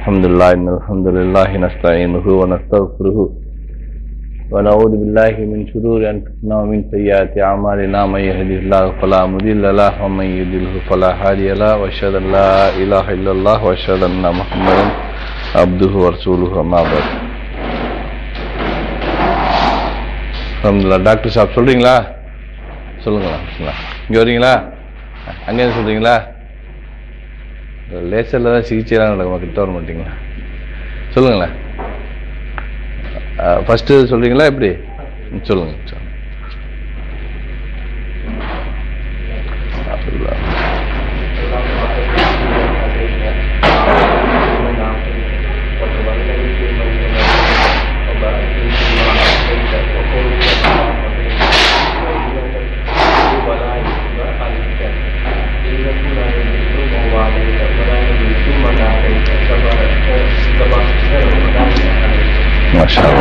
Alhamdulillah, alhamdulillah, nasta'inuhu wa nastaghfiruhu wa na'udhu billahi min shururi anfusina wa min sayyiati a'malina man yahdihillahu fala mudilla lahu wa man yudlilhu fala hadiya lahu wa ashhadu an la ilaha illallah wa ashhadu anna Muhammadan abduhu wa rasuluhu amma ba'd. Alhamdulillah. Doctor சாப் சொல்றீங்களா? சொல்லுங்களா. இங்க வரீங்களா? அங்கே சொல்றீங்களா? லேசரில் தான் சிகிச்சையெல்லாம் நடக்கும், கிட்ட வர மாட்டீங்களா? சொல்லுங்களேன். ஃபஸ்ட்டு சொல்கிறீங்களா எப்படி? சொல்லுங்கள்.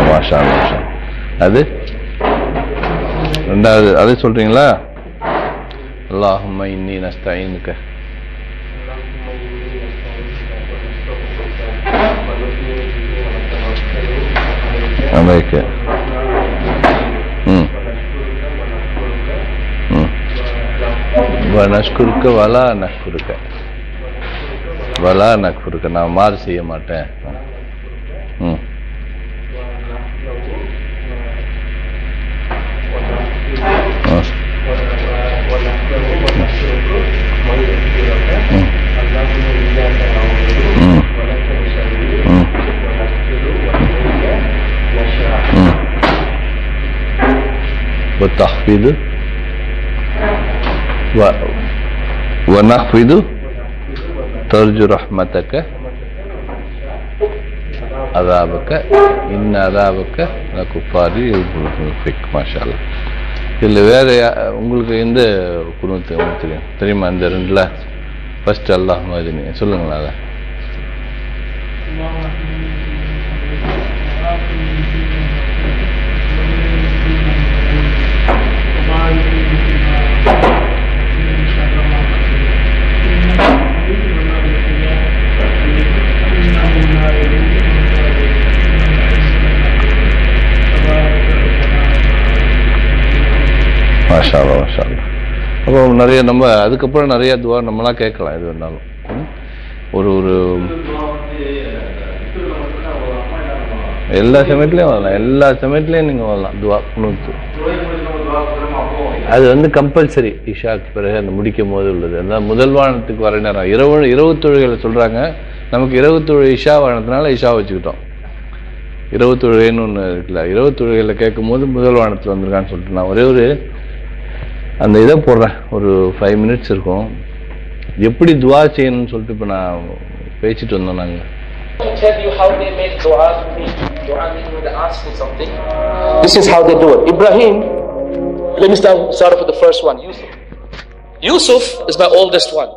மாஷா மாஷா. அது ரெண்டாவது அது சொல்றீங்களா? அல்லாஹும்ம இன்னி நஸ்தஈனுக. அலைக்க. நஷ்குருக்க வலா நஷ்குருக்க. வலா நஷ்குருக்க. நான் மாறு செய்ய மாட்டேன். وتخفض ونخفض ترجو رحمتك عذابك إن عذابك لكفاري فيك. மாஷா அல்லாஹ். இதில் வேற உங்களுக்கு எந்த குணத்தை உங்களுக்கு தெரியுமா? இந்த ரெண்டுல ஃபர்ஸ்ட் அல்லாஹ் மாதிரி சொல்லுங்களா? அதை மாஷா அல்லாஹ் மாஷா அல்லாஹ். அப்போ நிறைய நம்ம அதுக்கப்புறம் நிறைய துவா நம்மளாம் கேட்கலாம். எது வேணாலும் ஒரு ஒரு எல்லா சமயத்துலையும் வரலாம். எல்லா சமயத்துலையும் நீங்கள் வரலாம் துவா குனூத். அது கம்பல்சரி இஷாக்கு பிறகு அந்த முடிக்கும் போது உள்ளது. அதான் முதல் வானத்துக்கு வர நேரம் இரவு தொழுகைகளை சொல்கிறாங்க. நமக்கு இரவு தொழுகை இஷா வானத்தினால இஷா வச்சுக்கிட்டோம். இரவு தொழுகைன்னு ஒன்று இருக்குல்ல, இரவு தொழுகையில் கேட்கும் போது முதல் வானத்தில் வந்திருக்கான்னு சொல்லிட்டு நான் ஒரே ஒரு அந்த இதை போடுறேன். ஒரு 5 minutes இருக்கும். எப்படி துவா செய்யணும்னு சொல்லிட்டு இப்போ நான் பேசிட்டு வந்தோம். நாங்கள் tell you how they make dua when they ask for something. This is how they do it. Ibrahim, let me start with the first one. Yusuf is my oldest one.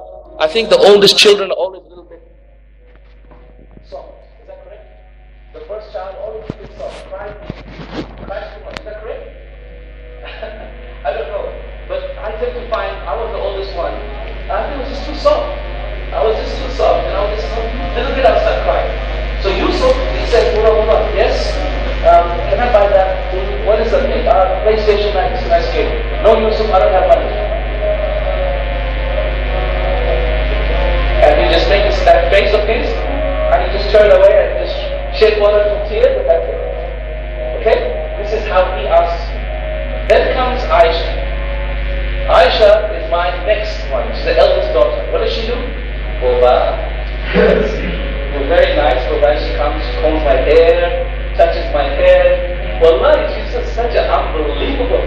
I think the oldest children are always a little bit soft. Is that correct? The first child always a bit soft. Cries too much. Is that correct? I don't know. But I tend to find I was the oldest one. I think it was just too soft. I was just too soft, and I was just a little bit outside crying. So Yusuf, he said, Ula, yes, can I buy that? What is that thing? PlayStation 9, it's a nice game. No, Yusuf, I don't have money. And he just makes that face of his, and he just turned away and just shed one or two tears, and that's it. Okay? This is how he asks. Then comes Aisha. Aisha is my next one. She's the eldest daughter. What does she do? Boba. Very nice. Boba, she comes, she combs my hair, touches my hair. Wallahi, she's just such an unbelievable.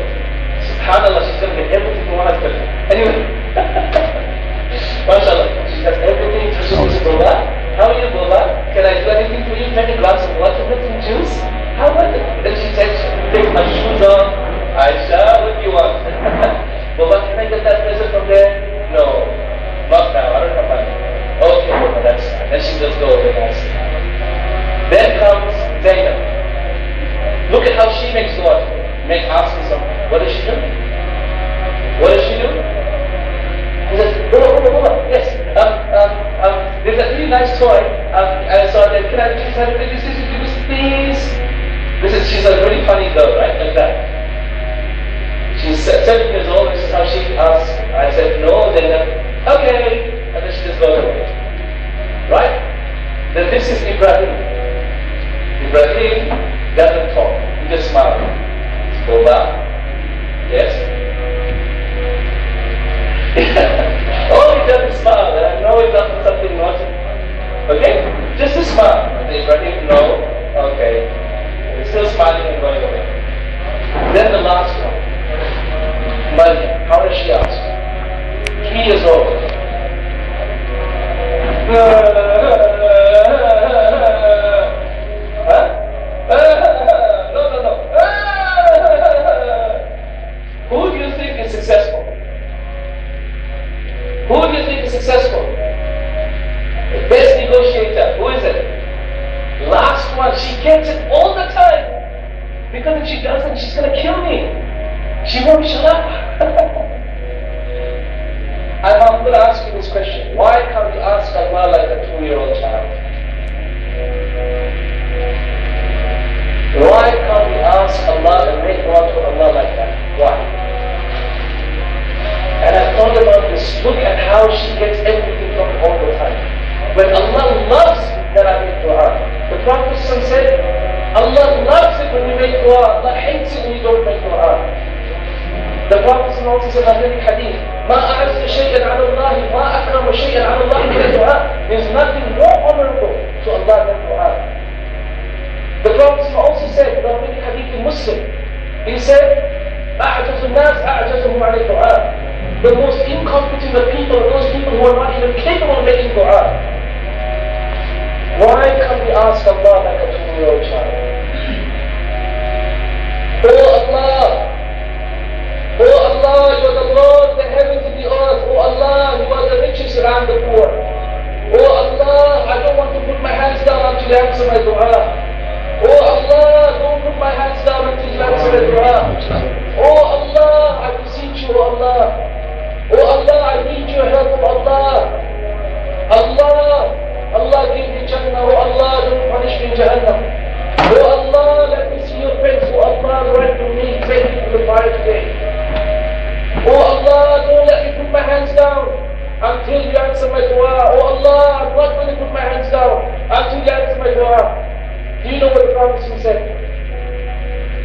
SubhanAllah, she's going to get everything from her husband. Anyway. MashaAllah. She has everything. She says, Boba, how are you, Boba? Can I do anything for you? Take a glass of water with some juice? How was it? Then she says, take my shoes off. Aisha, what do you want? Boba, can I get that present from there? No, not now, I don't have money. Okay, Boba, that's fine. Then she just goes away nicely. Then comes Zainab. Look at how she makes dua. Ask me something. What does she do? What does she do? He says, Boba, yes, there's a really nice toy. telling me this is please. She's a really funny girl, right? Like that. She's 7 years old, this is how she asks. I said no, then okay, and then she just goes away. Right? Then this is Ibrahim. Ibrahim doesn't talk, he just smiles. Go back. Yes? Oh, he doesn't smile, and I know he's up to something naughty. Okay? Just a smile. And Ibrahim, no, okay. He's still smiling and going away. Then the last one. Maryam, how does she ask? 3 years old. Huh? No. Who do you think is successful? Who do you think is successful? The best negotiator, who is it? Last one, she gets it all the time. Because if she doesn't, she's going to kill me. She won't shut up. I'm going to ask you this question. Why can't you ask Allah like a 2-year-old child? Why can't we ask Allah and make dua to Allah like that? Why? And I thought about this. Look at how she gets everything from all the time. When Allah loves that I make dua. The Prophet said, Allah loves it when you make dua. Allah hates it when you don't make dua. The Prophet also said in the hadith, مَا أَعَزَّ شَيْئًا عَلَى اللَّهِ مَا أَكْرَمَ شَيْئًا عَلى اللَّهِ مِنَ الدُّعَاءِ. There's nothing more honorable to Allah than dua. The Prophet also said, in the hadith in Muslim, he said, أَعْجَزُ النَّاسِ أَعْجَزُهُمْ عَلَى الدُّعَاءِ. The most incompetent of people are those people who are not even capable of making dua. Why can't we ask Allah like a 2-year-old child? Oh Allah! Oh Allah, you are the Lord of the heavens and the earth. Oh Allah, you are the richest and I am the poor. Oh Allah, I don't want to put my hands down until you answer my dua. Oh Allah, don't put my hands down until you answer my dua. Oh Allah, I beseech you, oh Allah. Oh Allah, I need your help, Allah. Allah, give me Jannah. Oh Allah, don't punish me in Jahannam. Oh Allah, let me see your face. Oh Allah, right from me, take me to the fire today. Oh Allah, don't let me put my hands down until you answer my dua. Oh Allah, I'm not going to put my hands down until you answer my dua. Do you know what the Prophet said?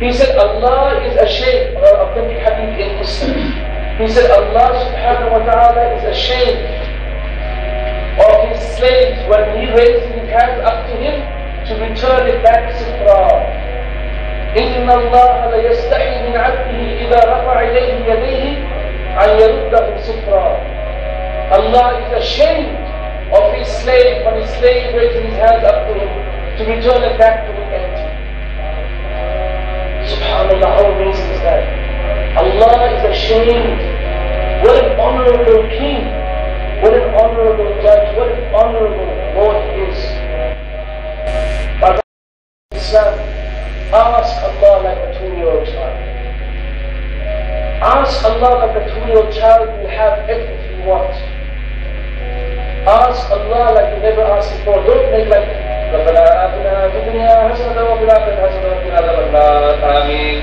He said, Allah is ashamed, authentic hadith in Muslim. He said, Allah subhanahu wa ta'ala is ashamed of his slaves when he raises his hands up to him to return it back to Sifra. إِنَّ اللَّهَ لَيَسْتَحِي مِنْ عَبْدِهِ إِذَا رَفَعَ إِلَيْهِ يَدَيْهِ أَنْ يَرُدَّهُ سِفْرًا. Allah is ashamed of his slave when his slave raises his hands up to him to return it back to him empty. Subhanallah, how amazing is that? Allah is ashamed. What an honorable king. What an honorable judge. What an honorable Lord he is. But Islam, ask Allah like a 2-year-old child. Ask Allah like a 2-year-old child who will have everything you want. Ask Allah like you never asked before. Don't make like رَبَّنَا آتِنَا فِي الدُّنْيَا حَسَنَةً وَفِي الْآخِرَةِ حَسَنَةً وَقِنَا عَذَابَ النَّارِ آمين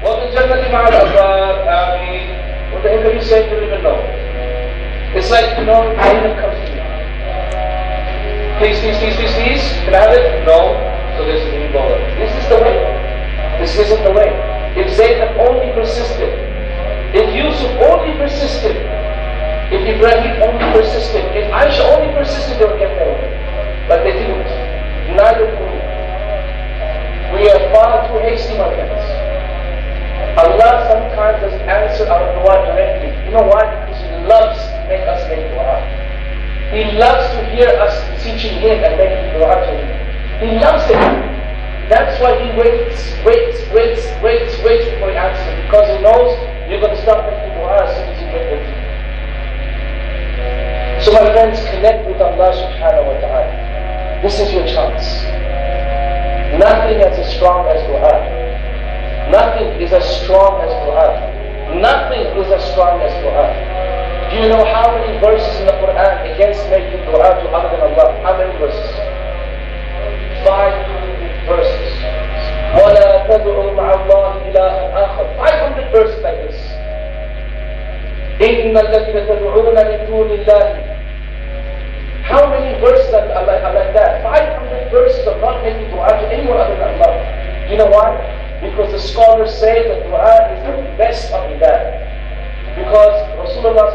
وَفِي الْجَنَّةِ مَعَ الْأَبْرَارِ آمين. What the heck are you saying? You don't even know. It's like, Zainab comes to me. Please, can I have it? No. So there's a new dollar. This is the way. This isn't the way. If Zainab only persisted, if Yusuf only persisted, if Ibrahim only persisted, if Aisha only persisted, they would get their way. But they didn't. Neither do we. We are far too hasty, my friends. Allah sometimes doesn't answer our dua directly. You know why? Because He loves to make us make dua. He loves to hear us teaching Him and making dua to Him. He loves it. That's why He waits before He answers. Because He knows you're going to stop making dua as soon as you get with Him. So my friends, connect with Allah subhanahu wa ta'ala. This is your chance. Nothing is as strong as dua. Nothing is as strong as dua. Nothing is as strong as dua. Do you know how many verses in the Quran against making dua to other than Allah? How many verses? الَّذِينَ تَدْعُونَ مِن دُونِ اللَّهِ. How many verses are like that? 500 verses of not making dua to anyone other than Allah. You know why? Because the scholars say that dua is the best of ibadah. Because Rasulullah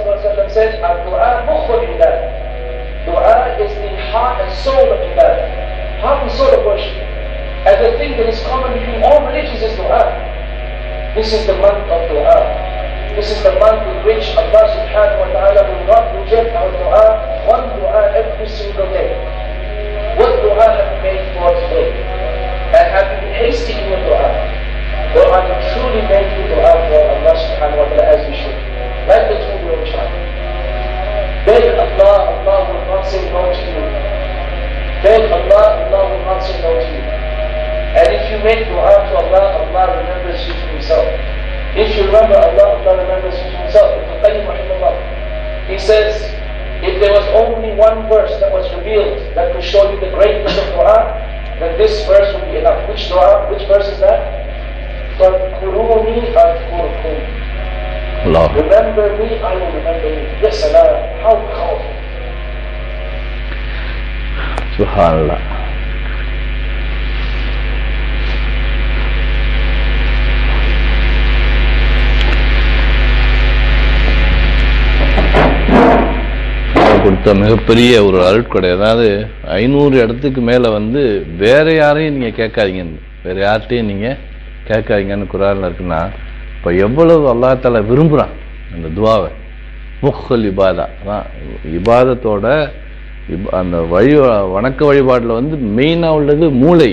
said, "Dua mukhul ibadah." Dua is the heart and soul of ibadah, heart and soul of worship. And the thing that is common between all religions is dua. This is the month of dua. This is the month in which Allah subhanahu wa ta'ala will not reject our dua, one dua every single day. What dua have you made for today? And have you been hasty in your dua? Or are you truly making dua for Allah subhanahu wa ta'ala as you should? Like the two of child. Beg Allah, Allah will not say no to you. Beg Allah, Allah will not say no to you. And if you make dua to Allah, Allah remembers you to Himself. If you remember Allah, Allah remembers you to Himself. He says, if there was only one verse that was revealed that could show you the greatness of dua, then this verse would be enough. Which dua? Which verse is that? فَاذْكُرُونِي أَذْكُرْكُمْ. Allah. Remember me, I will remember you. Yes, Allah. How powerful. Subhanallah. கொடுத்த மிகப்பெரிய ஒரு அருட்கொடை. அதாவது 500 இடத்துக்கு மேலே வேற யாரையும் நீங்கள் கேட்காதீங்கன்னு, வேற யார்கிட்டையும் நீங்கள் கேட்காதீங்கன்னு குர்ஆன்ல இருக்குன்னா, இப்போ எவ்வளவு அல்லாஹ் தஆலா விரும்புகிறான் அந்த துவாவை. முஹ்ல் இபாதா தான் இபாதத்தோட அந்த வணக்க வழிபாட்டில் மெயினாக உள்ளது மூளை,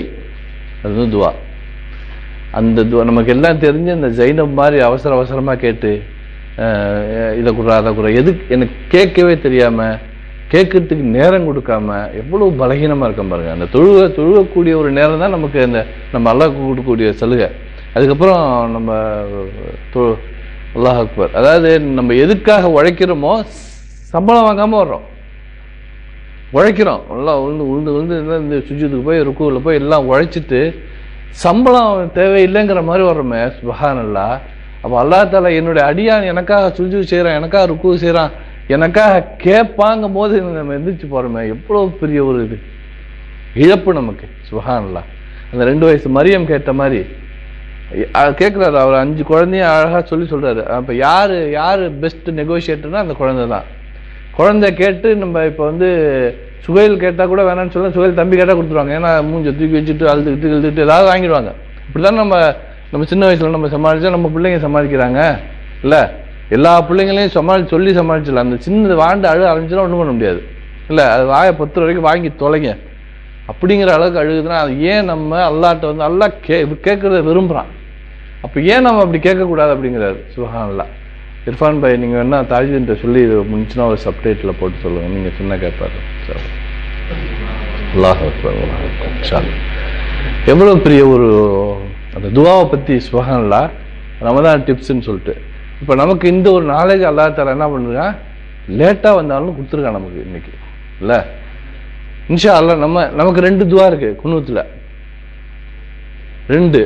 அது துவா. அந்த துவா நமக்கு எல்லாம் தெரிஞ்சு அந்த ஜைனப் மாதிரி அவசரமாக கேட்டு இதை குறா அதை குறா எதுக்கு எனக்கு கேட்கவே தெரியாமல், கேட்கறதுக்கு நேரம் கொடுக்காம எவ்வளோ பலகீனமாக இருக்கும் பாருங்க. அந்த தொழுகக்கூடிய ஒரு நேரம் தான் நமக்கு நம்ம அல்லாஹ் கொடுக்கக்கூடிய சலுகை. அதுக்கப்புறம் நம்ம அல்லாஹ் அக்பர். அதாவது நம்ம எதுக்காக உழைக்கிறோமோ சம்பளம் வாங்காமல் வர்றோம், உழைக்கிறோம் நல்லா உழுந்து இந்த சுஜூதுக்கு போய் ருக்குவில் போய் எல்லாம் உழைச்சிட்டு சம்பளம் தேவையில்லைங்கிற மாதிரி வர்றோமே. சுப்ஹானல்லாஹ். அப்போ அல்லாஹ் தஆலா என்னுடைய அடியான் எனக்காக சுஜூது செய்கிறான், எனக்காக ருக்கு செய்கிறான், எனக்காக கேட்பாங்கும் போது நம்ம எந்திரிச்சு போகிறோமே, எவ்வளோ பெரிய ஒரு இது இழப்பு நமக்கு. சுப்ஹானல்லாஹ். அந்த 2 வயசு மரியம் கேட்ட மாதிரி கேட்குறாரு. அவர் 5 குழந்தையும் அழகாக சொல்கிறாரு. அப்போ யார் பெஸ்ட் நெகோஷியேட்டர்னா அந்த குழந்தை தான். குழந்தை கேட்டு நம்ம இப்போ சுகைல் கேட்டால் கூட வேணான்னு சொல்ல, சுகைல் தம்பி கேட்டால் கொடுத்துருவாங்க. ஏன்னா மூஞ்சை தூக்கி வச்சுட்டு அழுதுகிட்டு ஏதாவது வாங்கிடுவாங்க. இப்படி தான் நம்ம சின்ன வயசில் நம்ம சமாளித்தா நம்ம பிள்ளைங்க சமாளிக்கிறாங்க இல்லை. எல்லா பிள்ளைங்களையும் சமாளிச்சிடலாம். அந்த சின்னது வாண்டு அழிஞ்சுலாம் ஒன்றும் பண்ண முடியாது இல்லை. அது வாயை 10 வரைக்கும் வாங்கி தொலைங்க அப்படிங்கிற அளவுக்கு அழுகுதுன்னா அது ஏன் நம்ம அல்லாஹ்ட்ட அல்லாஹ் கேட்குறத விரும்புகிறான். அப்போ ஏன் நம்ம அப்படி கேட்கக்கூடாது அப்படிங்கிறாரு. சுப்ஹானல்லாஹ். இர்ஃபான் பாய் நீங்கள் வேணா தாஜுதீன்கிட்ட சொல்லி இது முடிச்சுன்னா ஒரு சப்டைட்டில் போட்டு சொல்லுங்கள், நீங்கள் சொன்ன கேட்பாரு. அல்லாஹ் அக்பர். எவ்வளோ பெரிய ஒரு அந்த துவாவை பற்றி சுப்ஹானல்லாஹ் ரமதான் டிப்ஸ்ன்னு சொல்லிட்டு இப்போ நமக்கு இந்த ஒரு நாலேஜ் அல்லாஹ் தஆலா என்ன பண்ணுறான், லேட்டாக வந்தாலும் கொடுத்துருக்கான் நமக்கு இன்னைக்கு இல்லை. இன்ஷா அல்லாஹ் நமக்கு 2 துவா இருக்குது குனூத்தில். 2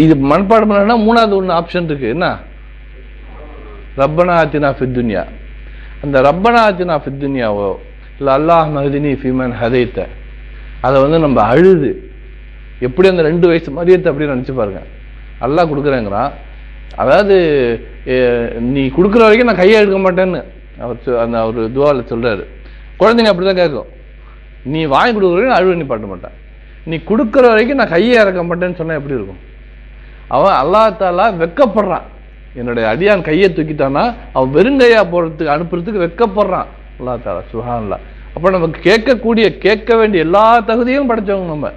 இது மனப்பாடம் பண்ணா 3வது ஒன்று ஆப்ஷன் இருக்கு. என்ன? ரப்பனா ஆத்தினா ஃபித் துன்யா. அந்த ரப்பனா ஆத்தினா ஃபித் துன்யாவோ இல்லை அல்லாஹ் மஹ்தினி ஃபீமன் ஹதைத்த அதை நம்ம அழுது எப்படி அந்த 2 வயசு மரியத்தை அப்படின்னு நினச்சி பாருங்க. அல்லாஹ் கொடுக்குறேங்கிறான். அதாவது நீ கொடுக்குற வரைக்கும் நான் கையை எடுக்க மாட்டேன்னு அவர் துவாவில் சொல்றாரு. குழந்தைங்க அப்படிதான் கேட்கும். நீ வாங்கி கொடுக்குற வரைக்கும் அழுவ நீ பாட்ட மாட்டேன், நீ கொடுக்குற வரைக்கும் நான் கையை இறக்க மாட்டேன்னு சொன்னா எப்படி இருக்கும்? அவன் அல்லாஹ் தஆலா வெக்கப்படுறான். என்னுடைய அடியான் கையை தூக்கிட்டானா அவன் வெறுங்கையா போறதுக்கு அனுப்புறதுக்கு வெக்கப்படுறான் அல்லாஹ் தஆலா. சுப்ஹானல்லாஹ். அப்போ நமக்கு கேட்க வேண்டிய எல்லா தகுதியும் படைச்சவங்க நம்ம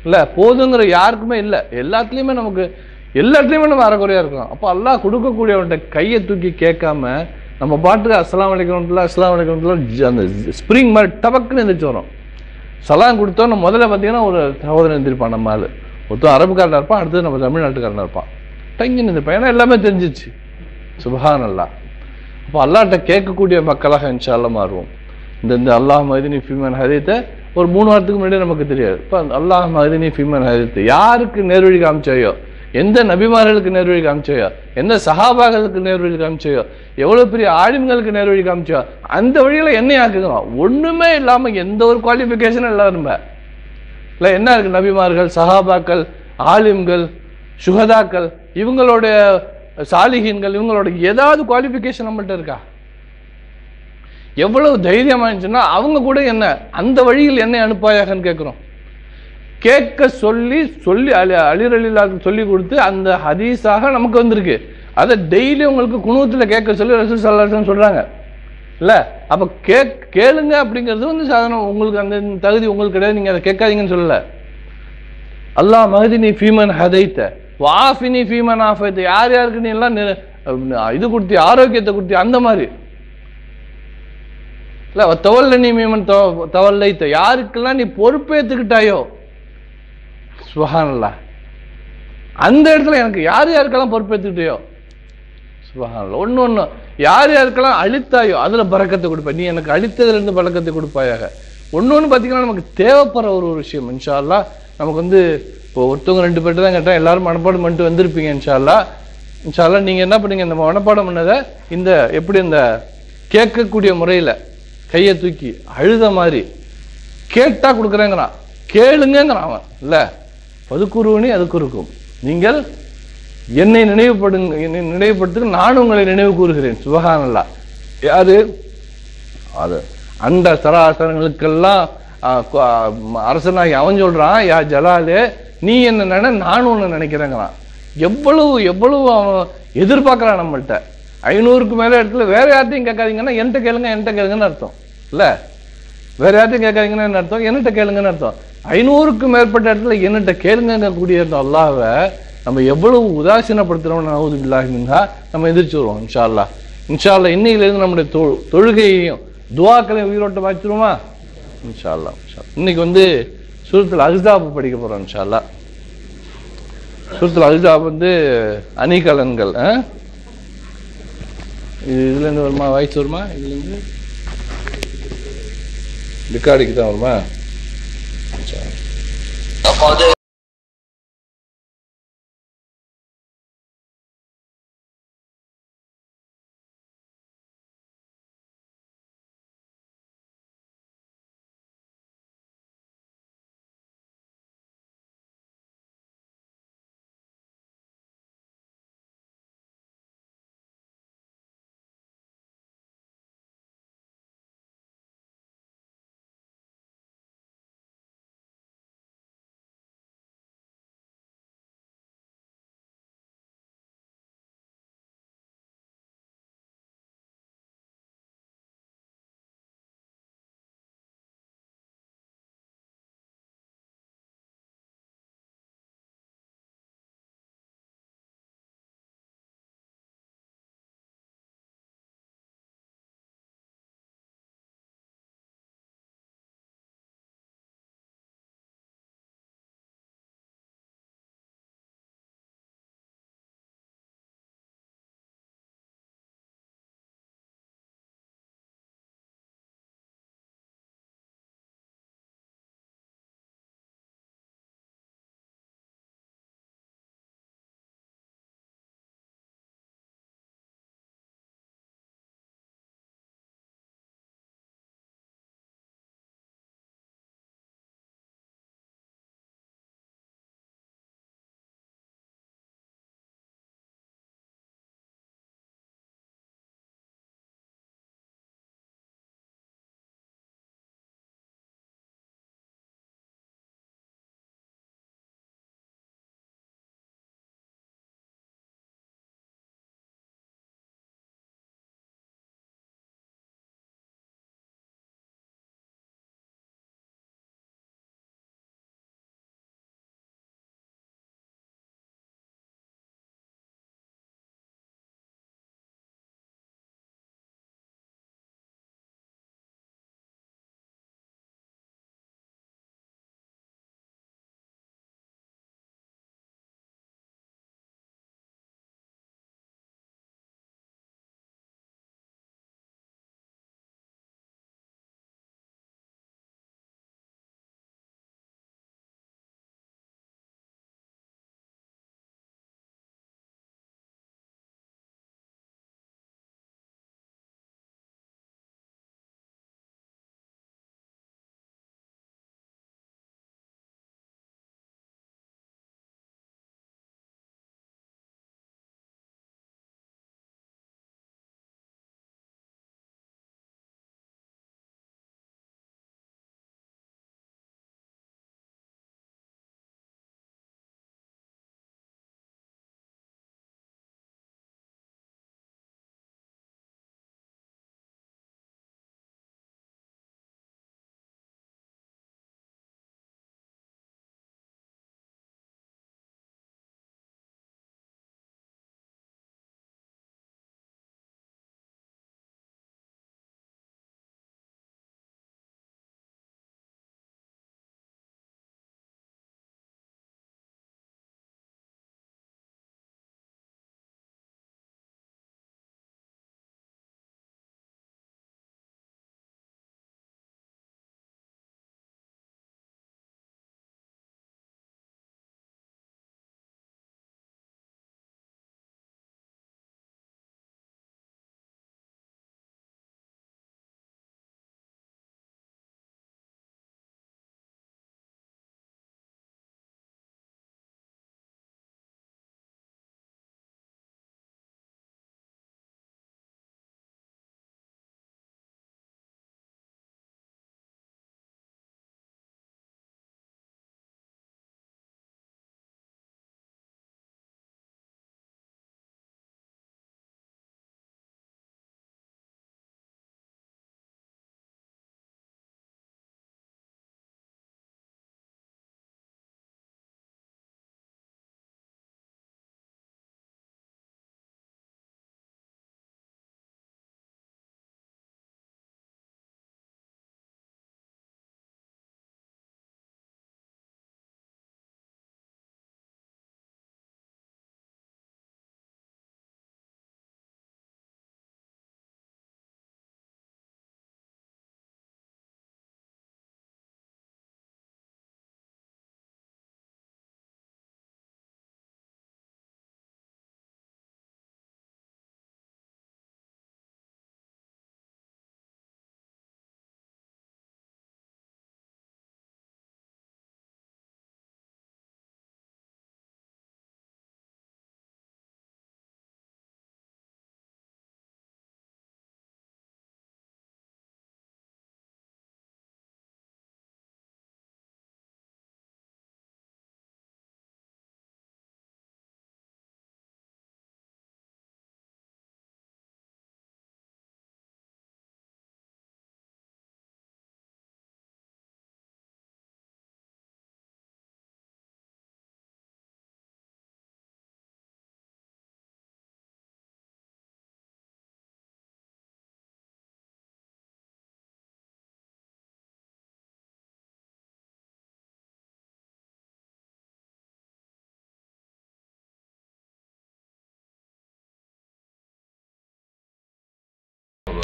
இல்லை. போதுங்கிற யாருக்குமே இல்லை. எல்லாத்துலேயுமே நம்ம அறக்குறையா இருக்கோம். அப்போ அல்லாஹ் கொடுக்கக்கூடியவன்ட்ட கையை தூக்கி கேட்காம நம்ம பாட்டுக்கு அஸ்ஸலாமு அலைக்கும் அந்த ஸ்ப்ரிங் மாதிரி டபக்குன்னு எந்திரிச்சு வரோம். சலாம் கொடுத்தோம். நம்ம முதல்ல பார்த்தீங்கன்னா ஒரு சகோதரன் எந்திரிப்பான். நம்ம ஆள் ஒருத்தன் அரபுக்காரனாக இருப்பான், அடுத்தது நம்ம தமிழ்நாட்டுக்காரனாக இருப்பான். டங்கி நின்றுப்பான். ஏன்னா எல்லாமே தெரிஞ்சிச்சு. சுப்ஹானல்லாஹ். அப்போ அல்லாஹ்ட்ட கேட்கக்கூடிய மக்களாக இன்ஷா அல்லாஹ் மாறுவோம். இந்த அல்லாஹ் மஹ்தினி ஃபீமன் ஹதைத்த ஒரு 3 வாரத்துக்கு முன்னாடியே நமக்கு தெரியாது. இப்போ அல்லாஹ் மஹ்தினி ஃபீமன் ஹதைத்த யாருக்கு நேர்வழி காமிச்சாயோ, எந்த நபிமார்களுக்கு நேர்வழி காமிச்சையோ, எந்த சஹாபாக்களுக்கு நேர்வழி காமிச்சையோ, எவ்வளவு பெரிய ஆலிம்களுக்கு நேர்வழி காமிச்சோ அந்த வழியில என்னை ஆக்குகிறோம். ஒண்ணுமே இல்லாம எந்த ஒரு குவாலிஃபிகேஷனும் இல்லாம இல்ல என்ன இருக்கு? நபிமார்கள், சஹாபாக்கள், ஆலிம்கள், சுஹதாக்கள், இவங்களுடைய சாலிஹீன்கள், இவங்களோட ஏதாவது குவாலிஃபிகேஷன் நம்மள்ட்ட இருக்கா? எவ்வளவு தைரியமா இருந்துச்சுன்னா அவங்க கூட என்ன அந்த வழியில் என்னை அனுப்பாயாகன்னு கேட்கிறோம். கேட்க சொல்லி சொல்லி அலிரலில்லாக்கு சொல்லி கொடுத்து அந்த ஹதீஸாக நமக்கு வந்திருக்கு. அதை டெய்லி உங்களுக்கு குனூத்துல கேட்க சொல்லி ரசூல் ஸல்லல்லாஹு அலைஹி வஸல்லம் சொல்றாங்க இல்ல. அப்ப கேளுங்க அப்படிங்கிறது வந்து சாதாரண. உங்களுக்கு அந்த தகுதி உங்களுக்கு கிடையாது, நீங்க அதை கேட்காதீங்கன்னு சொல்லல. அல்லாஹ் மஹ்தினி ஃபீமன் ஹதைத்த வாஃபினி ஃபீமன் ஆஃபைத்த, யார் யாருக்கு நீ எல்லாம் இது கொடுத்தி, ஆரோக்கியத்தை கொடுத்தி, அந்த மாதிரி இல்ல. தவல்ல நீ மீமன் தவல்லைத்த, யாருக்கெல்லாம் நீ பொறுப்பேற்றுக்கிட்டாயோ சுப்ஹானல்லாஹ், அந்த இடத்துல எனக்கு யார் யாருக்கெல்லாம் பொறுப்பேற்றுக்கிட்டயோ சுப்ஹானல்லாஹ், ஒண்ணு யார் யாருக்கெல்லாம் அழித்தாயோ அதுல பரக்கத்தை கொடுப்ப, நீ எனக்கு அழித்ததுல இருந்து பரக்கத்தை கொடுப்பாயாக. ஒண்ணு பாத்தீங்கன்னா நமக்கு தேவைப்படுற ஒரு விஷயம். இன்ஷா அல்லாஹ் நமக்கு வந்து இப்போ ஒருத்தவங்க 2 பேர்ட்டு தான் கேட்டா எல்லாரும் மனப்பாடம் பண்ணிட்டு வந்திருப்பீங்க. இன்ஷா அல்லாஹ் நீங்க என்ன பண்ணீங்க, இந்த மனப்பாடம் பண்ணதை இந்த எப்படி இந்த கேட்கக்கூடிய முறையில கையை தூக்கி அழுத மாதிரி கேட்டா கொடுக்குறேங்கிறான், கேளுங்கிறான் அவன் இல்ல. அதுக்குருவனி அதுக்கு இருக்கும், நீங்கள் என்னை நினைவுபடுத்துங்க, நானும் உங்களை நினைவு கூறுகிறேன். சுப்ஹானல்லாஹ். யாரு அது? அந்த சராசரங்களுக்கெல்லாம் அரசனாகி அவன் சொல்றான், யா ஜலாலே நீ என்ன நினை, நானும் ஒன்னு நினைக்கிறேங்கிறான். எவ்வளவு எவ்வளவு அவன் எதிர்பார்க்கறான் நம்மள்கிட்ட. 500க்கு மேல இடத்துல வேற யார்ட்டையும் கேட்காதீங்கன்னா என்கிட்ட கேளுங்கன்னு அர்த்தம் இல்ல. வேற யார்ட்டையும் கேட்காதீங்கன்னு அர்த்தம், என்கிட்ட கேளுங்கன்னு அர்த்தம். 500க்கு மேற்பட்ட இடத்துல என்னட்ட கேளுங்க கூடிய அல்லாஹ்வை நம்ம எவ்வளவு உதாசீனப்படுத்துறோம். நஊது பில்லாஹி மின்ஹா, நம்ம எதிர்த்து வருவோம். இன்ஷா அல்லாஹ் இன்னையிலிருந்து நம்முடைய தொழுகையையும் துஆக்களையும் உயிரோட்டம் வச்சிருவோமா? இன்ஷா அல்லாஹ். இன்னைக்கு வந்து சூரத்துல் அஹ்ஸாப் படிக்க போறோம். இன்ஷா அல்லாஹ் சூரத்துல் அஹ்ஸாப் வந்து அணிகலன்கள். இதுல இருந்து வருமா? வாய்ஸ் வருமா? இதுல இருந்து ரெக்கார்டிங் தான் வருமா?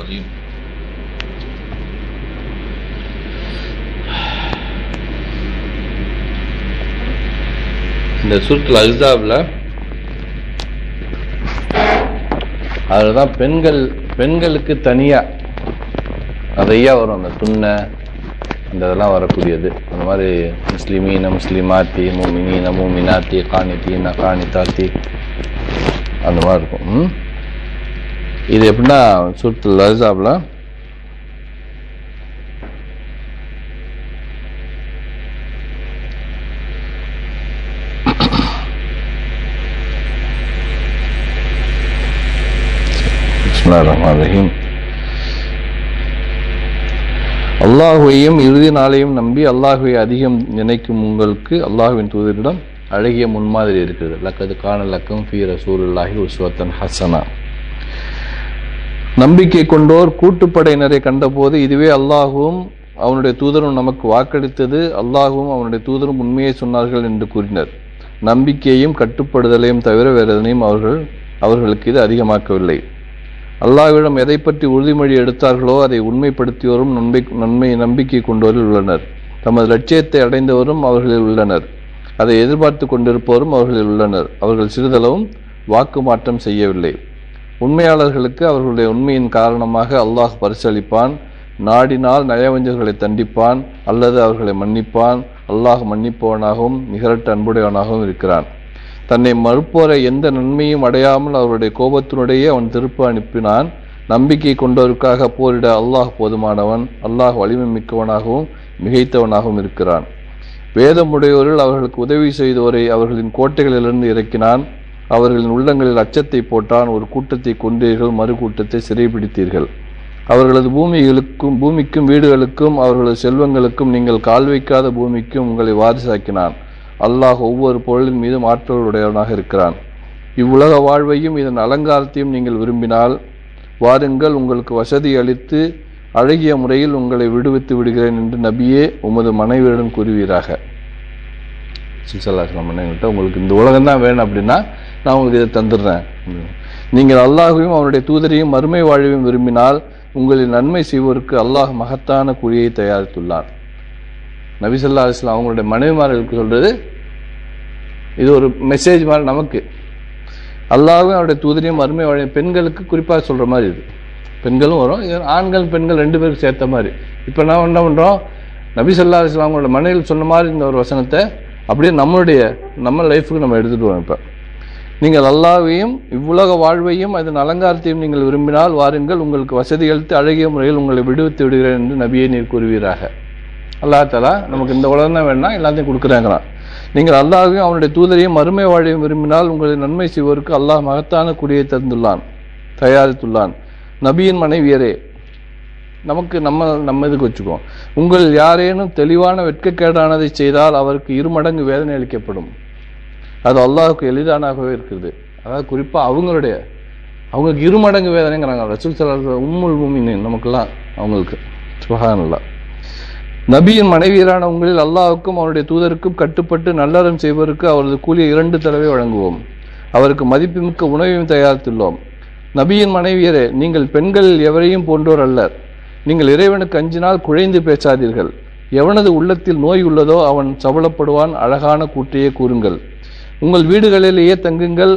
الرجيم. இந்த சூரத்துல் அஹ்ஸாப்ல அதுதான் பெண்களுக்கு தனியா நிறையா வரும். அந்த துண்ணை அந்த இதெல்லாம் வரக்கூடியது. அந்த மாதிரி முஸ்லிமீன முஸ்லிமாத்தி, முமினீன முமினாத்தி, காணித்தீன காணித்தாத்தி, அந்த மாதிரி இருக்கும். இது எப்படின்னா சூரத்துல் அஹ்ஸாப்ல அல்லாஹுவையும் இறுதி நாளையும் நம்பி அல்லாஹுவை அதிகம் நினைக்கும் உங்களுக்கு அல்லாஹுவின் தூதரிடம் அழகிய முன்மாதிரி இருக்கிறது. லக்கது கான லக்கம் ஃபீ ரசூலுல்லாஹி உஸ்வத்தன் ஹஸனா. நம்பிக்கை கொண்டோர் கூட்டுப்படையினரை கண்டபோது இதுவே அல்லாஹுவும் அவனுடைய தூதரும் நமக்கு வாக்களித்தது, அல்லாஹுவும் அவனுடைய தூதரும் உண்மையை சொன்னார்கள் என்று கூறினர். நம்பிக்கையையும் கட்டுப்படுதலையும் தவிர வேறு எதனையும் அவர்களுக்கு இது அதிகமாக்கவில்லை. அல்லாஹ்விடம் எதை பற்றி உறுதிமொழி எடுத்தார்களோ அதை உண்மைப்படுத்தியோரும் நம்பிக்கை கொண்டோரில் உள்ளனர். தமது லட்சியத்தை அடைந்தவரும் அவர்களில் உள்ளனர். அதை எதிர்பார்த்து கொண்டிருப்போரும் அவர்களில் உள்ளனர். அவர்கள் சிறிதளவும் வாக்கு மாற்றம் செய்யவில்லை. உண்மையாளர்களுக்கு அவர்களுடைய உண்மையின் காரணமாக அல்லாஹ் பரிசளிப்பான். நாடினால் நயவஞ்சர்களை தண்டிப்பான் அல்லது அவர்களை மன்னிப்பான். அல்லாஹ் மன்னிப்பவனாகவும் நிகரற்ற அன்புடையவனாகவும் இருக்கிறான். தன்னை மறுப்போரை எந்த நன்மையும் அடையாமல் அவருடைய கோபத்தினுடைய அவன் திருப்ப அனுப்பினான். நம்பிக்கை கொண்டவருக்காக போரிட அல்லாஹ் போதுமானவன். அல்லாஹ் வலிமை மிக்கவனாகவும் மிகைத்தவனாகவும் இருக்கிறான். வேதமுடையோரில் அவர்களுக்கு உதவி செய்தோரை அவர்களின் கோட்டைகளிலிருந்து இறக்கினான். அவர்களின் உள்ளங்களில் அச்சத்தை போட்டான். ஒரு கூட்டத்தை கொன்றீர்கள், மறு கூட்டத்தை சிறைபிடித்தீர்கள். அவர்களது பூமிக்கும் வீடுகளுக்கும் அவர்களது செல்வங்களுக்கும் நீங்கள் கால் வைக்காத பூமிக்கும் உங்களை வாரிசாக்கினான். அல்லாஹ் ஒவ்வொரு பொருளின் மீதும் ஆற்றலுடையவனாக இருக்கிறான். இவ்வுலக வாழ்வையும் இதன் அலங்காரத்தையும் நீங்கள் விரும்பினால் வாருங்கள், உங்களுக்கு வசதி அளித்து அழகிய முறையில் உங்களை விடுவித்து விடுகிறேன் என்று நபியே உமது மனைவியுடன் கூறுவீராக. மனைவிட்ட உங்களுக்கு இந்த உலகம் தான் வேணும் அப்படின்னா நான் உங்களுக்கு இதை தந்துடுறேன். நீங்கள் அல்லாஹையும் அவனுடைய தூதரையும் மறுமை வாழ்வையும் விரும்பினால் உங்களின் நன்மை செய்வோருக்கு அல்லாஹ் மகத்தான கூலியை தயாரித்துள்ளார். நபி ஸல்லல்லாஹு அலைஹி வஸல்லம் அவங்களுடைய மனைவிமார்களுக்கு சொல்றது இது ஒரு மெசேஜ் மாதிரி. நமக்கு அல்லாஹ்வும் அவருடைய தூதரையும் மறுமை வாழ்வையும் பெண்களுக்கு குறிப்பாக சொல்ற மாதிரி இது. பெண்களும் வரும், ஆண்கள் பெண்கள் ரெண்டு பேருக்கு சேர்த்த மாதிரி. இப்போ நான் என்ன பண்ணுறோம், நபி ஸல்லல்லாஹு அலைஹி வஸல்லம் அவங்களோட மனைவியில் சொன்ன மாதிரி இந்த ஒரு வசனத்தை அப்படியே நம்ம லைஃபுக்கு நம்ம எடுத்துகிட்டு வரோம். இப்போ நீங்கள் அல்லாஹ்வையும் இவ்வுலக வாழ்வையும் அதன் அலங்காரத்தையும் நீங்கள் விரும்பினால் வாருங்கள், உங்களுக்கு வசதி அளித்து அழகிய முறையில் உங்களை விடுவித்து விடுகிறேன் என்று நபியை நீர் கூறுவீராக. அல்லாஹ் தஆலா நமக்கு இந்த உலகம் தான் வேணா எல்லாத்தையும் கொடுக்குறாங்கிறான். நீங்கள் அல்லாஹ்வையும் அவனுடைய தூதரையும் மறுமை வாழ்வையும் விரும்பினால் உங்களின் நன்மை செய்வோருக்கு அல்லாஹ் மகத்தான கூலியை தயாரித்துள்ளான். நபியின் மனைவியரே, நமக்கு நம்ம இதுக்கு வச்சுக்கோம். உங்கள் யாரேனும் தெளிவான வெட்கக்கேடானதை செய்தால் அவருக்கு 2 மடங்கு வேதனை அளிக்கப்படும். அது அல்லாஹுக்கு எளிதானாகவே இருக்குது. அதாவது குறிப்பாக அவங்களுக்கு 2 மடங்கு வேதனைங்கிறாங்க. ரசூல் ஸல்லல்லாஹு அலைஹி வஸல்லம் உம்முல் முஃமினீன் நமக்கெல்லாம் அவங்களுக்கு சுப்ஹானல்லாஹ். நபியின் மனைவியரான உங்களில் அல்லாஹுக்கும் அவருடைய தூதருக்கும் கட்டுப்பட்டு நல்லறம் செய்வதற்கு அவரது கூலியை 2 தடவை வழங்குவோம். அவருக்கு மதிப்புமிக்க உணவையும் தயாரித்துள்ளோம். நபியின் மனைவியரே, நீங்கள் பெண்களில் எவரையும் போன்றோர் அல்லர். நீங்கள் இறைவனுக்கு அஞ்சினால் குழைந்து பேசாதீர்கள். எவனது உள்ளத்தில் நோய் உள்ளதோ அவன் சபலப்படுவான். அழகான கூற்றையே கூறுங்கள். உங்கள் வீடுகளிலேயே தங்குங்கள்.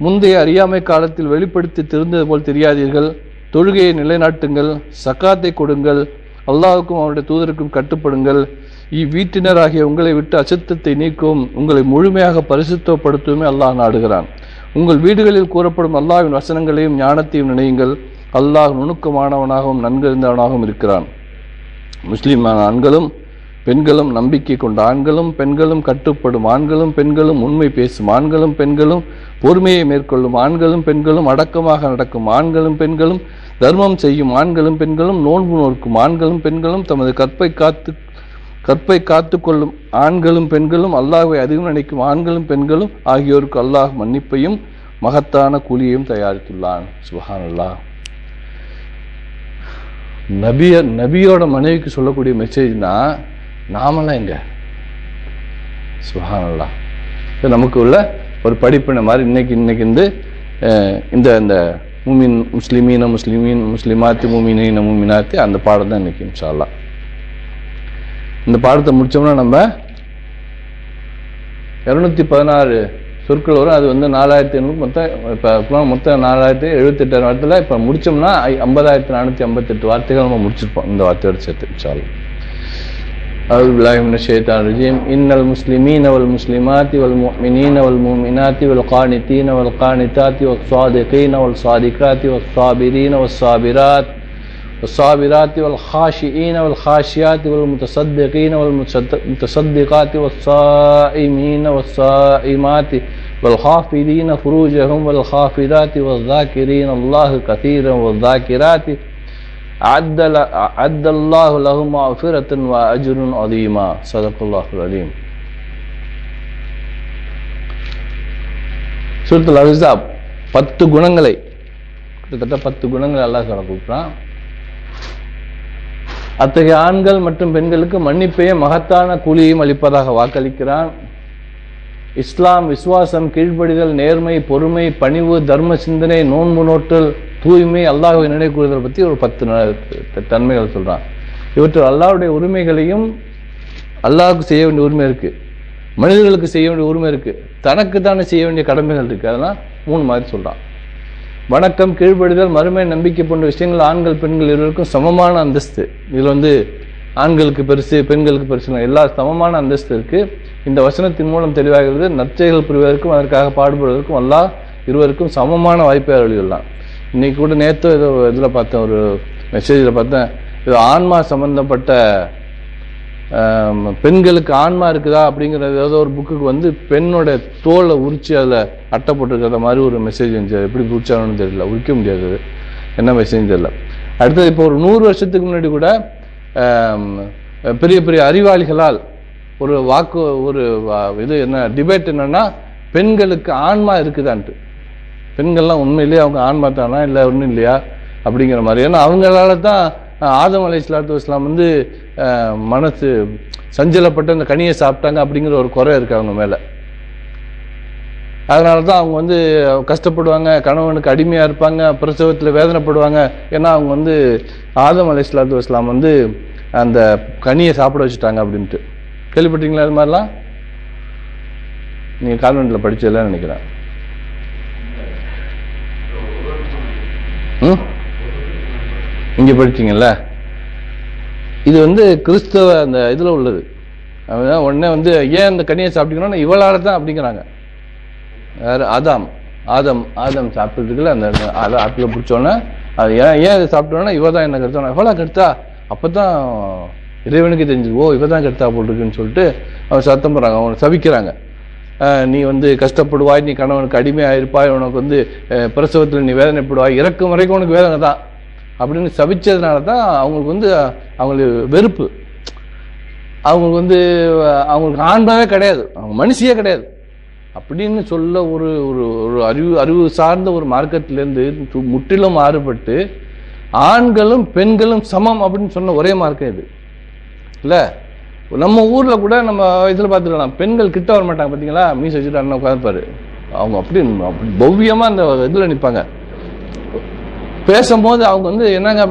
முந்தைய அறியாமை காலத்தில் வெளிப்படுத்தி தெரிந்தது போல் தெரியாதீர்கள். தொழுகையை நிலைநாட்டுங்கள், சக்காத்தை கொடுங்கள், அல்லாஹுக்கும் அவருடைய தூதருக்கும் கட்டுப்படுங்கள். இவ்வீட்டினராகிய உங்களை விட்டு அசுத்தத்தை நீக்கவும் உங்களை முழுமையாக பரிசுத்தப்படுத்தவுமே அல்லாஹ் நாடுகிறான். உங்கள் வீடுகளில் கூறப்படும் அல்லாஹ்வின் வசனங்களையும் ஞானத்தையும் நினையுங்கள். அல்லாஹ் நுணுக்கமானவனாகவும் நன்கறிந்தவனாகவும் இருக்கிறான். முஸ்லிமான ஆண்களும் பெண்களும், நம்பிக்கை கொண்ட ஆண்களும் பெண்களும், கட்டுப்படும் ஆண்களும் பெண்களும், உண்மை பேசும் ஆண்களும் பெண்களும், பொறுமையை மேற்கொள்ளும் ஆண்களும் பெண்களும், அடக்கமாக நடக்கும் ஆண்களும் பெண்களும், தர்மம் செய்யும் ஆண்களும் பெண்களும், நோன்பு நோக்கும் ஆண்களும் பெண்களும், தமது கற்பை காத்து கொள்ளும் ஆண்களும் பெண்களும், அல்லாஹ்வை அதிகம் நினைக்கும் ஆண்களும் பெண்களும் ஆகியோருக்கு அல்லாஹ் மன்னிப்பையும் மகத்தான கூலியையும் தயாரித்துள்ளான். சுப்ஹானல்லாஹ். நபியோட மனைவிக்கு சொல்லக்கூடிய மெசேஜ்னா நாமெல்லாம் எங்க? சுப்ஹானல்லாஹ். நமக்கு உள்ள ஒரு படிப்பினை மாதிரி இன்னைக்கு இந்த முஸ்லிமீன முஸ்லிமாத்தி மூமினீன மூமினாத்தி அந்த பாடம் தான் இன்னைக்கு இன்ஷா அல்லாஹ். இந்த பாடத்தை முடிச்சோம்னா நம்ம 216 சொற்கள் வரும். அது வந்து 4500 மொத்தம். இப்போ மொத்தம் 4078 வார்த்தையில் இப்போ முடிச்சோம்னா 50458 வார்த்தைகள் நம்ம முடிச்சிருப்போம் இந்த வார்த்தையோடு சேர்த்து இன்ஷா அல்லாஹ். أعوذ بالله من الشيطان الرجيم إن المسلمين والمسلمات والمؤمنين والمؤمنات والقانتين والقانتات والصادقين والصادقات والصابرين والصابرات والخاشئين والخاشيات والمتصدقين والمتصدقات والصائمين والصائمات والحافظين فروجهم والحافظات والذاكرين الله كثيرا والذاكرات أعد الله لهم مغفرة وأجر عظيما صدق الله العظيم. சூரத்துல் அஹ்ஸாப் 10 குணங்களை, கிட்டத்தட்ட 10 குணங்களை அல்லாஹ் கூப்பிட்டான். அத்தகைய ஆண்கள் மற்றும் பெண்களுக்கு மன்னிப்பையும் மகத்தான கூலியையும் அளிப்பதாக வாக்களிக்கிறான். இஸ்லாம், விசுவாசம், கீழ்ப்படிதல், நேர்மை, பொறுமை, பணிவு, தர்ம சிந்தனை, நோன்பு நோற்றல், தூய்மை, அல்லாஹ்வை நினைவு கூறுதல் பற்றி ஒரு 10 தன்மைகள் சொல்றான். இவற்றில் அல்லாஹ்வுடைய உரிமைகளையும், அல்லாஹ்வுக்கு செய்ய வேண்டிய உரிமை இருக்கு, மனிதர்களுக்கு செய்ய வேண்டிய உரிமை இருக்கு, தனக்கு தானே செய்ய வேண்டிய கடமைகள் இருக்கு. அதெல்லாம் 3 மாதிரி சொல்றான். வணக்கம், கீழ்ப்படிதல், மறுமை, நம்பிக்கை போன்ற விஷயங்கள் ஆண்கள் பெண்கள் இருவருக்கும் சமமான அந்தஸ்து. இதில் வந்து ஆண்களுக்கு பெருசு பெண்களுக்கு பெருசு எல்லா சமமான அந்தஸ்து இருக்கு. இந்த வசனத்தின் மூலம் தெளிவாகிறது. நற்செயல்கள் புரிவதற்கும் அதற்காக பாடுபடுவதற்கும் அல்லாஹ் இருவருக்கும் சமமான வாய்ப்பை அருளியுள்ளான். இன்னைக்கு கூட நேற்று ஏதோ இதில் பார்த்தேன், ஒரு மெசேஜில் பார்த்தேன், இது ஆன்மா சம்பந்தப்பட்ட பெண்களுக்கு ஆன்மா இருக்குதா அப்படிங்கிறது ஏதோ ஒரு புக்குக்கு வந்து பெண்ணோட தோலை உரிச்சு அதில் அட்டை போட்டிருக்கிற மாதிரி ஒரு மெசேஜ் இருந்துச்சு. எப்படி உரிச்சானு தெரியல, உரிக்க முடியாது, என்ன மெசேஜ் தெரியல. அடுத்தது இப்போ ஒரு 100 வருஷத்துக்கு முன்னாடி கூட பெரிய பெரிய அறிவாளிகளால் ஒரு இது என்ன டிபேட் என்னன்னா, பெண்களுக்கு ஆன்மா இருக்குதான்ட்டு. பெண்கள்லாம் உண்மையிலேயே அவங்க ஆன்மா தானா இல்லை ஒன்றும் இல்லையா அப்படிங்கிற மாதிரி. ஏன்னா அவங்களால தான் ஆதம் அலைஹிஸ்ஸலாத்து வஸ்ஸலாம் வந்து மனசு சஞ்சலப்பட்டு அந்த கனியை சாப்பிட்டாங்க அப்படிங்கிற ஒரு குறை இருக்கு அவங்க மேலே. அதனால தான் அவங்க வந்து கஷ்டப்படுவாங்க, கணவனுக்கு அடிமையாக இருப்பாங்க, பிரசவத்தில் வேதனைப்படுவாங்க. ஏன்னா அவங்க வந்து ஆதம் அலைஹிஸ்ஸலாத்து வஸ்ஸலாம் வந்து அந்த கனியை சாப்பிட வச்சுட்டாங்க அப்படின்ட்டு. கேள்விப்பட்டீங்களா? அது மாதிரிலாம் நீங்கள் கான்வென்ட்டில் படிச்சதெல்லாம் நினைக்கிறேன். இங்கே படிச்சிங்கல்ல, இது வந்து கிறிஸ்தவ அந்த இதில் உள்ளது. உடனே வந்து ஏன் அந்த கனியை சாப்பிட்டீங்கன்னா இவளால தான் அப்படிங்கிறாங்க. ஆதம் சாப்பிட்டதுக்குள்ள அந்த ஆப்பிள் பிடிச்சோன்னே அது ஏன் இதை சாப்பிட்டோன்னா இவ தான் என்ன கெடுத்தோன்னா இவளா கெடுத்தா, அப்போ தான் இறைவனுக்கு தெரிஞ்சது, ஓ இவ தான் கெடுத்தா போட்டிருக்குன்னு சொல்லிட்டு அவன் சத்தம் போடுறாங்க, அவனை சபிக்கிறாங்க. நீ வந்து கஷ்டப்படுவாய், நீ கணவனுக்கு அடிமையாயிருப்பாய், உனக்கு வந்து பிரசவத்தில் நீ வேதனைப்படுவாய், இறக்கும் வரைக்கும் உனக்கு வேதனை தான் அப்படின்னு சபிச்சதுனால தான் அவங்களுக்கு வந்து அவங்களுக்கு வெறுப்பு. அவங்களுக்கு வந்து அவங்களுக்கு ஆன்மாவே கிடையாது, அவங்க மனுஷியே கிடையாது அப்படின்னு சொல்ல ஒரு ஒரு அறிவு சார்ந்த ஒரு மார்க்கத்திலேருந்து முற்றிலும் மாறுபட்டு ஆண்களும் பெண்களும் சமம் அப்படின்னு சொன்ன ஒரே மார்க்கம் இது இல்லை. நம்ம ஊரில் கூட நம்ம இதில் பார்த்துக்கலாம், பெண்கள் கிட்ட வர மாட்டாங்க. பார்த்தீங்களா, மீஸ் வச்சுட்டு அண்ணன் உட்காந்துப்பாரு, அவங்க அப்படி பவ்யமாக அந்த இதில் நிற்பாங்க. பேசும்போது அவங்க வந்து என்னங்க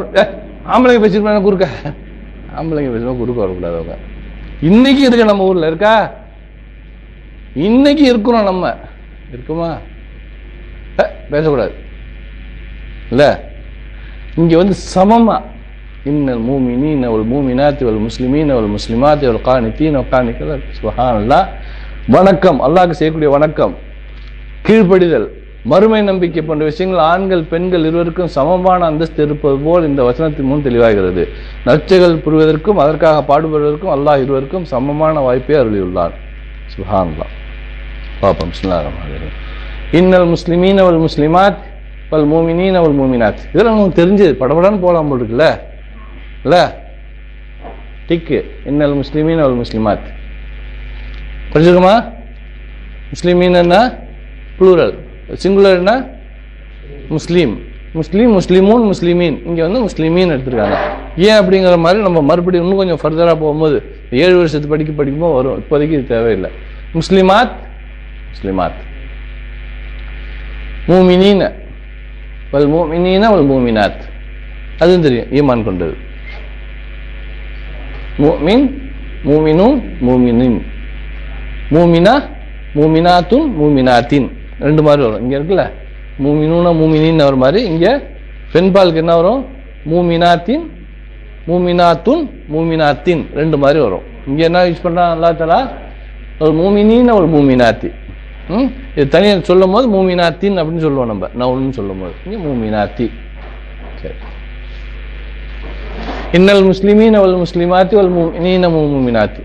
ஆம்பளைங்க பேசிருப்பாங்க குறுக்க, ஆம்பளைங்க பேசும்போது குறுக்க வரக்கூடாது. அவங்க இன்னைக்கு இருக்கு, நம்ம ஊரில் இருக்கா, இன்னைக்கு இருக்கிறோம், நம்ம இருக்குமா, பேசக்கூடாது இல்லை. இங்கே வந்து சமமா இன்னல் மூமினீன வல் மூமினாத்தி வல் முஸ்லிமீன வல் முஸ்லிமாத்தி வல் கானித்தீன வல் கானித்தீன சுப்ஹானல்லாஹ். வணக்கம், அல்லாஹ்க்கு செய்யக்கூடிய வணக்கம், கீழ்ப்படிதல், மறுமை நம்பிக்கை போன்ற விஷயங்கள் ஆண்கள் பெண்கள் இருவருக்கும் சமமான அந்தஸ்து இருப்பது போல் இந்த வசனத்தின் முன் தெளிவாகிறது. நற்செயல்கள் புரிவதற்கும் அதற்காக பாடுபடுவதற்கும் அல்லாஹ் இருவருக்கும் சமமான வாய்ப்பை அருளியுள்ளார். சுப்ஹானல்லாஹ். பாப்போம். பிஸ்மில்லாஹிர் ரஹ்மானிர் ரஹீம். இன்னல் முஸ்லிமீன வல் முஸ்லிமாத் வல் மூமினீன வல் மூமினாத். இதெல்லாம் நமக்கு தெரிஞ்சது, படபடன்னு போகலாம் போல் இருக்குல்ல இல்லை. டிக்கு இன்னல் முஸ்லிமீன வல் முஸ்லிமாத் படிச்சிருக்கோமா? முஸ்லிமீன்னா ப்ளூரல், சிங்குலர் என்ன முஸ்லீம், முஸ்லிமூன் முஸ்லிமீன். இங்கே வந்து முஸ்லிமீன் எடுத்துருக்காங்க. ஏன் அப்படிங்கிற மாதிரி நம்ம மறுபடியும் இன்னும் கொஞ்சம் ஃபர்தராக போகும்போது 7 வருஷத்து படிக்கும்போது வரும். இப்போதைக்கு இது தேவையில்லை. முஸ்லிமாத் மூமினீன வல் முஃமினீன வல் முஃமினாத், அதுவும் தெரியும் ஈமான் கொண்டது. முஃமின், முஃமினூன், முஃமினின், முஃமினா, முஃமினாத்துன், முஃமினாத்தின், ரெண்டு மாதிரி வரும். இங்க இருக்குல்ல முஃமினூன முஃமினின் ஒரு மாதிரி, இங்க பெண்பாலுக்கு என்ன வரும்? முஃமினாத்தின், முஃமினாத்துன், முஃமினாத்தின், ரெண்டு மாதிரி வரும். இங்க என்ன யூஸ் பண்றான் அல்லாஹ் தஆலா? ஒரு முஃமினீன ஒரு முஃமினாத்தி. இது தனியாக சொல்லும் போது முஃமினாத்தின் அப்படின்னு சொல்லுவோம் நம்ம, நவுன்னு சொல்லும் போது. இங்க முஃமினாத்தி. சரி. இன்னல் முஸ்லிமீன வல் முஸ்லிமாத்தி வல் முஃமினீன வல் முஃமினாத்தி.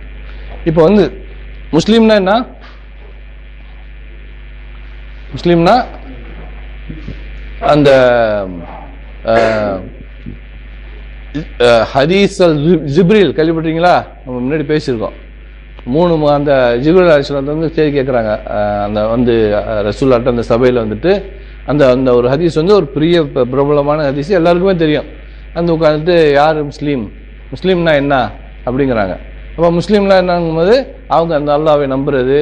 இப்போ வந்து முஸ்லீம்னா என்ன? முஸ்லீம்னா அந்த ஹதீஸ் ஜிப்ரீல் கேள்விப்பட்டீங்களா? நம்ம முன்னாடி பேசியிருக்கோம். அந்த ஜிப்ரீல் அலைஹிஸ்ஸலாம் வந்து சரி கேட்குறாங்க, அந்த வந்து ரசூலுல்லாஹ் அந்த சபையில் வந்துட்டு அந்த அந்த ஒரு ஹதீஸ் வந்து ஒரு பெரிய பிரபலமான ஹதீஸ், எல்லாருக்குமே தெரியும். அந்த உட்காந்துட்டு யார் முஸ்லீம், முஸ்லீம்னா என்ன அப்படிங்கிறாங்க. அப்போ முஸ்லீம்னா என்னங்கும்போது அவங்க அந்த அல்லாஹ்வை நம்புறது,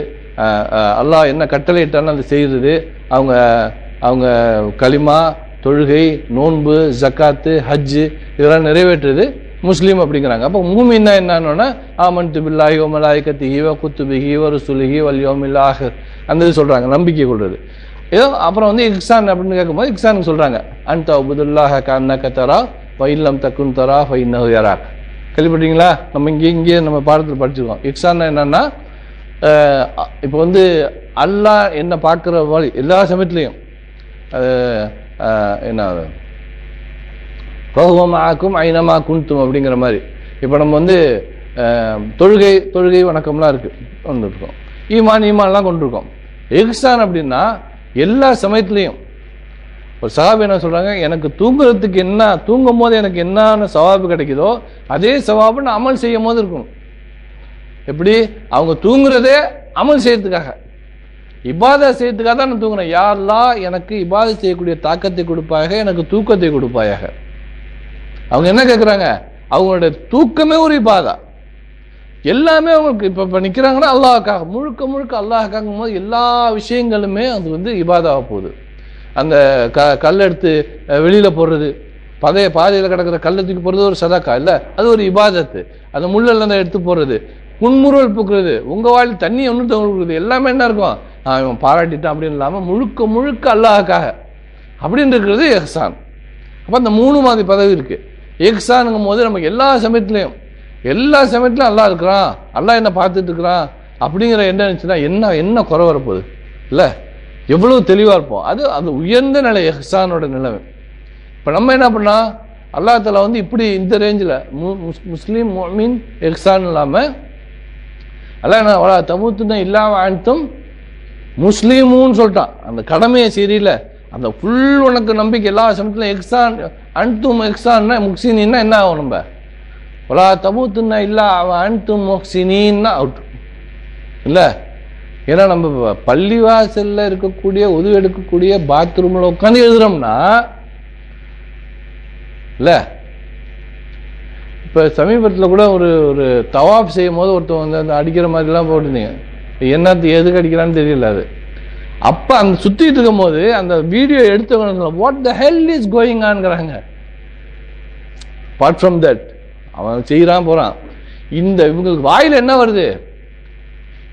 அல்லாஹ் என்ன கட்டளையிட்டாலும் அதை செய்கிறது, அவங்க அவங்க கலிமா, தொழுகை, நோன்பு, ஜக்காத்து, ஹஜ்ஜு இதெல்லாம் நிறைவேற்றுறது முஸ்லீம் அப்படிங்கிறாங்க. அப்போ மூமின்னா என்னன்னா ஆமன்து பில்லாஹி வ மலாயிகத்திஹி வ குத்துபிஹி வ ருசுலிஹி வல் யௌமில் ஆஹிர், அந்த இது சொல்றாங்க, நம்பிக்கை கொள்வது. ஏதோ அப்புறம் வந்து இஹ்சான் அப்படின்னு கேட்கும்போது இஹ்சான் சொல்றாங்க, அன்த அபுதுல்லாஹ கஅன்னக தரா வ இல்லம் தகுன் தரா ஃப இன்னஹு யராக். கேள்விப்பட்டீங்களா? நம்ம இங்கே நம்ம பாடத்தில் படிச்சிருக்கோம். இஹ்சான் என்னன்னா இப்போ வந்து அல்லாஹ் என்ன பார்க்குற வழி எல்லா சமயத்துலையும் என்ன பகுவமாக்கும் ஐனமா குந்தும் அப்படிங்கிற மாதிரி. இப்போ நம்ம வந்து தொழுகை வணக்கம்லாம் இருக்கு கொண்டுருக்கோம், ஈமான்லாம் கொண்டிருக்கோம். இஹ்சான் அப்படின்னா எல்லா சமயத்துலையும். ஒரு சவாபு என்ன சொல்றாங்க, எனக்கு தூங்குறதுக்கு என்ன, தூங்கும் போது எனக்கு என்னென்ன சவாபு கிடைக்குதோ அதே சவாபு நான் அமல் செய்யும் போது இருக்கணும். எப்படி? அவங்க தூங்குறதே அமல் செய்யறதுக்காக, இபாதா செய்யறதுக்காக தான் நான் தூங்குறேன். யா அல்லாஹ் எனக்கு இபாதா செய்யக்கூடிய தாக்கத்தை கொடுப்பாயாக, எனக்கு தூக்கத்தை கொடுப்பாயாக. அவங்க என்ன கேட்குறாங்க? அவங்களுடைய தூக்கமே ஒரு இபாதா, எல்லாமே அவங்களுக்கு இப்போ நிற்கிறாங்கன்னா அல்லாஹ்க்காக, முழுக்க முழுக்க அல்லாஹ்க்காகும் போது எல்லா விஷயங்களுமே அது வந்து இபாதாவாக போகுது. அந்த கல் எடுத்து வெளியில் போடுறது, பாதையில் கிடக்கிற கல்லை தூக்கி போடுறது ஒரு சதக்கா இல்லை, அது ஒரு இபாதத்து. அந்த முள்ளெல்லாம் எடுத்து போடுறது, புன்முறுவல் பூக்குறது, உங்கள் வாயில் தண்ணி ஒன்று கொடுக்குறது, எல்லாமே என்ன இருக்கும்? இவன் பாராட்டிட்டான் அப்படின்னு இல்லாமல் முழுக்க முழுக்க அல்லாஹ்க்காக அப்படின்னு இருக்கிறது இஹ்சான். அப்போ அந்த மூணு மாதிரி பதவி இருக்கு. இஹ்சானுங்கும் போது நமக்கு எல்லா சமயத்துலையும் அல்லாஹ் இருக்கிறான், அல்லாஹ் என்ன பார்த்துட்டு இருக்கிறான் அப்படிங்கிற எண்ணம் இருந்துச்சுன்னா என்ன குறை வரப்போகுது இல்லை? எவ்வளவு தெளிவாக இருப்போம். அது உயர்ந்த நிலை, இஹ்சானோட நிலைமை. இப்போ நம்ம என்ன பண்ணா, அல்லாஹ் தஆலா வந்து இப்படி இந்த ரேஞ்சில் முஸ்லீம் முஃமின் இஹ்சான் இல்லாமல் அல்லாஹ் என்ன வலா தமூத்துன இல்லா வ அன்தும் முஸ்லீமுன்னு சொல்லிட்டான். அந்த கடமையை சரியில்லை, அந்த ஃபுல் உனக்கு நம்பிக்கை எல்லா சமயத்திலும் இஹ்சான், அன்தும் இஹ்சான்னா முஹ்சினீன்னா என்ன ஆகும்? நம்ம வலா தமூத்துன இல்லா வ அன்தும் முஹ்சினீன்னா அவுட் இல்லை. ஏன்னா நம்ம பள்ளிவாசல்ல இருக்கக்கூடிய உதவி எடுக்கக்கூடிய பாத்ரூம்ல உட்காந்து எழுதுறோம்னா இல்ல. இப்ப சமீபத்தில் கூட ஒரு தவாப் செய்யும் போது ஒருத்தவங்க வந்து அந்த அடிக்கிற மாதிரிலாம் போட்டுருந்தீங்க, என்னத்து எதுக்கு அடிக்கிறான்னு தெரியல. அது அப்ப அந்த சுத்திட்டு இருக்கும் போது அந்த வீடியோ எடுத்தவங்க what the hell is going ஆன்ங்கிறாங்க. அபார்ட் ஃப்ரம் தட் அவன் செய்யறான் போறான், இந்த இவங்களுக்கு வாயில என்ன வருது?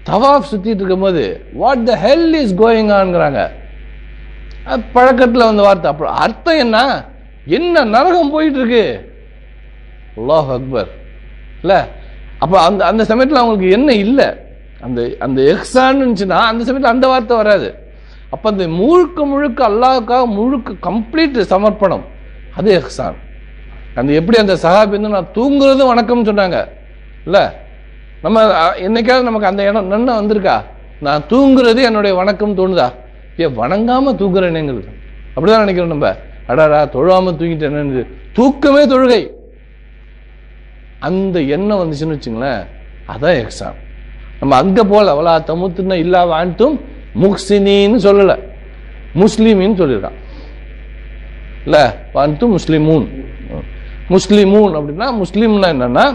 தவாஃப் சுத்திட்டு இருக்கும் போது what the hell is going ஆன்ங்கிறாங்க. பழக்கத்தில் வந்த வார்த்தை. அப்புறம் அர்த்தம் என்ன நரகம் போயிட்டு இருக்கு. அல்லாஹ் அக்பர் இல்ல. அப்ப அந்த சமயத்தில் அவங்களுக்கு என்ன இல்லை, அந்த இஹ்சான் இருந்துச்சுன்னா அந்த சமயத்தில் அந்த வார்த்தை வராது. அப்ப அந்த முழுக்க அல்லாஹ்வுக்காக முழுக்க கம்ப்ளீட் சமர்ப்பணம், அது இஹ்சான். அந்த எப்படி அந்த சஹாபி வந்து நான் தூங்குறதும் வணக்கம்னு சொன்னாங்க இல்ல. நம்ம என்னைக்காவது நமக்கு அந்த இடம் நன்ன வந்திருக்கா? நான் தூங்குறது என்னுடைய வணக்கம் தோணுதா? வணங்காம தூங்குறேனுங்கிறது அப்படிதான் நினைக்கிறோம் நம்ம. அடாடா தொழாம தூங்கிட்டேன்னு, தூக்கமே தொழுகை. அந்த எண்ணம் வந்துச்சுன்னு வச்சுங்களேன், அதான் இஹ்சான். நம்ம அங்க போல வலா தமுத்துன இல்லா வ அன்தும் முஹ்சினீன்னு சொல்லல, முஸ்லிமின்னு சொல்லியிருக்கான் இல்ல. அன்தும் முஸ்லிமூன். முஸ்லிமூன் அப்படின்னா முஸ்லிம்னா என்னன்னா,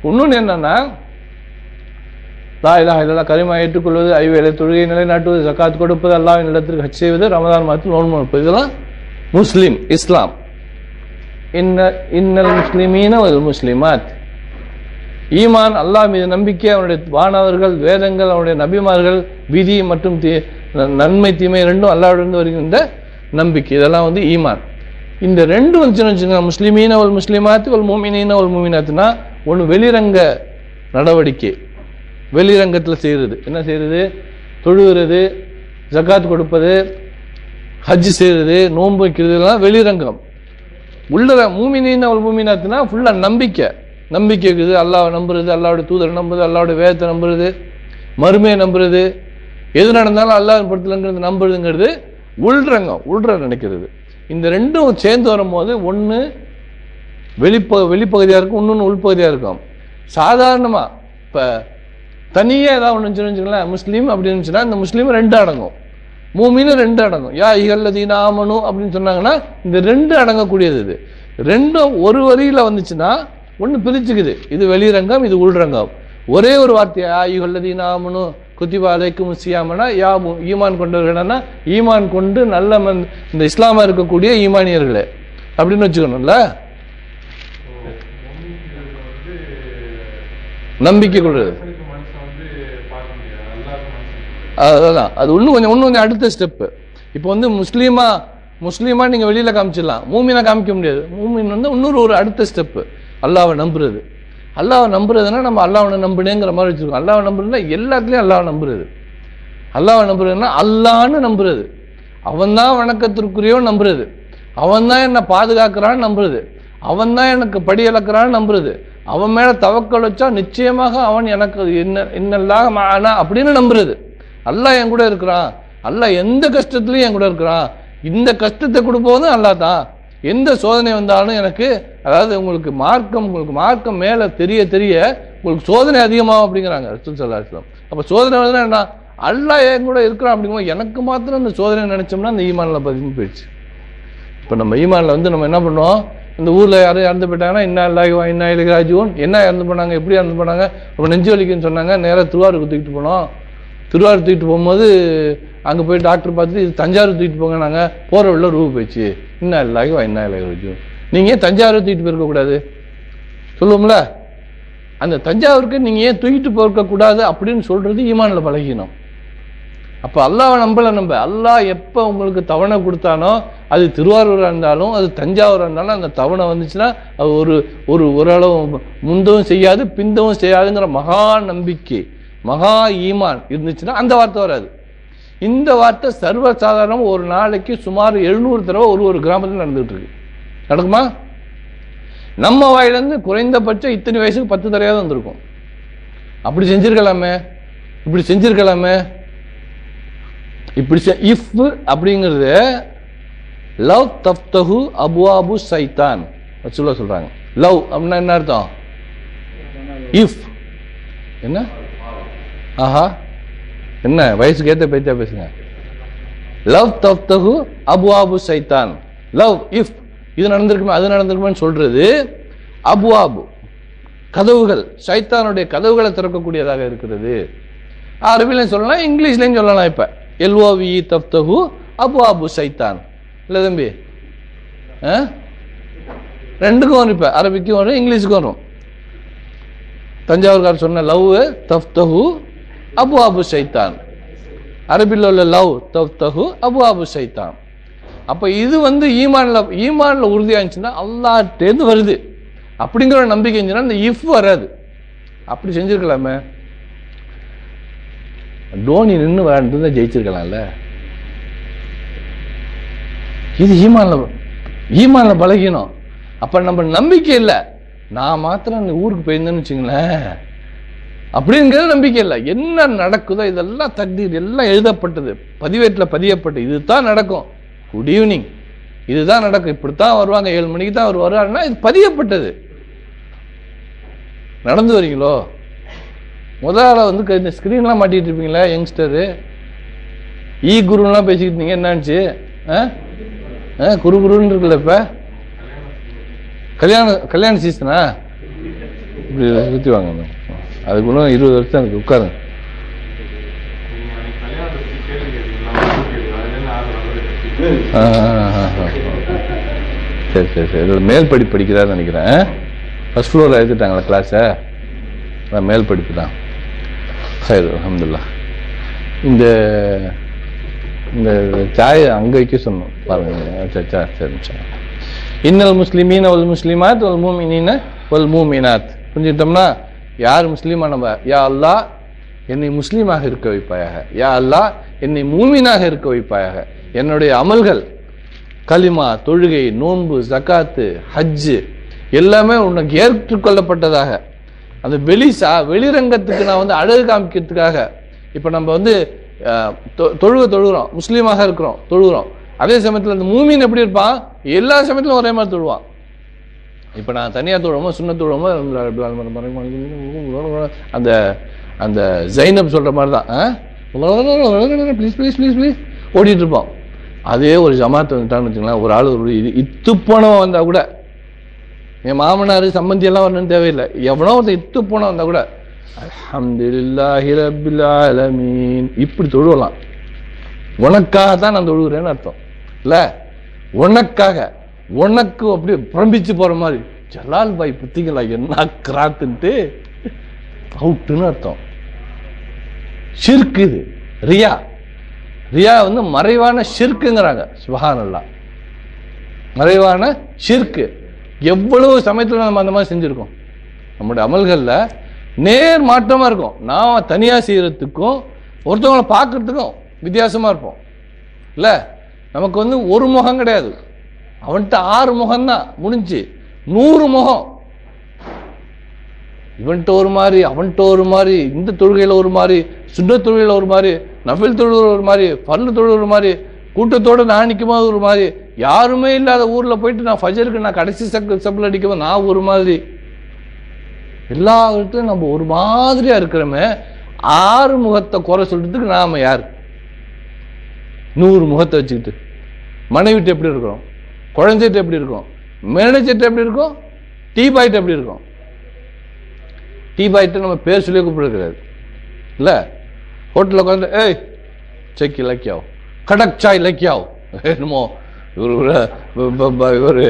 இன்னொன்னு என்னன்னா லா இலாஹ இல்லல்லாஹ் கலிமா ஏற்றுக்கொள்வது, ஐவேளை தொழுகை நிலைநாட்டுவது, ஜகாத் கொடுப்பது, அல்லாஹ்வின் இல்லத்திற்கு ஹஜ் செய்வது, ரமதான் மாதத்தில் நோன்பு நோற்பது, இதெல்லாம் முஸ்லிம் இஸ்லாம். இன்னல் முஸ்லிமீன வல் முஸ்லிமாத். ஈமான் அல்லாஹ் மீது நம்பிக்கை, அவனுடைய வானவர்கள், வேதங்கள், அவனுடைய நபிமார்கள், விதி மற்றும் நன்மை தீமை ரெண்டும் அல்லாஹ்விலிருந்து வருகின்ற நம்பிக்கை. இதெல்லாம் வந்து ஈமான். இந்த ரெண்டும் வந்துச்சுன்னு வச்சுக்கோங்க, முஸ்லிமீன வல் முஸ்லிமாத் வல் முஃமினீன வல் முஃமினாத்னா ஒன்று வெளிரங்க நடவடிக்கை, வெளிரங்கத்தில் செய்கிறது. என்ன செய்கிறது? தொழுகிறது, ஜகாத் கொடுப்பது, ஹஜ் செய்கிறது, நோன்பு வைக்கிறது, எல்லாம் வெளிரங்கம். உள்ள மூமினீன வல் முஃமினாத்னா ஃபுல்லாக நம்பிக்கை. நம்பிக்கை இருக்குது, அல்லாஹ்வை நம்புறது, அல்லாஹ்வுடைய தூதரை நம்புறது, அல்லாஹ்வுடைய வேதத்தை நம்புறது, மறுமையை நம்புறது, எது நடந்தாலும் அல்லாஹ் பொறுத்தலங்கிறது நம்புறதுங்கிறது உள்ரங்கம், உள்ற நினைக்கிறது. இந்த ரெண்டும் சேர்ந்து வரும்போது ஒன்று வெளிப்பகுதியாக இருக்கும், இன்னொன்று உள்பகுதியாக இருக்கும். சாதாரணமாக இப்போ தனியாக ஏதாவது ஒன்று வச்சுங்களேன், முஸ்லீம் அப்படின்னு இருந்துச்சுன்னா இந்த முஸ்லீம் ரெண்டு அடங்கும், மூமின்னு ரெண்டு அடங்கும். யா இகல்லதீன ஆமனு அப்படின்னு சொன்னாங்கன்னா இந்த ரெண்டு அடங்கக்கூடியது. இது ரெண்டும் ஒரு வரியில் வந்துச்சுன்னா ஒன்று பிரிச்சுக்குது, இது வெளிரங்கம், இது உள்ரங்கம். ஒரே ஒரு வார்த்தையா யா இகல்லதீன ஆமனு குத்திபா அலைக்கும் சியாமனா, யா ஈமான் கொண்டவர்கள்னா ஈமான் கொண்டு நல்ல இந்த இஸ்லாமா இருக்கக்கூடிய ஈமானியர்களே அப்படின்னு வச்சுக்கணும்ல. நம்பிக்கை கொள்றது அதுதான். அது இன்னும் கொஞ்சம் அடுத்த ஸ்டெப்பு. இப்போ வந்து முஸ்லீமா நீங்கள் வெளியில் காமிச்சிடலாம், மூமினா காமிக்க முடியாது. மூமின் வந்து இன்னொரு ஒரு அடுத்த ஸ்டெப்பு, அல்லாஹ்வை நம்புறது. அல்லாஹ்வை நம்புறதுன்னா நம்ம அல்லாஹ்வை நம்புனேங்கிற மாதிரி வச்சுருக்கோம். அல்லாஹ்வை நம்புறதுன்னா எல்லாத்துலேயும் அல்லாஹ்வை நம்புறது. அல்லாஹ்வை நம்புறதுன்னா அல்லாஹ்னு நம்புறது, அவன் தான் வணக்கத்திற்குரியவன் நம்புறது, அவன் தான் என்னை பாதுகாக்கிறான்னு நம்புறது, அவன் தான் எனக்கு படி இழக்கிறான்னு நம்புறது, அவன் மேலே தவக்கல் வச்சா நிச்சயமாக அவன் எனக்கு இன்னல்லாஹ் மஅனா அப்படின்னு நம்புறது. அல்லாஹ் என் கூட இருக்கிறான், அல்லாஹ் எந்த கஷ்டத்துலையும் என் கூட இருக்கிறான், இந்த கஷ்டத்தை கொடுப்போதும் அல்லாஹ் தான், எந்த சோதனை வந்தாலும் எனக்கு, அதாவது உங்களுக்கு மார்க்கம் மேலே தெரிய தெரிய உங்களுக்கு சோதனை அதிகமாகும் அப்படிங்கிறாங்க ரசூல் ஸல்லல்லாஹு அலைஹி வஸல்லம். அப்போ சோதனை வந்து என்ன, அல்லாஹ் என் கூட இருக்கிறான் அப்படிங்கும்போது எனக்கு மாத்திரம் இந்த சோதனை நினைச்சோம்னா அந்த ஈமானில் பதிவு போயிடுச்சு. இப்போ நம்ம ஈமானில் வந்து நம்ம என்ன பண்ணுவோம், இந்த ஊரில் யாரும் இறந்து போயிட்டாங்கன்னா இன்னா இல்லாஹி வ இன்னா இலைஹி ராஜிஊன், என்ன இறந்து போனாங்க, எப்படி இறந்து போனாங்க, ரொம்ப நெஞ்சு வலிக்குன்னு சொன்னாங்க, நேராக திருவாரூருக்கு தூக்கிட்டு போனோம். திருவாரூர் தூக்கிட்டு போகும்போது அங்கே போய் டாக்டர் பார்த்துட்டு இது தஞ்சாவூர் தூக்கிட்டு போங்க, நாங்கள் போகிற உள்ள ரூபா போயிடுச்சு, இன்னா இல்லாஹி வ இன்னா இலைஹி ராஜிஊன். நீங்கள் ஏன் தஞ்சாவூர் தூக்கிட்டு போயிருக்கக்கூடாது சொல்லுவோம்ல, அந்த தஞ்சாவூருக்கு நீங்கள் ஏன் தூக்கிட்டு போயிருக்கக்கூடாது அப்படின்னு சொல்கிறது ஈமானில் பழகினோம். அப்போ அல்லாஹ்வை நம்ம அல்லாஹ் எப்போ உங்களுக்கு தவணை கொடுத்தானோ, அது திருவாரூராக இருந்தாலும் அது தஞ்சாவூராக இருந்தாலும், அந்த தவணை வந்துச்சுன்னா அது ஓரளவு முந்தவும் செய்யாது பிந்தவும் செய்யாதுங்கிற மகா நம்பிக்கை, மகா ஈமான் இருந்துச்சுன்னா அந்த வார்த்தை வராது. இந்த வார்த்தை சர்வசாதாரணம் ஒரு நாளைக்கு சுமார் 700 தடவை ஒரு கிராமத்தில் நடந்துகிட்டு இருக்கு. நடக்குமா? நம்ம வாயிலிருந்து குறைந்தபட்சம் இத்தனை வயசுக்கு 10 தடவையாவது வந்திருக்கும். அப்படி செஞ்சிருக்கலாமே, இப்படி செஞ்சிருக்கலாமே, இப்படி இஃப் அப்படிங்கிறது லவ் தஃப்தஹு அபுவாபு சைத்தான் சொல்றாங்க. லவ் அப்படின்னா என்ன அர்த்தம்? இஃப் என்ன? ஆஹா, என்ன வயசுக்கு ஏற்ற பேச்சா பேசுங்க. லவ் தஃப்தஹு அபுவாபு சைத்தான். லவ் இஃப் இது நடந்திருக்குமே அது நடந்திருக்குமே சொல்றது அபுவாபு கதவுகள், சைத்தானுடைய கதவுகளை திறக்கக்கூடியதாக இருக்கிறது. அரபிலையும் சொல்லலாம், இங்கிலீஷ்லையும் சொல்லலாம். இப்ப எல்ஓவி தஃப்தஹு அபுவாபு சைத்தான் இல்லை தம்பி? ரெண்டுக்கும் வரும், இப்போ அரபிக்கும் வரும் இங்கிலீஷுக்கும் வரும். தஞ்சாவூர்கார் சொன்ன லவ் தஃப்தஹு அபுவாபு சைத்தான், அரபியில் உள்ள லவ் தஃப்தஹு அபுவாபு சைத்தான். அப்போ இது வந்து ஈமான்ல உறுதியாக இருந்துச்சுன்னா அல்லாஹ்ட்டேருந்து வருது அப்படிங்கிற ஒரு நம்பிக்கை இருந்துச்சுன்னா இந்த இஃப் வராது. அப்படி செஞ்சிருக்கலாமே, டோனி நின்று விளையாண்டு ஜெயிச்சிருக்கலாம்ல. இது ஈமான்ல பழகினோம். அப்ப நம்ம நம்பிக்கை இல்லை, நான் மாத்திரம் ஊருக்கு போயிருந்தேன்னு வச்சுங்களேன் அப்படிங்கிறது நம்பிக்கை இல்லை. என்ன நடக்குதோ இதெல்லாம் தக்தீர், எல்லாம் எழுதப்பட்டது, பதிவேட்டில் பதியப்பட்டது, இதுதான் நடக்கும். குட் ஈவினிங், இதுதான் நடக்கும், இப்படித்தான் வருவாங்க, 7 மணிக்கு தான் அவர் வருவாருன்னா இது பதியப்பட்டது. நடந்து வரீங்களோ? முதல்ல வந்து இந்த ஸ்கிரீன்லாம் மாட்டிட்டு இருப்பீங்களா யங்ஸ்டரு, குருலாம் பேசிக்கிட்டு இருந்தீங்க, என்னாச்சு? குருன்னு இருக்குல்ல, இப்ப கல்யாண சீசனா? இப்படி சுற்றி வாங்க, அதுக்கு இன்னும் 20 வருஷம் எனக்கு உட்காருங்க. சரி சரி சரி, இதில் மேல் படிப்பு படிக்கிறான்னு நினைக்கிறேன். ஃபர்ஸ்ட் ஃப்ளோரில் எடுத்துட்டாங்களா கிளாஸை? அதான் மேல் படிப்பு தான். சரி, அல்ஹம்துலில்லாஹ். இந்த இந்த சாயை அங்கே வைக்க சொன்னோம் பாருங்க. சரி சரி சரி. இன்னல் முஸ்லிமீன வல் முஸ்லிமாத் வல் மூமினீன வல் மூமினாத். புரிஞ்சுக்கிட்டோம்னா, யார் முஸ்லீமா நம்ம, யா அல்லாஹ் என்னை முஸ்லீமாக இருக்க வைப்பாயாக, யா அல்லாஹ் என்னை மூமினாக இருக்க வைப்பாயாக. என்னுடைய அமல்கள், கலிமா, தொழுகை, நோன்பு, ஜகாத்து, ஹஜ்ஜு எல்லாமே உனக்கு ஏற்றுக்கொள்ளப்பட்டதாக. அந்த வெளிரங்கத்துக்கு நான் வந்து அழகு காமிக்கிறதுக்காக. இப்போ நம்ம வந்து தொழுகிறோம், முஸ்லீமாக இருக்கிறோம், தொழுகிறோம். அதே சமயத்தில் அந்த மூமின் எப்படி இருப்பான்? எல்லா சமயத்திலும் ஒரே மாதிரி தொழுவான். இப்போ நான் தனியாக தொழுவோமோ சுண்ணத் தொழுவோமோ அந்த அந்த ஜைனப் சொல்கிற மாதிரி தான் ப்ளீஸ் ப்ளீஸ் ப்ளீஸ் ப்ளீஸ் ஓடிட்டு இருப்போம். அதே ஒரு ஜமாத்து வந்துட்டான்னு வச்சுங்களேன், ஒரு ஆள் ஒரு இத்து போனவன் வந்தால் கூட, என் மாமனார் சம்பந்தி எல்லாம் வரணும்னு தேவையில்லை, எவனோ ஒருத்தர் இத்து போன வந்தால் கூட அல்ஹம்துலில்லாஹி ரப்பில் ஆலமீன் இப்படி தொழுவலாம். உனக்காக தான் நான் தொழுகிறேன்னு அர்த்தம் இல்லை, உனக்காக, உனக்கு அப்படி பிரம்பிச்சு போகிற மாதிரி. ஜலால் பாய் புத்திங்களா என்ன கிராத்துன்ட்டு அவுட்டுன்னு அர்த்தம். ஷிர்க் இது, ரியா. ரியா வந்து மறைவான ஷிர்க்குங்கிறாங்க. சுப்ஹானல்லாஹ், மறைவான ஷிர்க்கு. எவ்வளவு சமயத்தில் நம்ம அந்த மாதிரி செஞ்சுருக்கோம். நம்முடைய அமல்களில் நேர் மாற்றமாக இருக்கும். நான் தனியாக செய்கிறதுக்கும் ஒருத்தவங்களை பார்க்கறதுக்கும் வித்தியாசமாக இருப்போம் இல்லை. நமக்கு வந்து ஒரு முகம் கிடையாது, அவன்கிட்ட 6 முகம்தான் முடிஞ்சு 100 முகம். இவன்கிட்ட ஒரு மாதிரி, அவன்கிட்ட ஒரு மாதிரி, இந்த தொழுகையில் ஒரு மாதிரி, சுண்ண தொழுகையில் ஒரு மாதிரி, நஃபில் தொழுகை ஒரு மாதிரி, ஃபர்லு தொழுகை ஒரு மாதிரி, கூட்டத்தோடு நான் நிற்கும்போது ஒரு மாதிரி, யாருமே இல்லாத ஊரில் போயிட்டு நான் ஃபஜருக்கு நான் கடைசி சப்பில் அடிக்கும்போது நான் ஒரு மாதிரி, எல்லா இடத்துலையும் நம்ம ஒரு மாதிரியா இருக்கிறோமே. 6 முகத்தை குறை சொல்றதுக்கு நாம யார்? 100 முகத்தை வச்சுக்கிட்டு மனைவிட்டு எப்படி இருக்கிறோம், குழந்தைகிட்ட எப்படி இருக்கும், மேனேஜர்கிட்ட எப்படி இருக்கும், டீ பாய்ட்டு எப்படி இருக்கும். டீ பாய்ட்டு நம்ம பேர் சொல்லி கூப்பிடுறது இல்லை. ஹோட்டலில் உட்காந்து ஏய் செக்கி லக்கியாவோ, கடக் சாய் லக்கியாவோ, என்னமோ இவர்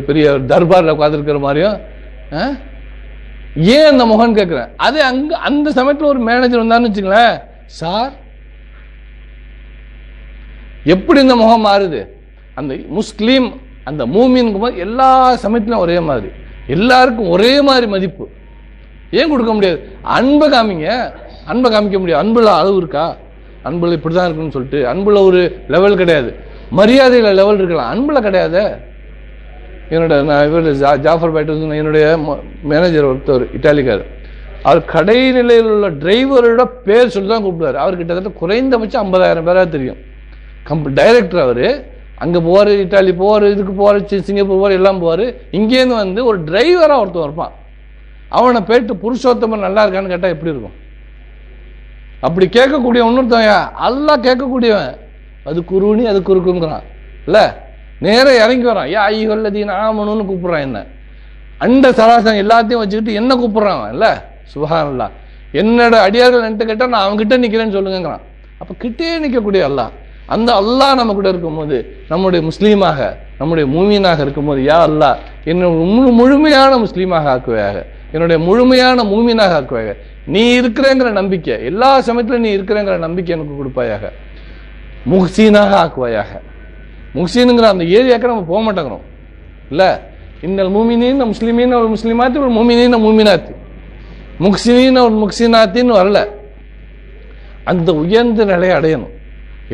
பெரிய தர்பாரில் உட்காந்துருக்கிற மாதிரியும். ஏன் அந்த முகன் கேட்குறேன். அதே அங்கே அந்த சமயத்தில் ஒரு மேனேஜர் வந்தான்னு வச்சுங்களேன், சார் எப்படி இந்த முகம் மாறுது. அந்த முஸ்லீம் அந்த மூமின்கும் போது எல்லா சமயத்திலும் ஒரே மாதிரி, எல்லாருக்கும் ஒரே மாதிரி மதிப்பு. ஏன் கொடுக்க முடியாது? அன்பை காமிங்க, அன்பை காமிக்க முடியாது. அன்புல அளவு இருக்கா? அன்புல இப்படி தான் இருக்குன்னு சொல்லிட்டு அன்புல ஒரு லெவல் கிடையாது. மரியாதையில் லெவல் இருக்கலாம், அன்புல கிடையாது. நான் இவர் ஜாஃபர் பைட்டு என்னுடைய மேனேஜர் ஒருத்தர் இட்டாலிக்கார். அவர் கடைநிலையில் உள்ள டிரைவரோட பேர் சொல்லி தான் கூப்பிடுவார். அவர் கிட்டத்தட்ட குறைந்தபட்சம் 50,000 பேராக தெரியும். டைரக்டர் அவர். அங்கே போவார், இட்டாலி போவார், இதுக்கு போவார், சிங்கப்பூர் போவார், எல்லாம் போவார். இங்கேருந்து வந்து ஒரு டிரைவராக ஒருத்தன் இருப்பான். அவனை போயிட்டு புருஷோத்தமன் நல்லா இருக்கான்னு கேட்டால் எப்படி இருக்கும்? அப்படி கேட்கக்கூடிய இன்னொருத்தவன் எல்லாம் கேட்கக்கூடியவன், அது குருணி அது குறுக்குங்கிறான் இல்லை. நேராக இறங்கி வரான். ஐயல்லதீன ஆமனுன்னு கூப்பிட்றான். என்ன அண்ட சராசரம் எல்லாத்தையும் வச்சுக்கிட்டு என்ன கூப்பிட்றான் இல்லை. சுப்ஹானல்லாஹ், என்னோட அடியார்கள் என்கிட்ட கேட்டால் நான் அவங்ககிட்ட நிற்கிறேன்னு சொல்லுங்கிறான். அப்போ கிட்டே நிற்கக்கூடிய அல்லாஹ், அந்த அல்லாஹ் நம்ம கூட இருக்கும்போது, நம்முடைய முஸ்லீமாக, நம்முடைய மூமினாக இருக்கும்போது, யா அல்லாஹ் என்னுடைய முழுமையான முஸ்லீமாக ஆக்குவாயாக, என்னுடைய முழுமையான மூமினாக ஆக்குவாயாக. நீ இருக்கிறேங்கிற நம்பிக்கை, எல்லா சமயத்திலும் நீ இருக்கிறேங்கிற நம்பிக்கை எனக்கு கொடுப்பாயாக. முஹ்சீனாக ஆக்குவாயாக. முஹ்சீனுங்கிற அந்த ஏரியாக்க நம்ம போக மாட்டேங்கிறோம் இல்லை. இன்னல் மூமினீன் முஸ்லிமீன் ஒரு முஸ்லிமாத்தி ஒரு மூமினீன் மூமினாத்தி, முஹ்சினீன் ஒரு முஹ்சினாத்தின்னு வரல. அந்த உயர்ந்த நிலையை அடையணும்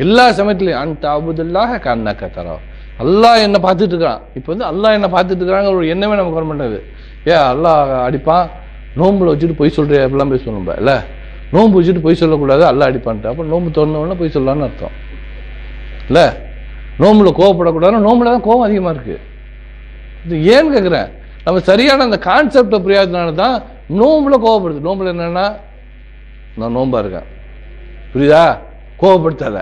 எல்லா சமயத்திலையும். அந்த அபுதுல்லாஹ கண்ணக்க தரோம், அல்லாஹ் என்னை பார்த்துட்டு இருக்கிறான். இப்போ வந்து அல்லாஹ் என்னை பார்த்துட்டு இருக்கிறாங்க ஒரு எண்ணமே நமக்கு வர மாட்டேங்குது. அல்லாஹ் அடிப்பான், நோம்புல வச்சுட்டு பொய் சொல்றியா அப்படிலாம் போய் சொல்லணும் இல்லை. நோம்பு வச்சுட்டு பொய் சொல்லக்கூடாது, அல்லாஹ் அடிப்பான்ட்டு. அப்போ நோம்பு திறந்தவொடனே பொய் சொல்லலான்னு அர்த்தம் இல்லை. நோம்புல கோவப்படக்கூடாது, நோம்புல தான் கோவம் அதிகமாக இருக்குது. இது ஏன்னு கேட்குறேன். நம்ம சரியான அந்த கான்செப்டை புரியாததுனால தான் நோம்புல கோவப்படுது. நோம்புல என்னன்னா, நான் நோம்பா இருக்கேன் புரியுதா, கோவப்படுத்தாத.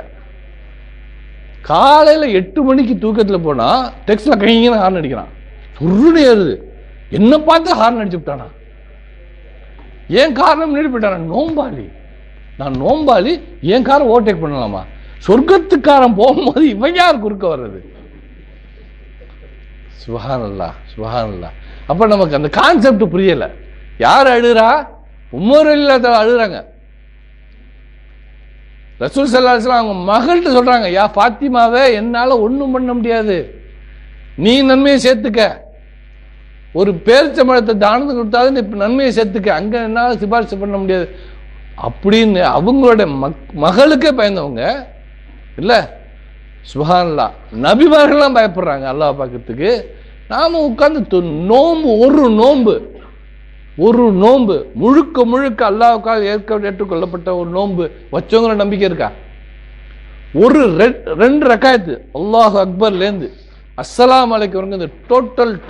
காலையில் 8 மணிக்கு தூக்கத்தில் போனால் டெக்ஸ்டில் கைங்கன்னு ஹார்ன் அடிக்கிறான், சுருன்னு ஏறுது. என்ன பார்த்து ஹார்ன் அடிச்சு விட்டானா? ஏன் காரணம் முன்னாடி போயிட்டானா? நோம்பாளி, நான் நோம்பாளி, என் காரை ஓவர்டேக் பண்ணலாமா? சொர்க்கத்துக்காரன் போகும்போது இவன் யார் குறுக்க வர்றது? சுப்ஹானல்லாஹ் சுப்ஹானல்லாஹ். அப்ப நமக்கு அந்த கான்செப்ட் புரியல. யார் அழுறா? உமர் இல்லாத அழுறாங்க. ரசூல் ஸல்லல்லாஹு அலைஹி வஸல்லம் அவங்க மகள்கிட்ட சொல்றாங்க, யா ஃபாத்திமாவே, என்னால ஒண்ணும் பண்ண முடியாது, நீ நன்மையை சேர்த்துக்க. ஒரு பேரிச்சம்பழத்தை தானத்துக்கு கொடுத்தாலும் இப்ப நன்மையை சேர்த்துக்க, அங்க என்னால சிபாரிசு பண்ண முடியாது அப்படின்னு அவங்களோட மகளுக்கே பயந்தவங்க இல்ல. சுப்ஹானல்லாஹ். நபிமார்கள்லாம் பயப்படுறாங்க அல்லாஹ் பார்க்கறதுக்கு. நாம உட்கார்ந்து நோம்பு, ஒரு நோம்பு முழுக்க முழுக்க அல்லாஹ்வால் ஏற்றுக்கொள்ளப்பட்ட ஒரு நோம்பு வச்சவங்கள நம்பிக்கை இருக்கா? ஒரு 2 ரக்காயத்து அல்லாஹ் அக்பர்லேருந்து அஸ்ஸலாமு அலைக்கும் வரைக்கும் இந்த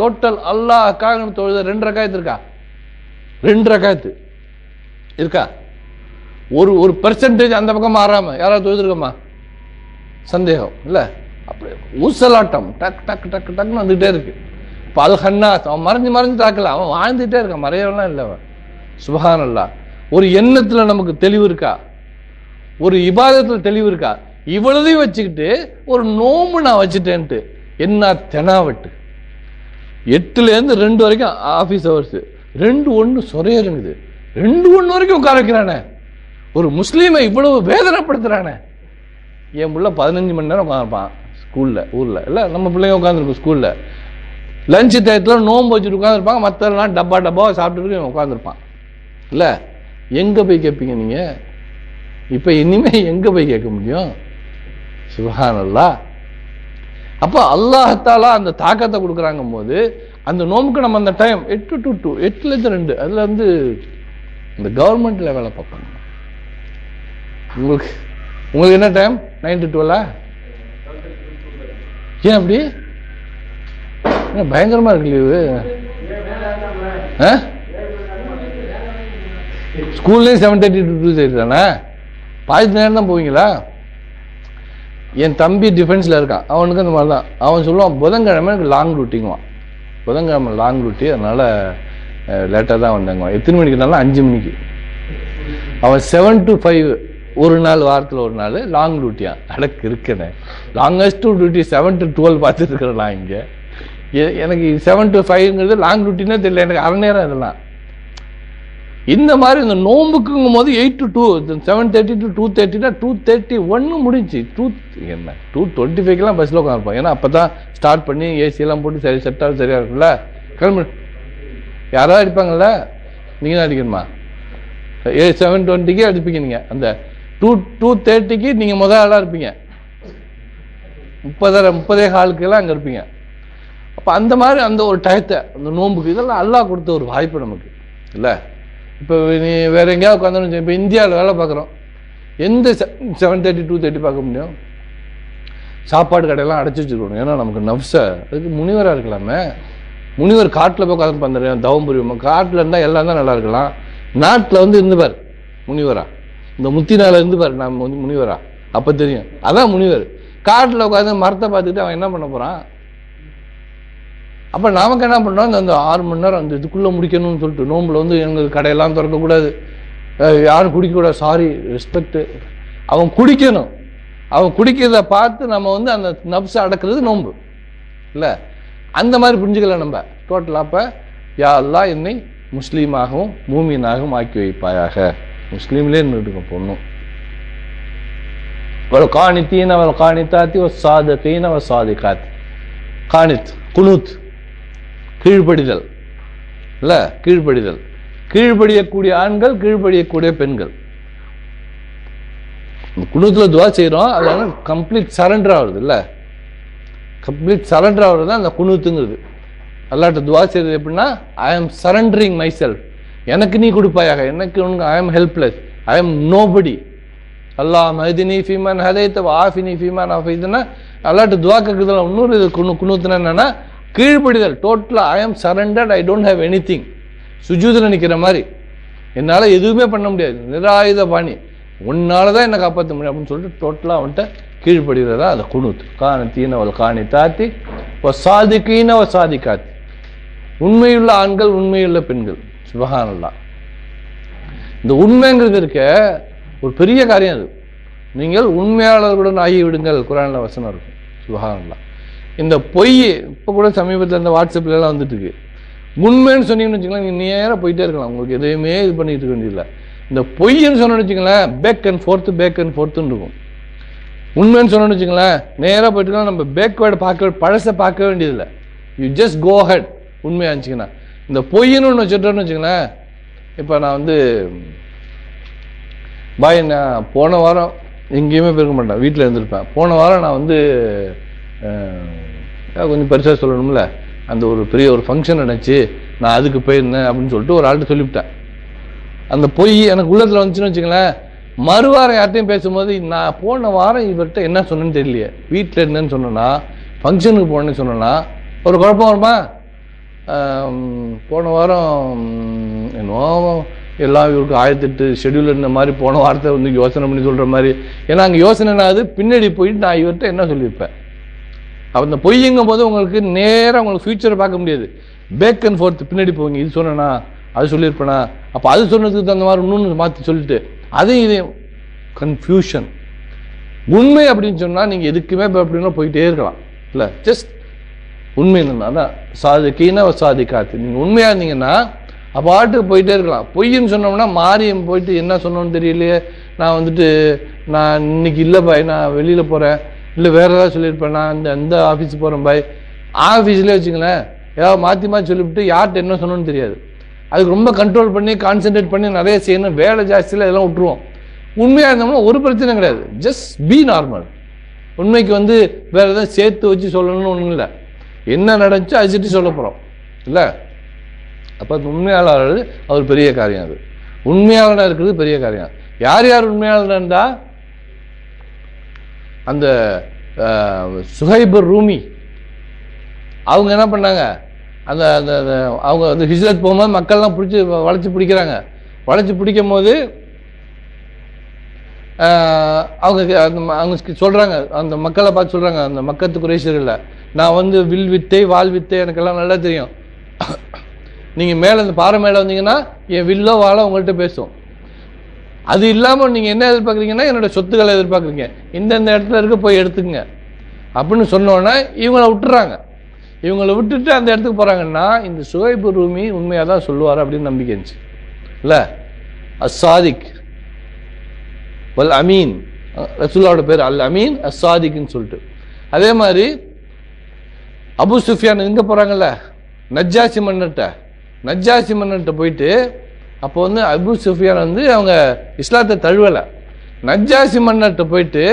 டோட்டல் அல்லாஹ்க்காக தொழுத 2 ரக்காயத்து இருக்கா? 2 ரக்காயத்து இருக்கா? ஒரு பெர்சன்டேஜ் அந்த பக்கம் மாறாம யாராவது தொழுதுருக்கோமா? சந்தேகம் இல்ல. அப்படி ஊசலாட்டம் டக் டக் டக் டக்குன்னு வந்துகிட்டே இருக்கு. இப்போ அது ஹன்னாஸ், அவன் மறைஞ்சு தாக்கல, அவன் வாழ்ந்துட்டே இருக்கான், மறையவெல்லாம் இல்லை அவன். சுப்ஹானல்லாஹ். ஒரு எண்ணத்துல நமக்கு தெளிவு இருக்கா? ஒரு இபாதத்துல தெளிவு இருக்கா? இவ்வளதையும் வச்சுக்கிட்டு ஒரு நோம்பு நான் வச்சுட்டேன்ட்டு என்ன தெனாவட்டு. 8லேருந்து 2 வரைக்கும் ஆஃபீஸ் ஹவர்ஸ், 2-1 சொரையருங்குது, 2-1 வரைக்கும் உட்கார வைக்கிறானே, ஒரு முஸ்லீமை இவ்வளவு வேதனைப்படுத்துறானே. என் பிள்ளை 15 மணி நேரம் உட்காந்துருப்பான் ஸ்கூல்ல, ஊர்ல இல்ல, நம்ம பிள்ளைங்க உட்காந்துருக்கும் ஸ்கூல்ல. லஞ்சு டயத்துல நோம்பு வச்சுட்டு உட்காந்துருப்பாங்க, மற்றெல்லாம் டப்பா சாப்பிட்டுட்டு உட்காந்துருப்பான் இல்ல. எங்க போய் கேட்பீங்க நீங்க? இப்ப இனிமே எங்க போய் கேட்க முடியும்? சுப்ஹானல்லாஹ். அப்ப அல்லாஹ்தாலா அந்த தாக்கத்தை கொடுக்குறாங்க போது அந்த நோம்புக்கு நம்ம அந்த டைம் 8 to 2, 8லேருந்து 2, அதுல வந்து இந்த கவர்மெண்ட்ல வேலை பார்ப்பாங்க. உங்களுக்கு என்ன டைம்? 9 to 12? ஏன் அப்படி பயங்கரமா இருக்கு லீவு? ஸ்கூல்லேயும் 7:30 to 2:30 தானே? பாதி நேரம் தான் போவீங்களா? என் தம்பி டிஃபென்ஸ்ல இருக்கான், அவனுக்கு அந்த மாதிரி தான். அவன் சொல்லுவான், புதன்கிழமை எனக்கு லாங் ரூட்டிங்குவான். புதன்கிழமை லாங் ரூட்டி, அதனால லேட்டாக தான் வந்தாங்க. எத்தனை மணிக்குனாலும் 5 மணிக்கு. அவன் 7 to 5 ஒரு நாள், வாரத்தில் ஒரு நாள் லாங் டியூட்டியா. அடக்கு இருக்கேனே, லாங்கஸ்ட் டியூட்டி 7 to 12 பார்த்துட்டு இருக்கிறேன் நான் இங்கே. எனக்கு 7 to 5ங்கிறது லாங் டியூட்டினே தெரியல, எனக்கு அரை நேரம் இதெல்லாம். இந்த மாதிரி இந்த நோம்புக்குங்கும் போது 8 to 2, 7:30 to 2:30னா 2:31 முடிஞ்சு. என்ன 2:25க்கெல்லாம் பஸ்ஸில் உட்காந்துருப்போம். ஏன்னா அப்போ தான் ஸ்டார்ட் பண்ணி ஏசியெல்லாம் போட்டு சரி செட்டாக சரியாக இருக்குல்ல. கிளம்பு யாராவது அடிப்பாங்கல்ல, நீங்கள் தான் அடிக்கணுமா? 7:20க்கு அடிப்பீங்க நீங்கள். அந்த 2:30க்கு நீங்கள் முதல் ஆளாக இருப்பீங்க. 30 காலுக்கெல்லாம் அங்கே இருப்பீங்க. அப்போ அந்த மாதிரி அந்த ஒரு டயத்தை அந்த நோம்புக்கு இதெல்லாம் அல்லாஹ் கொடுத்த ஒரு வாய்ப்பு நமக்கு இல்லை. இப்போ நீ வேற எங்கேயாவது உட்காந்து, இப்போ இந்தியாவில் வேலை பார்க்குறோம், எந்த 7:30 2:30 பார்க்க முடியும்? சாப்பாடு கடையெல்லாம் அடைச்சி வச்சுருக்கணும். ஏன்னா நமக்கு நப்சை, அதுக்கு முனிவராக இருக்கலாமே. முனிவர் காட்டில் போய் உட்காந்து பண்ணுறேன், தவம் புரியுமா? காட்டில் இருந்தால் எல்லாம் தான் நல்லா இருக்கலாம். நாட்டில் வந்து இருந்துப்பார் முனிவரா, இந்த முத்தினால இருந்துப்பார் நான் முனிவரா, அப்போ தெரியும். அதான் முனிவர். காட்டில் உட்காந்து மரத்தை பார்த்துக்கிட்டு அவன் என்ன பண்ண போகிறான்? அப்போ நமக்கு என்ன பண்ணுறோம், அந்த 6 மணி நேரம் அந்த இதுக்குள்ளே முடிக்கணும்னு சொல்லிட்டு நோம்பில் வந்து எங்களுக்கு கடையெல்லாம் திறக்கக்கூடாது, யாரும் குடிக்கக்கூடாது, சாரி ரெஸ்பெக்ட். அவன் குடிக்கணும், அவன் குடிக்கிறத பார்த்து நம்ம வந்து அந்த நப்சை அடக்கிறது நோம்பு இல்லை. அந்த மாதிரி புரிஞ்சுக்கல நம்ம டோட்டலாக. அப்போ யா அல்லாஹ் என்னை முஸ்லீமாகவும் மூமினாகவும் ஆக்கி வைப்பாயாக. முஸ்லீம்லேயே நின்றுட்டு பொண்ணும். ஒரு காணித்தீன ஒரு காணித்தாத்தி ஒரு சாதத்தீன ஒரு சாதிக்காத்தி. காணித் குனூத், கீழ்ப்படிதல் இல்ல, கீழ்ப்படிதல். கீழ்ப்படியக்கூடிய ஆண்கள், கீழ்ப்படியக்கூடிய பெண்கள். குனூத்துல துவா செய்யறோம், அதனால கம்ப்ளீட் சரண்டர் ஆகுறது இல்ல. கம்ப்ளீட் சரண்டர் ஆகுறது தான் அந்த குனூத்துங்கிறது. அல்லாஹ்ட்ட துவா செய்யறது எப்படின்னா, ஐ ஆம் சரண்டரிங் மை செல்ஃப், எனக்கு நீ கொடுப்பாயாக, எனக்கு ஐ ஆம் ஹெல்ப்லெஸ், ஐ ஆம் நோபடி. அல்லாஹ் மஹ்தினி ஃபீமன் ஹதைத வ ஆஃபினி ஃபீமன் ஆஃபைதனா. அல்லாஹ்ட்ட துவா கேட்குறதுல இன்னொரு இது குனூத்துனா என்னன்னா கீழ்ப்படிதல். டோட்டலா I am surrendered, I don't have anything. சுஜூதுல நிக்கிற மாதிரி, என்னால எதுவுமே பண்ண முடியாது, நிராயுத பாணி, உன்னால தான் என்னை காப்பாற்ற முடியும் அப்படின்னு சொல்லிட்டு டோட்டலா அவன்கிட்ட கீழ்ப்படுகிறதா அந்த குனூத். காணித்தீன ஒரு காணி தாத்தி சாதிக்கீன ஒரு சாதிக்காத்தி. உண்மையுள்ள ஆண்கள், உண்மையுள்ள பெண்கள். சுப்ஹானல்லாஹ். இந்த உண்மைங்கிறது இருக்க ஒரு பெரிய காரியம். அது நீங்கள் உண்மையாளர்களுடன் ஆகிவிடுங்கள், குர்ஆன்ல வசனம் இருக்கும். சுப்ஹானல்லாஹ். இந்த பொய் இப்போ கூட சமீபத்தில் இந்த வாட்ஸ்அப்லாம் வந்துட்டு இருக்கு. உண்மைன்னு சொன்னீங்கன்னு வச்சுக்கலாம், நீங்கள் நேராக போயிட்டே இருக்கலாம், உங்களுக்கு எதையுமே இது பண்ணிட்டு இருக்க வேண்டியதில்லை. இந்த பொய்ன்னு சொன்னோன்னு வச்சுங்களேன், பேக் அண்ட் ஃபோர்த்துன்னு இருக்கும். உண்மைன்னு சொன்னோன்னு வச்சுங்களேன், நேராக போயிட்டுக்கலாம், நம்ம பேக்வேர்டு பழசை பார்க்க வேண்டியதில்லை. You just go ahead. உண்மையாக இருந்துச்சுங்கன்னா. இந்த பொய்ன்னு ஒன்று வச்சுட்டோன்னு வச்சுங்களேன், இப்போ நான் வந்து பாய் நான் போன வாரம் எங்கேயுமே போயிருக்க மாட்டேன், வீட்டில் இருந்திருப்பேன். போன வாரம் நான் வந்து கொஞ்சம் பெருசாக சொல்லணும்ல, அந்த ஒரு பெரிய ஒரு ஃபங்க்ஷன் நினச்சி நான் அதுக்கு போயிருந்தேன் அப்படின்னு சொல்லிட்டு ஒரு ஆள்கிட்ட சொல்லிவிட்டேன். அந்த பொய் எனக்கு உள்ளத்தில் வந்துச்சுன்னு வச்சுங்களேன், மறுவாரம் யார்ட்டையும் பேசும்போது நான் போன வாரம் இவர்கிட்ட என்ன சொன்னேன்னு தெரியலையே, வீட்டில் இருந்தேன்னு சொன்னேன்னா, ஃபங்க்ஷனுக்கு போனேன்னு சொன்னேன்னா ஒரு குழப்பம் வருமா? போன வாரம் என்னவோ எல்லாம் இவருக்கு 1008 ஷெடியூல் இருந்த மாதிரி போன வாரத்தை வந்து யோசனை பண்ணி சொல்கிற மாதிரி. ஏன்னா அங்கே யோசனைனா அது பின்னாடி போயிட்டு நான் இவர்கிட்ட என்ன சொல்லியிருப்பேன். அப்போ இந்த பொய்யுங்கும் போது உங்களுக்கு நேராக உங்களுக்கு ஃபியூச்சரை பார்க்க முடியாது. பேக் அண்ட் ஃபோர்த் பின்னாடி போவீங்க. இது சொன்னேன்னா அது சொல்லியிருப்பேனா, அப்போ அது சொன்னதுக்கு தகுந்த மாதிரி இன்னொன்று மாற்றி சொல்லிட்டு அதையும் இதையும் கன்ஃபியூஷன். உண்மை அப்படின்னு சொன்னால் நீங்கள் எதுக்குமே அப்படின்னா போயிட்டே இருக்கலாம் இல்லை. ஜஸ்ட் உண்மை என்னன்னா அதான் சாதிக்கீனா சாதிக்காத்து. நீங்கள் உண்மையாக இருந்தீங்கன்னா அப்போ ஆட்டுக்கு போயிட்டே இருக்கலாம். பொய்ன்னு சொன்னோம்னா மாறியும் போயிட்டு என்ன சொன்னோன்னு தெரியலையே, நான் வந்துட்டு நான் இன்னைக்கு இல்லை பாய், நான் வெளியில் போகிறேன், இல்லை வேறு ஏதாவது சொல்லியிருப்பேன், நான் இந்த ஆஃபீஸுக்கு போகிறேன் பாய். ஆஃபீஸ்லேயே வச்சுங்களேன், ஏதாவது மாற்றி மாற்றி சொல்லிவிட்டு யார்கிட்ட என்ன சொன்னோன்னு தெரியாது. அதுக்கு ரொம்ப கண்ட்ரோல் பண்ணி கான்சென்ட்ரேட் பண்ணி நிறைய செய்யணும், வேலை ஜாஸ்தியில் இதெல்லாம் விட்டுருவோம். உண்மையாக இருந்தோம்னா ஒரு பிரச்சனை கிடையாது. Just be normal. உண்மைக்கு வந்து வேறு எதாவது சேர்த்து வச்சு சொல்லணும்னு ஒன்றும் இல்லை. என்ன நடந்துச்சோ அதை சுற்றி சொல்ல போகிறோம் இல்லை. அப்போ அந்த உண்மையாளர் அவர் பெரிய காரியம். அது உண்மையாளனாக இருக்கிறது பெரிய காரியம். யார் யார் உண்மையாளர் இருந்தால் அந்த சுஹைபர் ரூமி அவங்க என்ன பண்ணாங்க, அந்த அந்த அவங்க வந்து ஹிஜ்ரத் போகும்போது மக்கள்லாம் வளைச்சி பிடிக்கிறாங்க. வளைச்சி பிடிக்கும் போது அவங்க சொல்கிறாங்க, அந்த மக்களை பார்த்து சொல்கிறாங்க, அந்த மக்கத்து குறைஷர்களில், நான் வந்து வில் வித்தை வால் வித்தை எனக்கெல்லாம் நல்லா தெரியும். நீங்கள் மேலே இந்த பாறை மேலே வந்தீங்கன்னா என் வில்லோ வாழோ உங்கள்கிட்ட பேசும். அது இல்லாமல் நீங்கள் என்ன எதிர்பார்க்குறீங்கன்னா என்னோட சொத்துக்களை எதிர்பார்க்குறீங்க, இந்தந்த இடத்துல இருக்க போய் எடுத்துக்கங்க அப்படின்னு சொன்னோன்னே இவங்களை விட்டுறாங்க. இவங்களை விட்டுட்டு அந்த இடத்துக்கு போகிறாங்கன்னா இந்த சுஹைபு ரூமி உண்மையாக தான் சொல்லுவார் அப்படின்னு நம்பிக்கை இருந்துச்சு இல்லை. அஸ்ஸாதிக் வல் அமீன், ரசூலுல்லாஹோட பேர் அல் அமீன் அஸ்ஸாதிக்னு சொல்லிட்டு. அதே மாதிரி அபு சுஃபியான் எங்கே போகிறாங்கல்ல, நஜ்ஜாசி மன்னர்கிட்ட போயிட்டு, அப்போ வந்து அபு சுஃபியான் வந்து அவங்க இஸ்லாத்தை தழுவலை. நஜ்ஜாசி மன்னர்கிட்ட போயிட்டு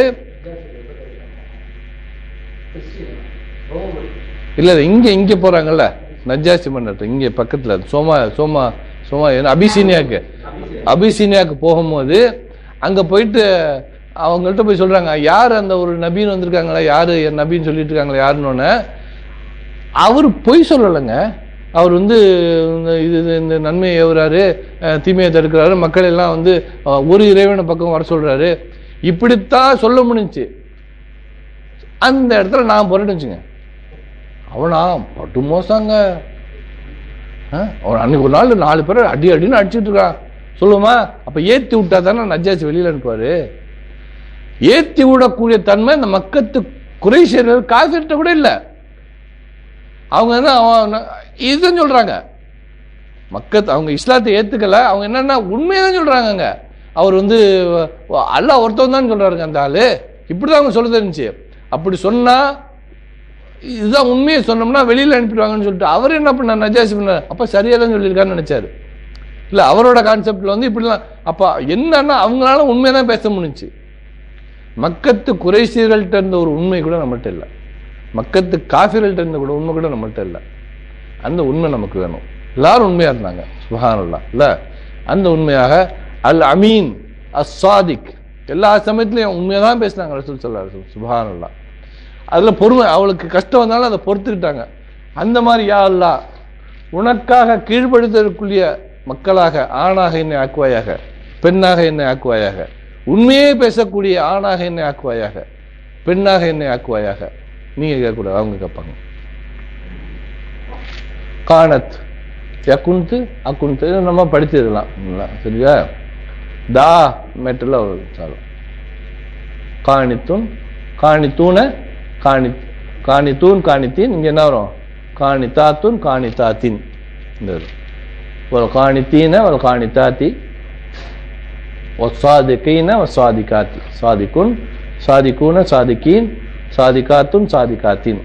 இல்லை இங்கே போகிறாங்கல்ல நஜ்ஜாசி மன்னர்கிட்ட, இங்கே பக்கத்தில் சோமா அபிசீனியாவுக்கு போகும்போது அங்கே போயிட்டு அவங்கள்ட்ட போய் சொல்கிறாங்க, யார் அந்த ஒரு நபின்னு வந்திருக்காங்களா, யார் என் நபின்னு சொல்லிட்டு இருக்காங்களா யாருன்னு. அவர் பொய் சொல்லலைங்க. அவர் வந்து இந்த நன்மையை ஏவுறாரு, தீமையை தடுக்கிறாரு, மக்கள் எல்லாம் வந்து ஒரு இறைவனை பக்கம் வர சொல்கிறாரு, இப்படித்தான் சொல்ல முடிஞ்சுச்சு. அந்த இடத்துல நான் போறேன்னு வச்சுங்க, அவனா பட்டு மோசங்க. அவன் அன்னைக்கு ஒரு நாள் 4 பேர் அடின்னு அடிச்சுட்டு இருக்கான் சொல்லுமா. அப்போ ஏற்றி விட்டா தானே நஜ்ஜாசி வெளியில் அனுப்புவார். ஏற்றி விடக்கூடிய தன்மை இந்த மக்கத்து குறைஷியர்கள் காஃபிர்ட்ட கூட இல்லை. அவங்க என்ன இதுதான் சொல்றாங்க, அவங்க இஸ்லாத்தை ஏத்துக்கல, அவங்க என்னன்னா உண்மையதான் சொல்றாங்க. அவர் வந்து அல்லாஹ் ஒருத்தவன் தான் சொல்றாருங்க அந்த ஆளு, இப்படிதான் அவங்க சொல்ல தெரிஞ்சு. அப்படி சொன்னா இதுதான் உண்மையை சொன்னோம்னா வெளியில அனுப்பிடுவாங்கன்னு சொல்லிட்டு அவர் என்ன பண்ண நஜ்ஜாசி பண்ண, அப்ப சரியா தான் சொல்லியிருக்காருன்னு நினைச்சாரு. இல்ல அவரோட கான்செப்ட்ல வந்து இப்படிலாம். அப்ப என்னன்னா அவங்களால உண்மையதான் பேச முடிஞ்சு. மக்கத்து குறைஷியர்கள்ட்ட இருந்த ஒரு உண்மை கூட நம்மகிட்ட இல்லை, மக்கத்து காஃபிர்கள்ட்ட இருந்த கூட உண்மை கூட நம்மகிட்ட இல்லை. அந்த உண்மை நமக்கு வேணும். எல்லாரும் உண்மையா இருந்தாங்க சுப்ஹானல்லாஹ் இல்ல. அந்த உண்மையாக அல் அமீன் அஸ்ஸாதிக் எல்லா சமயத்திலையும் உண்மையதான் பேசினாங்க ரசூல் ஸல்லல்லாஹு அலைஹி வஸல்லம் சுப்ஹானல்லாஹ். அதுல பொறுமை, அவளுக்கு கஷ்டம் வந்தாலும் அதை பொறுத்துக்கிட்டாங்க. அந்த மாதிரி யா அல்லாஹ் உனக்காக கீழ்ப்படுத்தக்கூடிய மக்களாக ஆணாக என்னை ஆக்குவாயாக, பெண்ணாக என்னை ஆக்குவாயாக, உண்மையே பேசக்கூடிய ஆணாக என்னை ஆக்குவாயாக, பெண்ணாக என்னை ஆக்குவாயாக. நீங்க கேட்கக்கூடாது, அவங்க கேட்பாங்க. காணத் யகுந்து அகுந்து நம்ம படிச்சிடலாம் சரியா. தா மெட்டல சாலும் காணித்தும் காணித்தூன காணி காணித்தூன் காணித்தீன், இங்கே என்ன வரும்? காணித்தாத்துன் காணித்தாத்தின். இந்த ஒரு காணித்தீன ஒரு காணித்தாத்தி, ஒரு சாதிக்கீன ஒரு சாதிக்காத்தி, சாதிக்குன் சாதிக்கூன சாதிக்கீன், சாதிக்காத்துன் சாதிக்காத்தின்.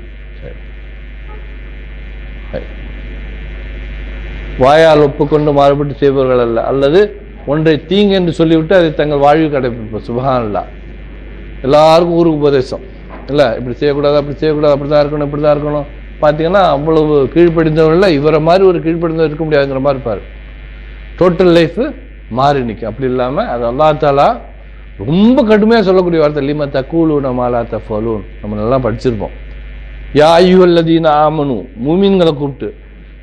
வாயால் ஒப்புக்கொண்டு மாறுபட்டு செய்பவர்கள் அல்ல, அல்லது ஒன்றை தீங்கு என்று சொல்லிவிட்டு அதை தங்கள் வாழ்வில் கடைபிடிப்போம். சுப்ஹானல்லாஹ். எல்லாருக்கும் ஊருக்கு உபதேசம் இல்லை, இப்படி செய்யக்கூடாது, அப்படி செய்யக்கூடாது, அப்படி தான் இருக்கணும், இப்படி தான் இருக்கணும். பார்த்தீங்கன்னா அவ்வளவு கீழ்ப்படிந்தவர்கள் இவரை மாதிரி ஒரு கீழ்ப்படிந்தவர் இருக்க முடியாதுங்கிற மாதிரி இருப்பார். டோட்டல் லைஃப் மாறி நிற்கும். அப்படி இல்லாமல் அது அல்லாஹ் தஆலா ரொம்ப கடுமையாக சொல்லக்கூடிய வார்த்தை, லிம தக்கூலூன மா லா தஃஅலூன். நம்ம நல்லா படிச்சிருப்போம். யா அய்யுஹல்லதீன ஆமனு, மூமின்களை கூப்பிட்டு,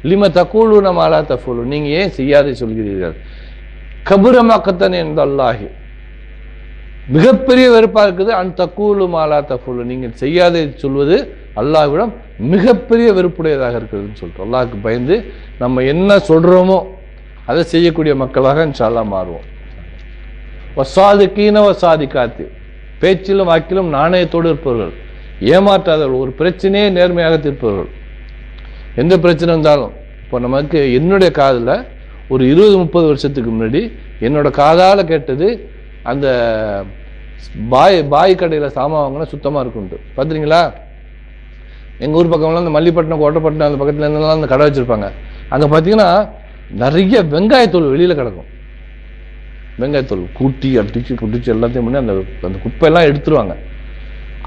லிம தக்கூலூன மா லா தஃஅலூன், நீங்கள் ஏன் செய்யாதே சொல்கிறீர்கள்? கபுர மக்கத்தன் இன்தல்லாஹி, மிகப்பெரிய வெறுப்பா இருக்குது. அன் தக்கூலு மா லா தஃஅலூன், நீங்கள் செய்யாதே சொல்வது அல்லாஹ்விடம் மிகப்பெரிய வெறுப்புடையதாக இருக்குதுன்னு சொல்லிட்டு அல்லாஹ்க்கு பயந்து நம்ம என்ன சொல்றோமோ அதை செய்யக்கூடிய மக்களாக இன்ஷா அல்லாஹ் மாறுவோம். வசாதிகீன வசாதிகாத்தி, பேச்சிலும் வாக்கிலும் நாணயத்தோடு இருப்பவர்கள், ஏமாற்றாதவர்கள், ஒரு பிரச்சனையே நேர்மையாக தீர்ப்பவர்கள். எந்த பிரச்சனை இருந்தாலும், இப்போ நமக்கு என்னுடைய காதில் ஒரு 20-30 வருஷத்துக்கு முன்னாடி என்னோட காதால் கேட்டது, அந்த பாய் கடையில் சாமான் வாங்கினா சுத்தமாக இருக்குன்ட்டு. பார்த்துறீங்களா? எங்கள் ஊர் பக்கம்லாம் அந்த மல்லிப்பட்டினம் கோட்டைப்பட்டினம் அந்த பக்கத்தில் இருந்தெல்லாம் அந்த கடை வச்சுருப்பாங்க. அங்கே பார்த்தீங்கன்னா நிறைய வெங்காயத்தூள் வெளியில் கிடக்கும். வெங்காயத்தூள் கூட்டி அடிச்சு குட்டிச்சு எல்லாத்தையும் பண்ணி அந்த அந்த குப்பையெல்லாம் எடுத்துருவாங்க.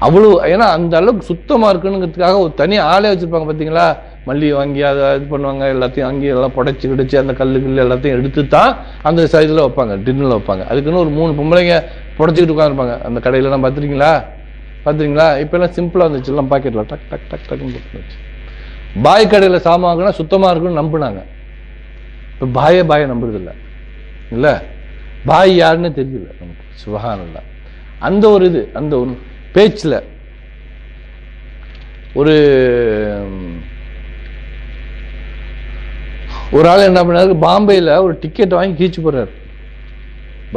அவ்வளோ, ஏன்னா அந்த அளவுக்கு சுத்தமாக இருக்குங்கிறதுக்காக ஒரு தனி ஆளே வச்சுருப்பாங்க. பார்த்தீங்களா? மல்லி வாங்கி அதை இது பண்ணுவாங்க, எல்லாத்தையும் வாங்கி எல்லாம் புடைச்சி கிடச்சி அந்த கல்லு எல்லாத்தையும் எடுத்து தான் அந்த சைடில் வைப்பாங்க, டின்னரில் வைப்பாங்க. அதுக்குன்னு ஒரு 3 பொம்பளைங்க புடைச்சிக்கிட்டு உட்காந்துருப்பாங்க அந்த கடையிலலாம். பார்த்துருக்கீங்களா? இப்போல்லாம் சிம்பிளாக வந்துச்சு, எல்லாம் பாக்கெட்டில் டக் டக் டக் டக்குன்னு போட்டுச்சு. பாய் கடையில் சாமான் வாங்கினா சுத்தமாக இருக்குன்னு நம்பினாங்க. இப்போ பாயை நம்புறதில்லை இல்லை, பாய் யாருன்னு தெரியல நமக்கு. சுப்ஹானல்லாஹ். அந்த ஒரு இது, அந்த ஒரு பேச்சில் ஒரு ஆள் என்ன பண்ணாரு, பாம்பேயில் ஒரு டிக்கெட் வாங்கி கீழ்ச்சி போடுறாரு.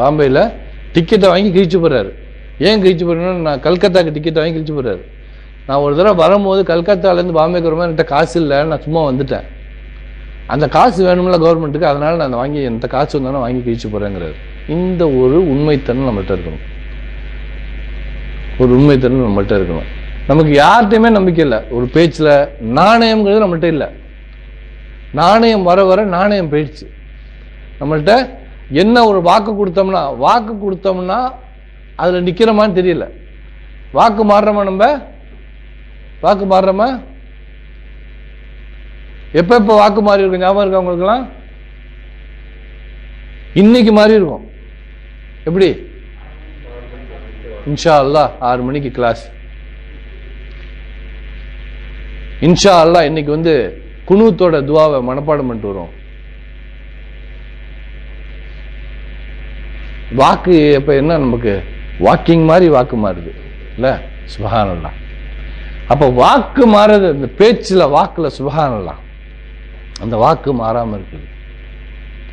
பாம்பேயில் டிக்கெட்டை வாங்கி கீழ்ச்சி போடுறாரு. ஏன் கழிச்சு போறேன்னா, நான் கல்கத்தாக்கு டிக்கெட் வாங்கி கழிச்சு போறாரு. நான் ஒரு தடவை வரும்போது கல்கத்தாலேருந்து பாம்பேக்கு வரும்போது என்கிட்ட காசு இல்லை, நான் சும்மா வந்துட்டேன். அந்த காசு வேணும்ல கவர்மெண்ட்டுக்கு, அதனால நான் வாங்கி எந்த காசு வந்தாலும் வாங்கி கழிச்சு போறேங்கிறாரு. இந்த ஒரு உண்மைத்தன்மை நம்மள்கிட்ட இருக்கணும். ஒரு உண்மைத்தன்மை நம்மள்கிட்ட இருக்கணும். நமக்கு யார்கிட்டையுமே நம்பிக்கை இல்லை. ஒரு பேச்சில் நாணயம்ங்கிறது நம்மள்கிட்ட இல்லை. நாணயம் வர வர நாணயம் போயிடுச்சு நம்மள்கிட்ட. என்ன ஒரு வாக்கு கொடுத்தோம்னா அதில் நிற்கிறோமான்னு தெரியல. வாக்கு மாறுறோமா? நம்ம வாக்கு மாறுறோமா? எப்போ வாக்கு மாறி இருக்கும் ஞாபகம் இருக்கா உங்களுக்குலாம்? இன்னைக்கு மாறி இருக்கும். எப்படி? இன்ஷா அல்லாஹ் 6 மணிக்கு கிளாஸ். இன்ஷா அல்லாஹ் இன்னைக்கு குனூத்தோட துவாவை மனப்பாடம் பண்ணிட்டு வரும். வாக்கு இப்ப என்ன, நமக்கு வாக்கிங் மாதிரி வாக்கு மாறுது இல்ல? சுப்ஹானல்லாஹ். அப்ப வாக்கு மாறுது, இந்த பேச்சுல வாக்குல. சுப்ஹானல்லாஹ். அந்த வாக்கு மாறாம இருக்குது.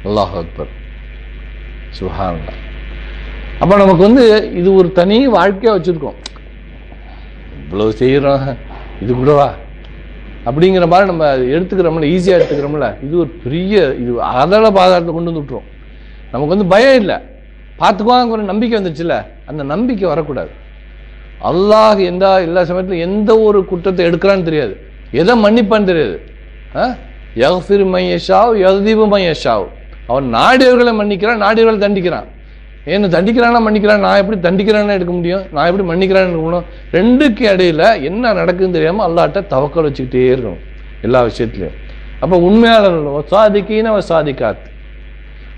அல்லாஹ் அக்பர். சுப்ஹானல்லாஹ். அப்ப நமக்கு இது ஒரு தனி வாழ்க்கையா வச்சிருக்கோம். இவ்வளவு செய்யறோம், இது கூடவா அப்படிங்கிற மாதிரி நம்ம எடுத்துக்கிறோம்ல, ஈஸியா எடுத்துக்கிறோம்ல. இது ஒரு பெரிய, இது அதள பாதாளத்தை கொண்டு விட்டுரும். நமக்கு பயம் இல்லை, பார்த்துக்குவாங்க ஒரு நம்பிக்கை வந்துச்சுல்ல. அந்த நம்பிக்கை வரக்கூடாது. அல்லாஹ் எல்லா சமயத்திலும் எந்த ஒரு குற்றத்தை எடுக்கிறான்னு தெரியாது, எதை மன்னிப்பான்னு தெரியாது. யக்ஃபிரு மன் யஷாவ் யக்திபு மன் யஷாவ். அவன் நாடியவர்களை மன்னிக்கிறான், நாடியவர்களை தண்டிக்கிறான். என்ன தண்டிக்கிறானா மன்னிக்கிறான்? நான் எப்படி தண்டிக்கிறான்னு எடுக்க முடியும்? நான் எப்படி மன்னிக்கிறான்னு எடுக்க முடியும்? ரெண்டுக்கு இடையில என்ன நடக்குதுன்னு தெரியாம அல்லாஹ்ட்ட தவக்கல் வச்சுக்கிட்டே இருக்கணும் எல்லா விஷயத்திலையும். அப்ப உண்மையாளர்கள் சாதிக்கீன சாதிக்காத்.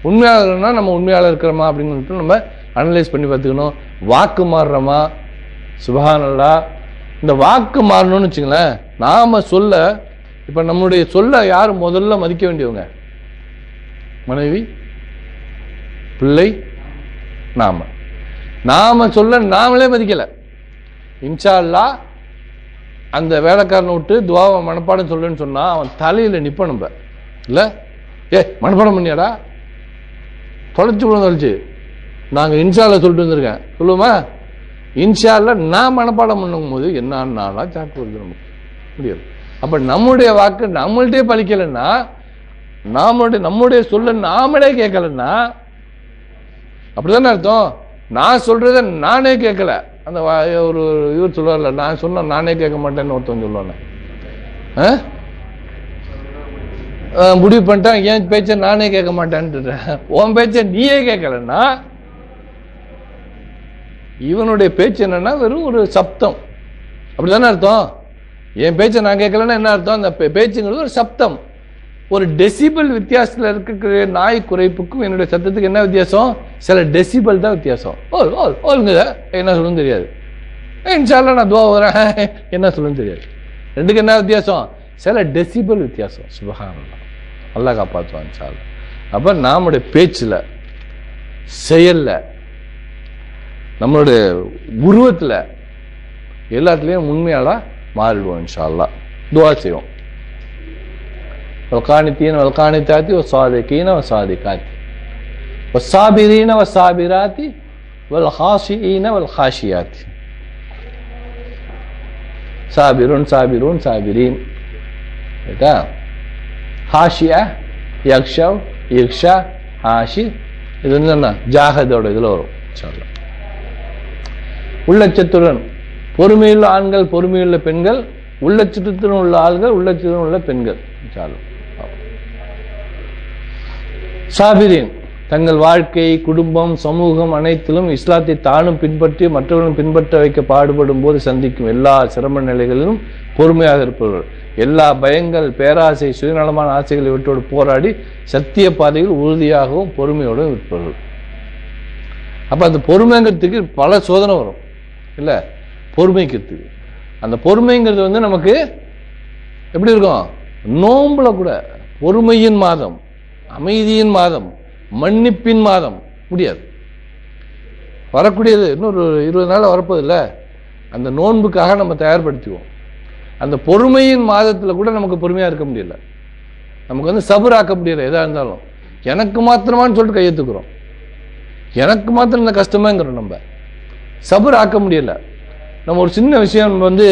உண்மையாளர்கள்னா நம்ம உண்மையாளர் இருக்கிறோமா அப்படின்னு நம்ம அனலைஸ் பண்ணி பார்த்துக்கணும். வாக்கு மாறுறோமா? சுப்ஹானல்லாஹ். இந்த வாக்கு மாறணும்னு வச்சுங்களேன், நாம சொல்ல, இப்ப நம்முடைய சொல்ல யார் முதல்ல மதிக்க வேண்டியவங்க? மனைவி, பிள்ளை, நாம சொல்ல நாமளே மதிக்கல. இன்ஷா அல்லாஹ் அந்த வேலைக்காரனை விட்டு துவாவை மனப்பாடம் சொல்லுன்னு சொன்னா அவன் தலையில நிப்ப நம்ம இல்ல. மனப்பாடம் பண்ணியாடா, தொலைச்சு தொலைச்சு. நாங்க இன்ஷால்ல சொல்லிட்டு வந்திருக்கேன், சொல்லுவோமா? இன்ஷால்ல நான் மனப்பாடம் பண்ணும் போது என்ன நாளா சாக்கு வருது நமக்கு. முடியாது. அப்ப நம்முடைய வாக்கு நம்மள்டே பலிக்கலைன்னா, நம்முடைய சொல்ல நாமளே கேட்கலன்னா அப்படிதானே அர்த்தம். நான் சொல்றத நானே கேட்கல. அந்த ஒரு இவர் சொல்லுவார்ல, நான் சொன்ன நானே கேட்க மாட்டேன்னு ஒருத்தன் சொல்லுவாங்க. முடிவு பண்ணிட்டான், என் பேச்ச நானே கேட்க மாட்டேன்னு. உன் பேச்ச நீயே கேட்கலன்னா இவனுடைய பேச்சு என்னன்னா வெறும் ஒரு சப்தம். அப்படிதானே அர்த்தம். என் பேச்சை நான் கேட்கலன்னா என்ன அர்த்தம்? அந்த பேச்சுங்கிறது ஒரு சப்தம். ஒரு டெசிபல் வித்தியாசத்தில் இருக்கிற நாய் குறைப்புக்கும் என்னுடைய சத்தத்துக்கு என்ன வித்தியாசம்? சில டெசிபல் தான் வித்தியாசம். ஓல்ங்க என்ன சொல்லுன்னு தெரியாது. இன்ஷால்லா நான் துவா வரேன் என்ன சொல்லுன்னு தெரியாது. ரெண்டுக்கு என்ன வித்தியாசம்? சில டெசிபல் வித்தியாசம். சுப்ஹானல்லாஹ், அல்லாஹ் காப்பாற்றுவான் இன்ஷால்லா. அப்ப நம்முடைய பேச்சுல, செயல்ல, நம்மளுடைய உருவத்துல எல்லாத்துலயும் உண்மையாளா மாறிடுவோம் இன்ஷால்லா. துவா செய்வோம். والقانتين والقانتات والصادقين والصادقات والصابرين والصابرات والخاشعين والخاشعات. صابرون صابرون صابرين. बेटा ஹாஷியா, யக்ஷா, யக்ஷா, ஹாஷி. இது வந்து என்ன? ஜாஹதோட இதுல வரும் இன்ஷால்லா. உள்ளச்சத்துடன் பொறுமையுள்ள ஆண்கள், பொறுமையுள்ள பெண்கள், உள்ளச்சத்துடன் உள்ள ஆள்கள், உள்ளச்சத்துடன் உள்ள பெண்கள் இன்ஷால்லா. சாபிரின் தங்கள் வாழ்க்கை, குடும்பம், சமூகம் அனைத்திலும் இஸ்லாத்தை தானும் பின்பற்றி மற்றவர்களும் பின்பற்ற வைக்க பாடுபடும் போது சந்திக்கும் எல்லா சிரம நிலைகளிலும் பொறுமையாக இருப்பவர்கள். எல்லா பயங்கள், பேராசை, சுயநலமான ஆசைகளை விட்டோடு போராடி சத்திய பாதையில் உறுதியாகவும் பொறுமையோடும் இருப்பவர்கள். அப்ப அந்த பொறுமைங்கிறதுக்கு பல சோதனை வரும் இல்ல, பொறுமைக்கிறதுக்கு. அந்த பொறுமைங்கிறது வந்து நமக்கு எப்படி இருக்கும்? நோம்புல கூட பொறுமையின் மாதம், அமைதியின் மாதம், மன்னிப்பின் மாதம் முடியாது. வரக்கூடியது இன்னொரு 20 நாள் வரப்போது இல்லை, அந்த நோன்புக்காக நம்ம தயார்படுத்திவோம். அந்த பொறுமையின் மாதத்தில் கூட நமக்கு பொறுமையா இருக்க முடியல, நமக்கு வந்து சபர் ஆக்க முடியல. எதா இருந்தாலும் எனக்கு மாத்திரமான்னு சொல்லிட்டு கையெழுத்துக்கிறோம், எனக்கு மாத்திரம் இந்த கஷ்டமாங்கிறோம். நம்ம சபர் ஆக்க முடியல. நம்ம ஒரு சின்ன விஷயம் வந்து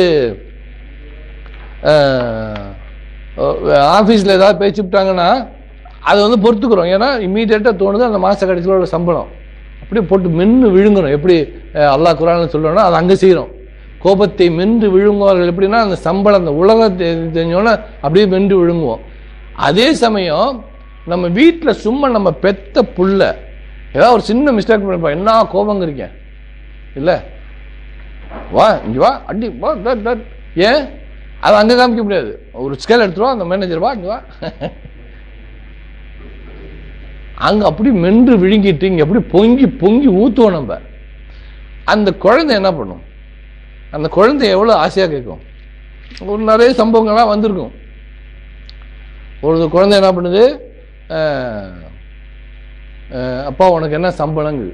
ஆஃபீஸில் ஏதாவது பேச்சுட்டாங்கன்னா அதை வந்து பொறுத்துக்கிறோம். ஏன்னா இம்மீடியட்டாக தோணுது அந்த மாத கடைசியோட சம்பளம் அப்படியே போட்டு மென்று விழுங்கணும். எப்படி அல்லாஹ் குர்ஆன்ல சொல்லணும்னா அதை அங்கே செய்கிறோம். கோபத்தை மென்று விழுங்குவார்கள் எப்படின்னா அந்த சம்பளம், அந்த உலகத்தை தெரிஞ்சோன்னா அப்படியே மென்று விழுங்குவோம். அதே சமயம் நம்ம வீட்டில் சும்மா நம்ம பெத்த புள்ள ஏதாவது ஒரு சின்ன மிஸ்டேக் பண்ணிப்பா, என்ன கோபங்கிறீங்க இல்லை, வா இங்கே வா அடி வா, ஏன் அதை அங்கே காமிக்க முடியாது. ஒரு ஸ்கேல் எடுத்துருவா அந்த மேனேஜர், வா இங்கே வா, அங்கே அப்படி மென்று விழுங்கிட்டு இங்கே அப்படி பொங்கி பொங்கி ஊற்றுவோம். நம்ம அந்த குழந்தை என்ன பண்ணும்? அந்த குழந்தை எவ்வளோ ஆசையாக கேட்கும். ஒரு நிறைய சம்பவங்கள்லாம் வந்திருக்கும். ஒரு குழந்தை என்ன பண்ணுது, அப்பா உனக்கு என்ன சம்பளங்குது.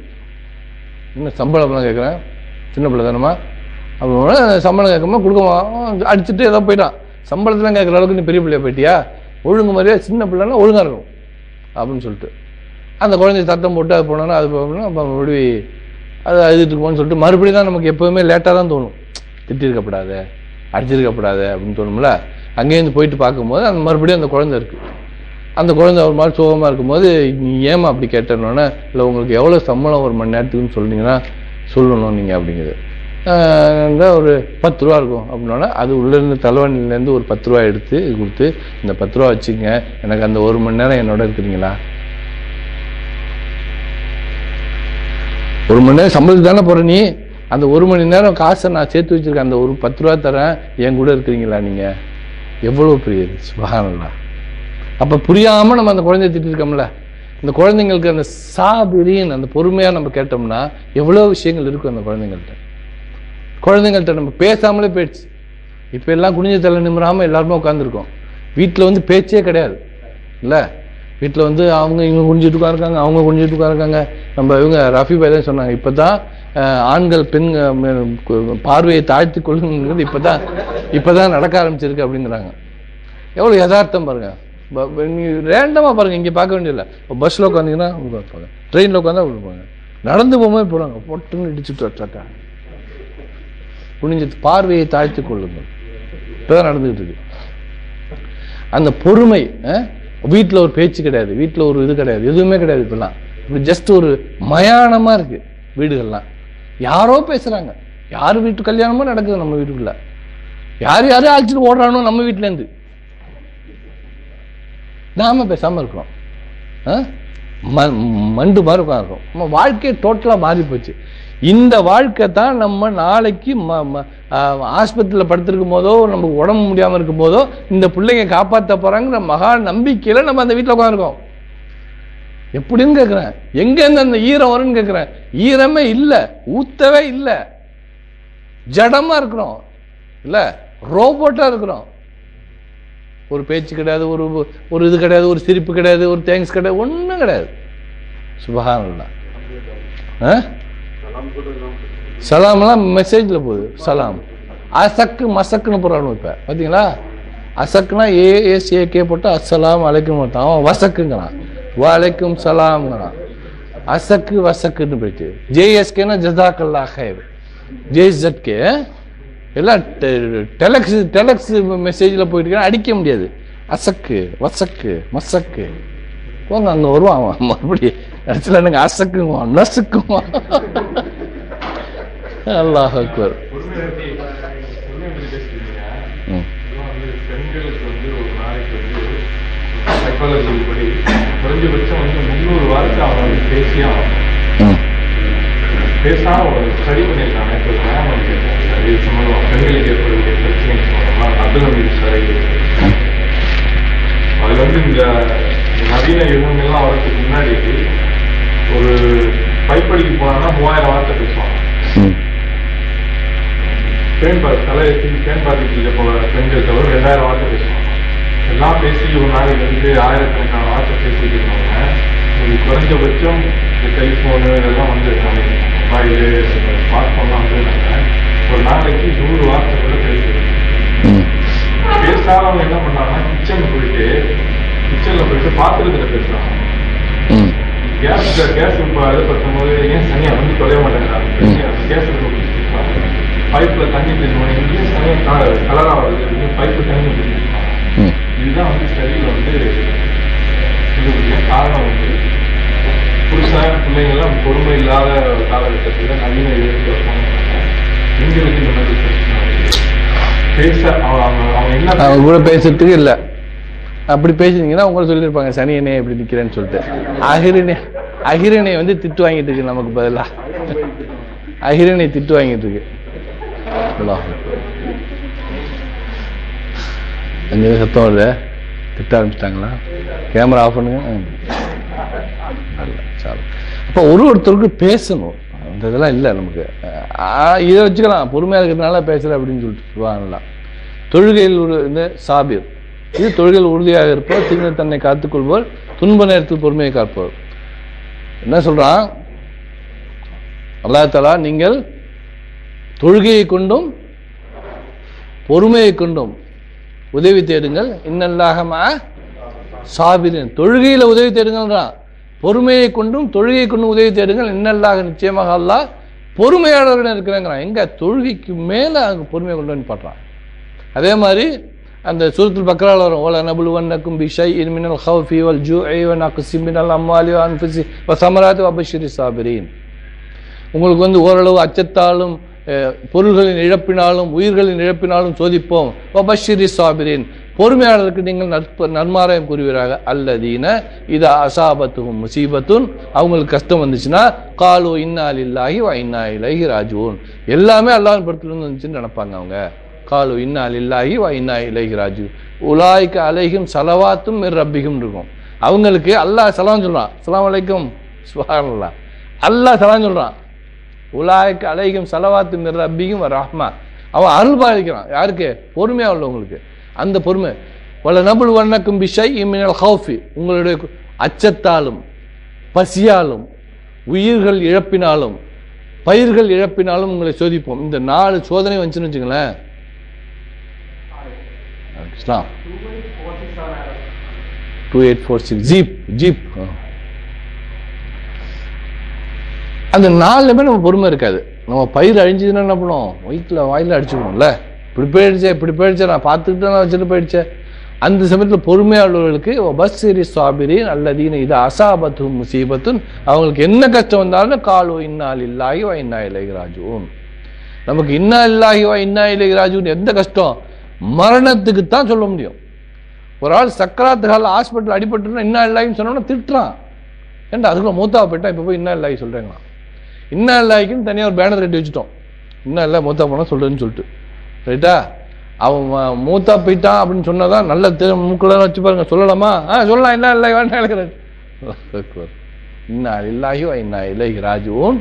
என்ன சம்பளம்லாம் கேட்குறேன், சின்ன பிள்ளை தானம்மா அப்படின்னா சம்பளம் கேட்காம கொடுக்கமா அடிச்சுட்டு ஏதோ போயிட்டான். சம்பளத்தெலாம் கேட்குற அளவுக்கு நீ பெரிய பிள்ளையா போயிட்டியா, ஒழுங்கு மாதிரியா சின்ன பிள்ளைன்னா ஒழுங்காக இருக்கும் அப்படின்னு சொல்லிட்டு அந்த குழந்தைய சத்தம் போட்டு அது போனோன்னா அது போகணும்னா அப்போ மறுபடி அது அழுதுட்டு இருக்குமோன்னு சொல்லிட்டு மறுபடியும் தான் நமக்கு எப்போவுமே லேட்டாக தான் தோணும். திட்டிருக்கப்படாத, அடிச்சிருக்கப்படாத அப்படின்னு தோணும்ல. அங்கேருந்து போயிட்டு பார்க்கும்போது அந்த மறுபடியும் அந்த குழந்தை இருக்குது. அந்த குழந்தை ஒரு மாதிரி சோகமாக இருக்கும்போது நீ ஏமா அப்படி கேட்டேன்னொன்னே, இல்லை உங்களுக்கு எவ்வளோ சம்பளம் ஒரு மணி நேரத்துக்குன்னு சொன்னீங்கன்னா சொல்லணும் நீங்கள் அப்படிங்கிறது. ஒரு 10 ரூபா இருக்கும் அப்படின்னா அது உள்ளேருந்து தலைவனிலேருந்து ஒரு 10 ரூபா எடுத்து கொடுத்து இந்த 10 ரூபா வச்சுங்க, எனக்கு அந்த 1 மணி நேரம் என்னோட இருக்கிறீங்களா, 1 மணி நேரம் சம்பளத்துக்கு தானே போகிற நீ, அந்த 1 மணி நேரம் காசை நான் சேர்த்து வச்சுருக்கேன், அந்த ஒரு 10 ரூபா தரேன், என் கூட இருக்கிறீங்களா நீங்கள். எவ்வளோ புரியுது சுப்ஹானல்லாஹ். அப்போ புரியாமல் நம்ம அந்த குழந்தைய திட்டிருக்கோம்ல. இந்த குழந்தைங்களுக்கு அந்த சாபிரின் அந்த பொறுமையாக நம்ம கேட்டோம்னா எவ்வளோ விஷயங்கள் இருக்கும் அந்த குழந்தைங்கள்ட்ட நம்ம பேசாமலே போயிடுச்சு. இப்போ எல்லாம் குனிஞ்ச தலை நிமிராமல் எல்லாருமே உட்காந்துருக்கோம். வீட்டில் வந்து பேச்சே கிடையாது இல்லை. வீட்டில் வந்து அவங்க இவங்க குனிஞ்சிட்டு உட்காருக்காங்க, அவங்க குனிஞ்சிட்டு உட்காருக்காங்க. நம்ம இவங்க ரஃபி பாய் தான் சொன்னாங்க, இப்போ தான் ஆண்கள் பெண் பார்வையை தாழ்த்தி கொள்ளுங்கிறது இப்போ தான் நடக்க ஆரம்பிச்சிருக்கு அப்படிங்கிறாங்க. எவ்வளோ யதார்த்தம் பாருங்க. ரேண்டமாக பாருங்கள், இங்கே பார்க்க வேண்டியதில்லை. இப்போ பஸ்ஸில் உட்காந்திங்கன்னா பார்ப்பாங்க, ட்ரெயினில் உட்காந்தா கொடுப்பாங்க, நடந்து போகும்போது போகிறாங்க, பொட்டுன்னு இடிச்சுட்டு வச்சாட்டா குனிஞ்சு பார்வையை தாழ்த்தி கொள்ளுங்கள். இப்பதான் நடந்துகிட்டு இருக்கு. அந்த பொறுமை, வீட்டில் ஒரு பேச்சு கிடையாது, வீட்டில் ஒரு இது கிடையாது, எதுவுமே கிடையாது. இப்பெல்லாம் இப்படி ஜஸ்ட் ஒரு மயானமா இருக்கு வீடுகள்லாம். யாரோ பேசுறாங்க, யார் வீட்டு கல்யாணமோ நடக்குது நம்ம வீட்டுக்குள்ள, யார் யாரும் அழைச்சிட்டு ஓடுறானோ நம்ம வீட்டுல இருந்து. நாம பேசாம இருக்கிறோம், மண்டு மாதிரி உட்காந்துருக்கோம். நம்ம வாழ்க்கையை டோட்டலா மாறி போச்சு. இந்த வாழ்க்கை தான் நம்ம நாளைக்கு ஆஸ்பத்திரியில் படுத்திருக்கும் போதோ, நமக்கு உடம்பு முடியாமல் இருக்கும் போதோ இந்த பிள்ளைங்க காப்பாற்ற போறாங்கிற மகா நம்பிக்கையில நம்ம அந்த வீட்டில் உட்காந்துருக்கோம். எப்படின்னு கேட்கிறேன், எங்கேருந்து அந்த ஈரம் வரும்னு கேட்கிறேன். ஈரமே இல்லை, ஊத்தவே இல்லை, ஜடமா இருக்கிறோம், இல்ல ரோபோட்டா இருக்கிறோம். ஒரு பேச்சு கிடையாது, ஒரு இது கிடையாது, ஒரு சிரிப்பு கிடையாது, ஒரு தேங்க்ஸ் கிடையாது, ஒன்றும் கிடையாது. சுபஹானல்லாஹ். சலாம்லாம் மெசேஜ்ல போகுது. சலாம் அசக்கு மசக்குன்னு போறானு இப்ப பாத்தீங்களா? அசக்குனா ஏஎஸ்ஏகே போட்டு அஸ்ஸலாம் அலைக்கும் போட்டான், அவன் வசக்குங்கிறான், வலைக்கும் சலாம்ங்கிறான். அசக்கு வசக்குன்னு போயிட்டு ஜேஎஸ்கேனா ஜஸாக்கல்லா ஹைர், ஜேஎஸ்கே எல்லாம் டெலக்ஸ் மெசேஜில் போயிட்டு அடிக்க முடியாது. அசக்கு வசக்கு மசக்கு போங்க, அங்கே வருவான் மறுபடியும் இடத்துல எனக்கு அசக்குங்குவான் நசுக்குவான். அல்லாஹ் அக்பர். பெண்களுக்கு வந்து ஒரு நாளைக்கு வந்து சைக்காலஜி படி குறைஞ்சபட்சம் வந்து 300 வாரத்தை அவங்க வந்து பேசியே ஆகணும். பேசாம ஒரு ஸ்டடி பண்ணியிருக்காங்க. இது சம்பந்தம் பெண்களுக்கு ஏற்படக்கூடிய பிரச்சனை சொல்லலாம். அதுல அதுல வந்து இந்த நவீன யுகங்கள்லாம் வரதுக்கு முன்னாடி ஒரு பைப்படிக்கு போனாங்கன்னா 3000 வார்த்தை பேசுவாங்க. தலையத்துக்கு பேன் பாதிக்கல போல பெண்கள் தவிர 2000 வார்த்தை பேசுவாங்க. எல்லாம் பேசி ஒரு நாளைக்கு வந்து ஆயிரக்கணக்கான வார்த்தை பேசிட்டு இருந்தவங்க உங்களுக்கு குறைஞ்சபட்சம் இந்த டெலிஃபோனு இதெல்லாம் வந்து மொபைலு ஸ்மார்ட் போன்லாம் வந்ததுனால ஒரு நாளைக்கு 100 வார்த்தை கூட பேசுவாங்க. பேசாதவங்க என்ன பண்ணாங்கன்னா கிச்சன்ல போயிட்டு பாத்திரத்துல பேசுறாங்க. கேஸ் இப்போ இது பற்றும் போது ஏன் சனியா வந்து தொலைய மாட்டேங்கிறாங்க. கேஸ் பைப்ல தண்ணி தெரியும், இங்கேயும் சனியா கலரா வருது, பைப்பு தண்ணி பிடிச்சிருக்காங்க. இதுதான் வந்து ஸ்டடியில வந்து இதுக்குரிய காரணம். வந்து புருஷன் பிள்ளைங்கள்லாம் பொறுமை இல்லாத காலகட்டத்தில் நவீன பெண்களுக்கு இந்த மாதிரி பிரச்சனை பேச அவங்க என்ன அவங்க கூட பேசுறதுக்கு இல்லை. அப்படி பேசுனீங்கன்னா உங்களை சொல்லியிருப்பாங்க சனியனே எப்படி நிற்கிறேன்னு சொல்லிட்டு. அகிரனை வந்து திட்டு வாங்கிட்டு இருக்கு, நமக்கு பதிலாக அகிரனை திட்டு வாங்கிட்டு இருக்கு. அங்கே சத்தம் இல்லை, திட்ட ஆரம்பிச்சிட்டாங்களா? கேமரா ஆஃப் பண்ணுங்க. அப்போ ஒருத்தருக்கு பேசணும், அந்த இதெல்லாம் இல்லை நமக்கு. இதை வச்சுக்கலாம், பொறுமையாக இருக்கிறதுனால பேசல அப்படின்னு சொல்லிட்டு சொல்லுவாங்கல்ல. தொழுகையில் இந்த சாபிர், இது தொழுகையில் உறுதியாக இருப்பவர், தீங்கு தன்னை காத்துக்கொள்வோர், துன்ப நேரத்தில் பொறுமையை காப்பவர். என்ன சொல்றான் அல்லாஹ் தஆலா, நீங்கள் தொழுகையை கொண்டும் பொறுமையை கொண்டும் உதவி தேடுங்கள். இன்னல்லாஹ மஅ சாபிரின், தொழுகையில உதவி தேடுங்கள்ன்றான். பொறுமையை கொண்டும் தொழுகையை கொண்டும் உதவி தேடுங்கள். இன்னல்லாஹ, நிச்சயமாக அல்லாஹ் பொறுமையாளர்கள் இருக்கிறாங்கிறான். எங்க தொழுகைக்கு மேல அங்க பொறுமையை கொண்டு வந்து பாடுறான். அதே மாதிரி அந்த சூரத்துல் பக்ரால வரும், வல நபுலுவன்னக்கும் பிஷைஇன் மினல் ஹௌஃபி வல் ஜூஇ வ நக்ஸின் மினல் அம்வாலி வ அன்ஃபுஸி வ ஸமராத்தி வ பஷ்ஷிரிஸ் சாபிரீன். உங்களுக்கு வந்து ஓரளவு அச்சத்தாலும் பொருள்களின் இழப்பினாலும் உயிர்களின் இழப்பினாலும் சோதிப்போம். வ பஷ்ஷிரிஸ் சாபிரீன், பொறுமையாளருக்கு நீங்கள் நன்மாராயம் கூறுவீராக. அல்லதீன இதா அஸாபத்துஹும் முஸீபத்துன், அவங்களுக்கு கஷ்டம் வந்துச்சுன்னா காலு இன்னா லில்லாஹி வ இன்னா இலைஹி ராஜிஊன், எல்லாமே அல்லாஹ்வின் புறத்திலிருந்து வந்துச்சுன்னு நினைப்பாங்க அவங்க. காலு இன்னா லில்லாஹி வ இன்னா இலைஹி ராஜிஊன் உலாயிக அலைஹிம் ஸலவாத்தும் மிர் ரப்பிஹிம் இருக்கும். அவங்களுக்கு அல்லாஹ் சலாம் சொல்றான், அஸ்ஸலாமு அலைக்கும், சுப்ஹானல்லாஹ், அல்லாஹ் சலாம் சொல்றான். உலாயிக அலைஹிம் ஸலவாத்தும் மிர் ரப்பிஹிம் வ ரஹ்மா, அவன் அருள் பாலிக்கிறான். யாருக்கு? பொறுமையா உள்ளவங்களுக்கு. அந்த பொறுமை. வல நபுலுவன்னக்கும் பிஷைஇன் மினல் ஹௌஃபி, உங்களுடைய அச்சத்தாலும் பசியாலும் உயிர்கள் இழப்பினாலும் பயிர்கள் இழப்பினாலும் உங்களை சோதிப்போம். இந்த 4 சோதனை வந்துச்சுன்னு வச்சுங்களேன். இஸ்லாம் 2846 ஜீப் அந்த 4லுமே நம்ம பொறுமை இருக்காது. நம்ம பயிர் அழிஞ்சதுன்னா என்ன பண்ணுவோம்? வாயில அடிச்சுக்கணும்ல, இப்படி போயிடுச்சே நான் பார்த்துக்கிட்டு நான் வச்சுட்டு போயிடுச்சேன். அந்த சமயத்தில் பொறுமையாளர்களுக்கு பஸ்ஸிரி சாபிரின் அல்லதீன இது அசாபத்து முசீபத்துன், அவங்களுக்கு என்ன கஷ்டம் வந்தாலும் காலோ இன்னா லில்லாஹி வ இன்னா இலைஹி ராஜிஊன். நமக்கு இன்னா லில்லாஹி வ இன்னா இலைஹி ராஜிஊன் எந்த கஷ்டம்? மரணத்துக்கு தான் சொல்ல முடியும். ஒரு ஆள் சக்கராத்து கால ஹாஸ்பிட்டல் அடிபட்டுனா இன்னா லில்லாஹின்னு சொன்னோம்னா திட்டுறான். ஏன்டா அதுக்குள்ள மூத்தா போயிட்டா இப்போ போய் இன்னா லில்லாஹி சொல்கிறேங்களா? இன்னா லில்லாஹிக்குன்னு தனியாக ஒரு பேனர் கட்டி வச்சுட்டோம், இன்னா லில்லாஹி மூத்தா போனால் சொல்கிறேன்னு சொல்லிட்டு. ரைட்டா? அவன் மூத்தா போயிட்டான் அப்படின்னு சொன்னதான் நல்ல மூக்கெல்லாம் வச்சு பாருங்க. சொல்லலாமா? சொல்லலாம். இன்னா லில்லாஹி வ இன்னா இலைஹி ராஜிஊன். இன்னா லில்லாஹி வ இன்னா இலைஹி ராஜிஊன்.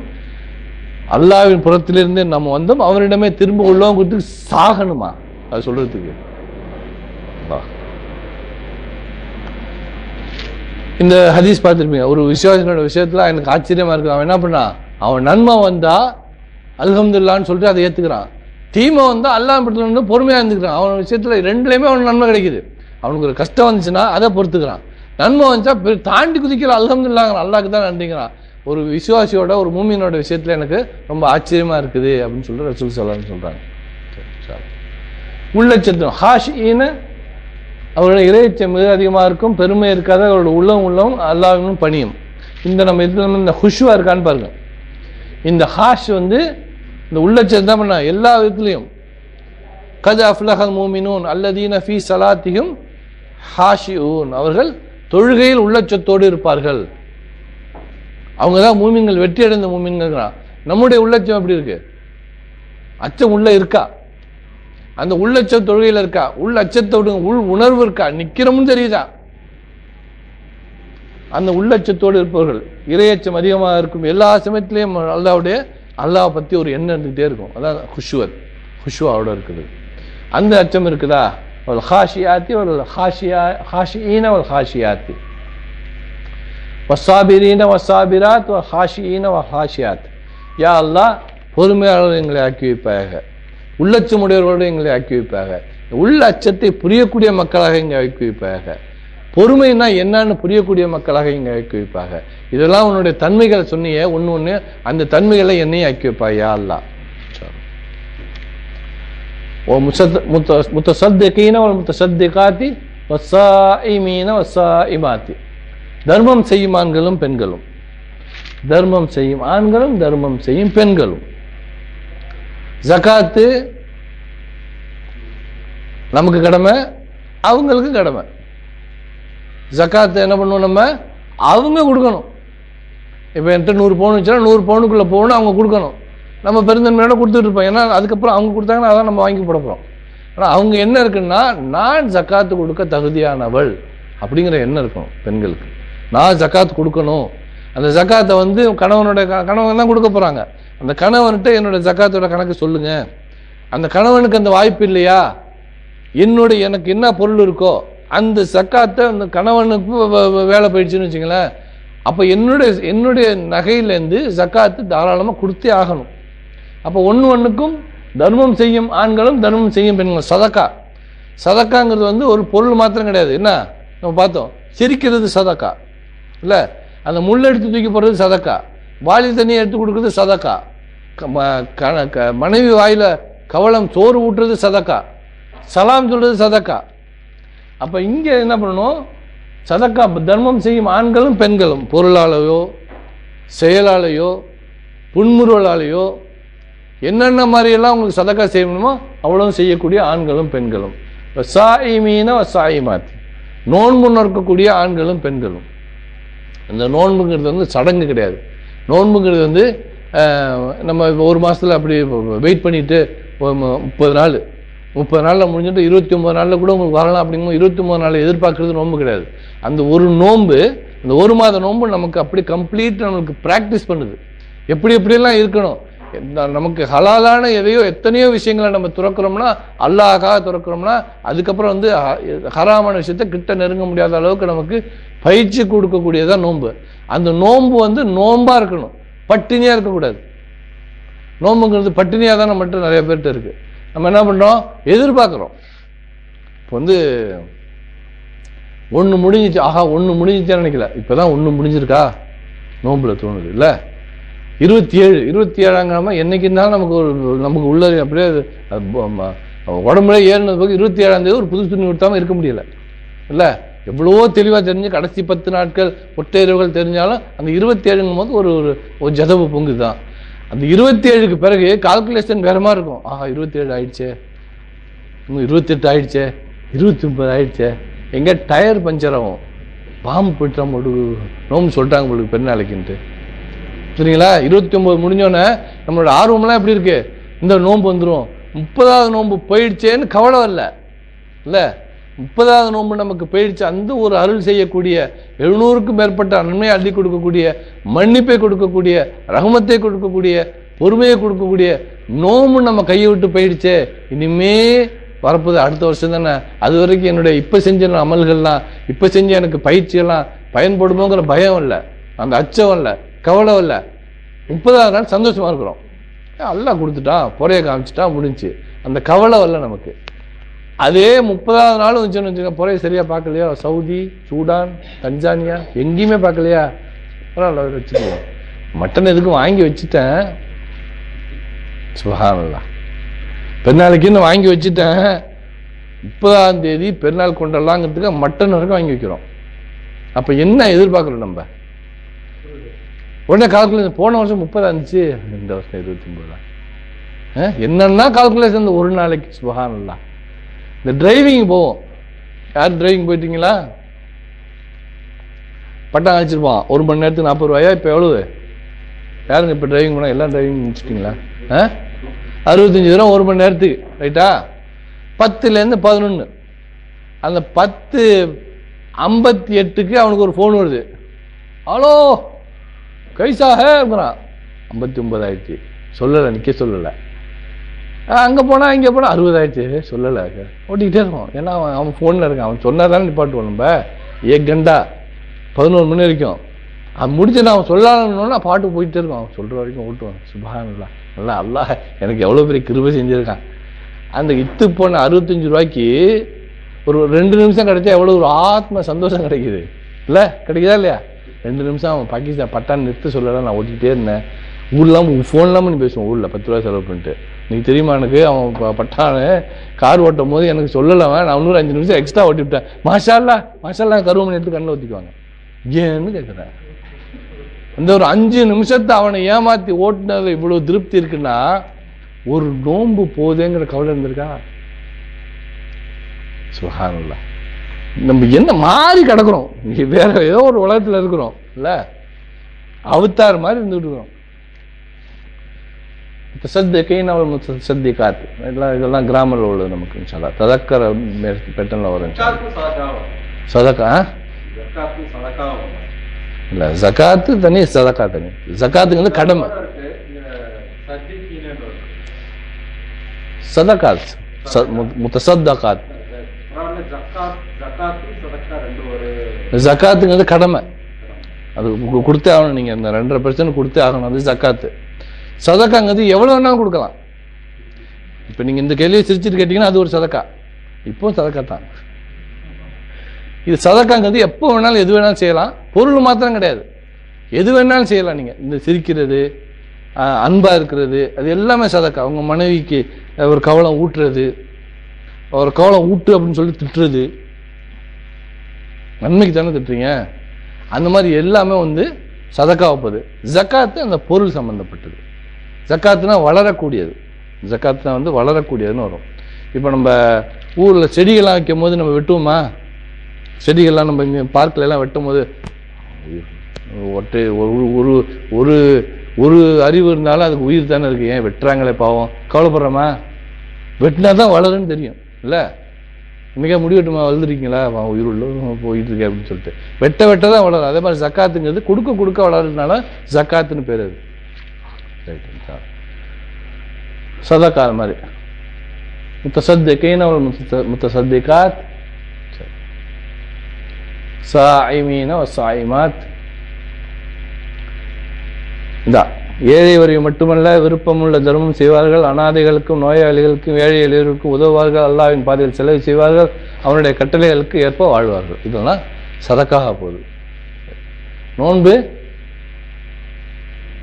அல்லாஹ்வின் புறத்திலிருந்து நம்ம வந்தோம், அவரிடமே திரும்ப உள்ளவங்க கொடுத்து சாகணுமா? அது சொல்றதுக்கு இந்த ஹதீஸ் பார்த்துருப்பீங்க. ஒரு விசுவாசினோட விஷயத்துல எனக்கு ஆச்சரியமா இருக்கு. அவன் என்ன பண்ணா, அவன் நன்மை வந்தா அல்ஹம்துலில்லாஹ்னு சொல்லிட்டு அதை ஏத்துக்கிறான். தீமை வந்தா அல்லாஹ் பற்றி பொறுமையா இருந்துக்கிறான். அவன் விஷயத்துல ரெண்டுலையுமே அவனுக்கு நன்மை கிடைக்குது. அவனுக்கு ஒரு கஷ்டம் வந்துச்சுன்னா அதை பொறுத்துக்கிறான். நன்மை வந்துச்சா தாண்டி குதிக்கிற அல்ஹம்துலில்லாஹ் அல்லாஹ்க்கு தான் நன்றிங்கிறான். ஒரு விசுவாசியோட ஒரு மூமினோட விஷயத்துல எனக்கு ரொம்ப ஆச்சரியமா இருக்குது அப்படின்னு சொல்லிட்டு ரசூல் ஸல்லல்லாஹு அலைஹி வஸல்லம் சொல்றாங்க. உள்ளச்சத்தம் ஹாஷிஈன, அவரோட இறைச்சம் மிக அதிகமாக இருக்கும், பெருமை இருக்காத அவரோட உள்ளம் அல்லாஹ்வின் பணியும். இந்த நம்ம இதில் இந்த ஹுஷுவா இருக்கான்னு பாருங்க. இந்த ஹாஷ் வந்து இந்த உள்ளச்சம் தான் பண்ண எல்லா விதத்துலையும். கத் அஃப்லஹல் மூமினூன் அல்லதீன ஃபீ ஸலாத்திஹிம் ஹாஷிஊன், அவர்கள் தொழுகையில் உள்ளச்சத்தோடு இருப்பார்கள். அவங்க தான் மூமின்கள், வெற்றி அடைந்த மூமின்கள். நம்முடைய உள்ளச்சம் எப்படி இருக்கு? அச்சம் உள்ள இருக்கா? அந்த உள்ளச்சம் தொழுகையில் இருக்கா? உள்ள அச்சத்தோடு உள் உணர்வு இருக்கா? நிக்கிறோம்னு தெரியுதா? அந்த உள்ளச்சத்தோடு இருப்பவர்கள், இறையச்சம் அதிகமாக இருக்கும். எல்லா சமயத்திலையும் அல்லாஹ் பத்தி ஒரு எண்ணம் இருந்துகிட்டே இருக்கும். அதான் ஹுஷுவாவோட இருக்குது. அந்த அச்சம் இருக்குதா? ஒரு ஹாஷியாத்தி ஒரு ஹாஷிஈன ஒரு ஹாஷியாத்தி வசாபிரீன வசாபிராத் ஹாஷிஈன ஹாஷியாத். யா அல்லாஹ் பொறுமையாளர்கள் எங்களை ஆக்கி வைப்பாக, உள்ளச்சமுடையவர்களோடு எங்களை ஆக்கி வைப்பாக, உள்ள அச்சத்தை புரியக்கூடிய மக்களாக இங்கே ஆக்கி வைப்பாக, பொறுமைனா என்னன்னு புரியக்கூடிய மக்களாக இங்கே ஆக்கி வைப்பாக. இதெல்லாம் உன்னுடைய தன்மைகளை சொன்னியே ஒன்று அந்த தன்மைகளை என்னையும் ஆக்கி வைப்பாய் யா அல்லாஹ். முத்தசத்திகீன முத்தசத்திகாத்தி வசாயிமீன வசாயிமாத்தி, தர்மம் செய்யும் ஆண்களும் பெண்களும், தர்மம் செய்யும் ஆண்களும் தர்மம் செய்யும் பெண்களும். ஜகாத்து நமக்கு கடமை, அவங்களுக்கு கடமை. ஜகாத்து என்ன பண்ணுவோம்? நம்ம அவங்க கொடுக்கணும். இப்போ என்கிட்ட 100 பவுன் வச்சுன்னா 100 பவுனுக்குள்ள போகணும், அவங்க கொடுக்கணும். நம்ம பெருந்தன்மையோட கொடுத்துட்டு இருப்போம். ஏன்னா அதுக்கப்புறம் அவங்க கொடுத்தாங்கன்னா அதான் நம்ம வாங்கி போட போகிறோம். ஆனால் அவங்க என்ன இருக்குன்னா, நான் ஜக்காத்து கொடுக்க தகுதியானவள் அப்படிங்கிற எண்ணம் இருக்கணும் பெண்களுக்கு. நான் ஜக்காத்து கொடுக்கணும். அந்த ஜக்காத்தை வந்து கணவன் தான் கொடுக்க போகிறாங்க. அந்த கணவன்கிட்ட என்னோட ஜக்காத்தோட கணக்கு சொல்லுங்க. அந்த கணவனுக்கு அந்த வாய்ப்பு இல்லையா? எனக்கு என்ன பொருள் இருக்கோ அந்த ஜக்காத்தை அந்த கணவனுக்கு வேலை போயிடுச்சுன்னு வச்சுங்களேன், அப்போ என்னுடைய நகையிலேருந்து ஜக்காத்து தாராளமாக கொடுத்தே ஆகணும். அப்போ ஒன்றுக்கும் தர்மம் செய்யும் ஆண்களும் தர்மம் செய்யும் பெண்களும். சதக்காங்கிறது வந்து ஒரு பொருள் மாத்திரம் கிடையாது. என்ன நம்ம பார்த்தோம், சிரிக்கிறது சதக்கா இல்லை, அந்த முள் எடுத்து தூக்கி போடுறது சதக்கா, வாளி தண்ணியை எடுத்து கொடுக்குறது சதக்கா, மனைவி வாயில கவளம் சோறு ஊட்டுறது சதக்கா, சலாம் சொல்றது சதக்கா. அப்போ இங்கே என்ன பண்ணணும்? சதக்கா தர்மம் செய்யும் ஆண்களும் பெண்களும், பொருளாலேயோ செயலாலேயோ புன்முறுவலாலேயோ என்னென்ன மாதிரியெல்லாம் உங்களுக்கு சதக்கா செய்யணுமோ அவ்வளவு செய்யக்கூடிய ஆண்களும் பெண்களும். சாயிமீன சாயிமாத்தி, நோன்பு நோக்கக்கூடிய ஆண்களும் பெண்களும். இந்த நோன்புங்கிறது வந்து சடங்கு கிடையாது. நோன்புங்கிறது வந்து நம்ம ஒரு மாதத்தில் அப்படி வெயிட் பண்ணிட்டு 30 நாளில் முடிஞ்சுட்டு 29 நாளில் கூட உங்களுக்கு வரலாம் அப்படிங்கும்போது 29 நாள் எதிர்பார்க்கறது நோன்பு கிடையாது. அந்த ஒரு நோன்பு, அந்த ஒரு மாத நோன்பு நமக்கு அப்படி கம்ப்ளீட் நமக்கு ப்ராக்டிஸ் பண்ணுது. எப்படியெல்லாம் இருக்கணும். நமக்கு ஹலாலான எத்தனையோ விஷயங்களை நம்ம துறக்கிறோம்னா, அல்லாஹ்காக துறக்கிறோம்னா, அதுக்கப்புறம் வந்து ஹராமான விஷயத்த கிட்ட நெருங்க முடியாத அளவுக்கு நமக்கு பயிற்சி கொடுக்கக்கூடியதான் நோன்பு. அந்த நோன்பு வந்து நோன்பா இருக்கணும், பட்டினியா இருக்கக்கூடாது. நோன்புங்கிறது பட்டினியாக தான் நம்மகிட்ட நிறைய பேர்கிட்ட இருக்கு. நம்ம என்ன பண்றோம்? எதிர்பார்க்கிறோம். இப்போ வந்து ஒன்று முடிஞ்சிச்சு, ஆஹா ஒன்று முடிஞ்சிச்சான்னு நினைக்கல, இப்போதான் ஒன்று முடிஞ்சிருக்கா நோன்புல தோணுது இல்லை. 27 27ஆம் கிழமை என்னைக்கு இருந்தாலும் நமக்கு உள்ள அப்படியே உடம்புல ஏறினது போக 27ஆம் தேதி ஒரு புது துணி உடுத்தாமல் இருக்க முடியல இல்லை. எவ்வளவோ தெளிவாக தெரிஞ்சு கடைசி 10 நாட்கள் ஒற்றையர்கள் தெரிஞ்சாலும் அந்த 27ங்கும் போது ஒரு ஜதவு பொங்கு தான். அந்த 27க்கு பிறகு கால்குலேஷன் வேற மாதிரி இருக்கும். 27 ஆயிடுச்சே, இன்னும் 28 ஆயிடுச்சே, 29 ஆயிடுச்சே, எங்கே டயர் பஞ்சர் ஆகும், பாம்பு போயிட்டா நோம்பு சொல்லிட்டாங்க உங்களுக்கு பெருநாளைக்குன்ட்டு. சரிங்களா? 29 முடிஞ்சோன்னே நம்மளோட ஆர்வம்லாம் எப்படி இருக்கு, இந்த நோன்பு வந்துடும், 30வது நோன்பு போயிடுச்சேன்னு கவலை இல்லை இல்லை. 30வது நோன்பு நமக்கு போயிடுச்சு, அந்த ஒரு அருள் செய்யக்கூடிய 700க்கும் மேற்பட்ட நன்மையை அள்ளி கொடுக்கக்கூடிய, மன்னிப்பை கொடுக்கக்கூடிய, ரஹமத்தை கொடுக்கக்கூடிய, பொறுமையை கொடுக்கக்கூடிய நோம்பு நம்ம கையை விட்டு போயிடுச்சே, இனிமே வரப்போது அடுத்த வருஷம் தானே, அது வரைக்கும் என்னுடைய இப்போ செஞ்ச அமல்கள்லாம், இப்போ செஞ்ச எனக்கு பயிற்சியெல்லாம் பயன்படுமோங்கிற பயம் இல்லை, அந்த அச்சம் இல்லை, கவலை இல்லை. 30வது நாள் சந்தோஷமா இருக்கிறோம், எல்லாம் கொடுத்துட்டான், பொறைய காமிச்சிட்டான், முடிஞ்சு. அந்த கவலை வரல நமக்கு. அதே 30வது நாள் வந்துச்சுன்னு வச்சுக்கோங்க, பொறைய சரியா பார்க்கலையா, சவுதி, சூடான், தஞ்சானியா எங்கேயுமே பார்க்கலையா, பரவாயில்ல வச்சுக்குவோம். மட்டன் எதுக்கும் வாங்கி வச்சுட்டேன், சுப்ஹானல்லாஹ், பெருநாளைக்குன்னு வாங்கி வச்சுட்டேன், 30ஆம் தேதி பெருநாள் கொண்டாடலாங்கிறதுக்கு மட்டன் வரைக்கும் வாங்கி வைக்கிறோம். அப்ப என்ன எதிர்பார்க்கிறோம் நம்ம? உடனே கால்குலேஷன், போன வருஷம் 30 இருந்துச்சு, இந்த வருஷம் 29 தான். என்னன்னா கால்குலேஷன் ஒரு நாளைக்கு. சுப்ஹானல்லாஹ். இந்த டிரைவிங் போவோம், யார் டிரைவிங் போயிட்டீங்களா? பட்டம் அழைச்சிருப்பான், 1 மணி நேரத்துக்கு 40 ரூபாயா? இப்போ எவ்வளவு யாருங்க இப்போ டிரைவிங் பண்ணால்? எல்லாம் டிரைவிங் முடிச்சிட்டிங்களா? 65 ரூபா 1 மணி நேரத்துக்கு, ரைட்டா? 10லேருந்து 11, அந்த 10:58க்கு அவனுக்கு ஒரு ஃபோன் வருது, ஹலோ கைசா ஹேங்கிறான், 59 ஆயிடுச்சு, சொல்லலை, நிற்க சொல்லலை. அங்கே போனால் இங்கே போனால் 60 ஆயிடுச்சு, சொல்லலை, ஓட்டிக்கிட்டே இருக்கோம். ஏன்னா அவன் ஃபோனில் இருக்கான், அவன் சொன்னா தானே நிப்பாட்டுவோம் நம்ம. 1 கண்டா 11 மணி வரைக்கும் அது முடிச்சு நான் அவன் சொல்லாதோன்னா பாட்டு போயிட்டே இருக்கும், அவன் சொல்கிற வரைக்கும் ஓட்டுவான். சுப்ஹானல்லாஹ். நல்லா அல்லாஹ் எனக்கு எவ்வளோ பெரிய கிருபை செஞ்சுருக்கான். அந்த இத்து போன 65 ரூபாய்க்கு ஒரு 2 நிமிஷம் கிடைச்சா எவ்வளோ ஒரு ஆத்ம சந்தோஷம் கிடைக்குது இல்லை? கிடைக்குதா இல்லையா? 2 நிமிஷம் அவன் பாகிஸ்தான் பட்டான் நிறுத்த சொல்லலாம், நான் ஓட்டிகிட்டே இருந்தேன். ஊர்லாம் ஃபோன் இல்லாமல் நீ பேசுவோம், ஊரில் 10 ரூபா செலவு பண்ணிட்டு. நீக்கு தெரியுமா, எனக்கு அவன் பட்டானு கார் ஓட்டும் போது எனக்கு சொல்லலவன், நான் இன்னொரு 5 நிமிஷம் எக்ஸ்ட்ரா ஓட்டி விட்டேன். மாஷால்லா மாஷால்லா கருவமணி எடுத்து கண்ணில் ஊற்றிக்குவாங்க. ஏன்னு கேட்குறேன். இந்த ஒரு 5 நிமிஷத்தை அவனை ஏமாத்தி ஓட்டுனது இவ்வளவு திருப்தி இருக்குன்னா, ஒரு நோன்பு போதேங்கிற கவலை இருந்திருக்கா? சுப்ஹானல்லாஹ். நம்ம என்ன மாறி கிடக்குறோம், வேற ஏதோ ஒரு உலகத்துல இருக்கிறோம் இல்ல, அவதார் மாதிரி இருந்துட்டு இருக்கிறோம். இதெல்லாம் கிராமர்ல உள்ளது நமக்கு. இன்ஷா அல்லாஹ் ததக்கர பேட்டர்ன்ல வரும். சதக்கா இல்ல, ஜகாத்து தனி, சதக்கா தனி. ஜகாத்துக்கு வந்து கடமை, சதகாத் முத்தசத்தகாத். ஜகாத்துக்கு வந்து கடமை, அது கொடுத்தே ஆகணும். நீங்க இந்த 2.5% கொடுத்தே ஆகணும், அது ஜகாத்து. சதக்காங்கிறது எவ்வளவு வேணாலும் கொடுக்கலாம். இப்ப நீங்க இந்த கேள்வியை சிரிச்சுட்டு கேட்டீங்கன்னா அது ஒரு சதக்கா, இப்போ சதக்கா தான். இது சதக்காங்கிறது எப்போ வேணாலும் எது வேணாலும் செய்யலாம், பொருள் மாத்திரம் கிடையாது, எது வேணாலும் செய்யலாம். நீங்க இந்த சிரிக்கிறது, அன்பா இருக்கிறது, அது எல்லாமே சதக்கா. உங்க மனைவிக்கு ஒரு கவலம் ஊட்டுறது, ஒரு கவலம் ஊட்டு அப்படின்னு சொல்லி திட்டுறது, நன்மைக்கு தானே திட்டுறீங்க, அந்த மாதிரி எல்லாமே வந்து சதக்கா வைப்பது. ஜக்காத்து அந்த பொருள் சம்பந்தப்பட்டது. ஜக்காத்துனா வளரக்கூடியது, ஜக்காத்துனா வந்து வளரக்கூடியதுன்னு வரும். இப்போ நம்ம ஊரில் செடிகள்லாம் வைக்கும் போது நம்ம வெட்டுவோமா? செடிகள்லாம் நம்ம இங்கே பார்க்கில் எல்லாம் வெட்டும் போது ஒற்றை ஒரு ஒரு ஒரு அறிவு இருந்தாலும் அதுக்கு உயிர் தானே இருக்கு. ஏன் வெட்டுறாங்களே பாவம், கவலைப்படுறோமா? வெட்டினா தான் வளருன்னு தெரியும் இல்லை? இன்னைக்கா முடி வெட்டுமா, வளர்ந்துருக்கீங்களா, உயிர் உள்ள போயிட்டு இருக்கேன் அப்படின்னு சொல்லிட்டு வெட்ட வெட்ட தான் வளரும். அதே மாதிரி ஜக்காத்துங்கிறது கொடுக்க கொடுக்க வளர்றதுனால ஜக்காத்துன்னு பேர். அது சதக்கா மாதிரி. முத்தசத்திகீன முத்தசத்திகாத், சாயிமீன வசாயிமாத். இந்த ஏழை வரி மட்டுமல்ல, விருப்பமுள்ள தர்மம் செய்வார்கள், அனாதைகளுக்கும் நோயாளிகளுக்கும் ஏழை எளியவருக்கும் உதவுவார்கள், அல்லாஹ்வின் பாதையில் செலவு செய்வார்கள், அவனுடைய கட்டளைகளுக்கு ஏற்ப வாழ்வார்கள். இதெல்லாம் சதக்காக போகுது. நோன்பு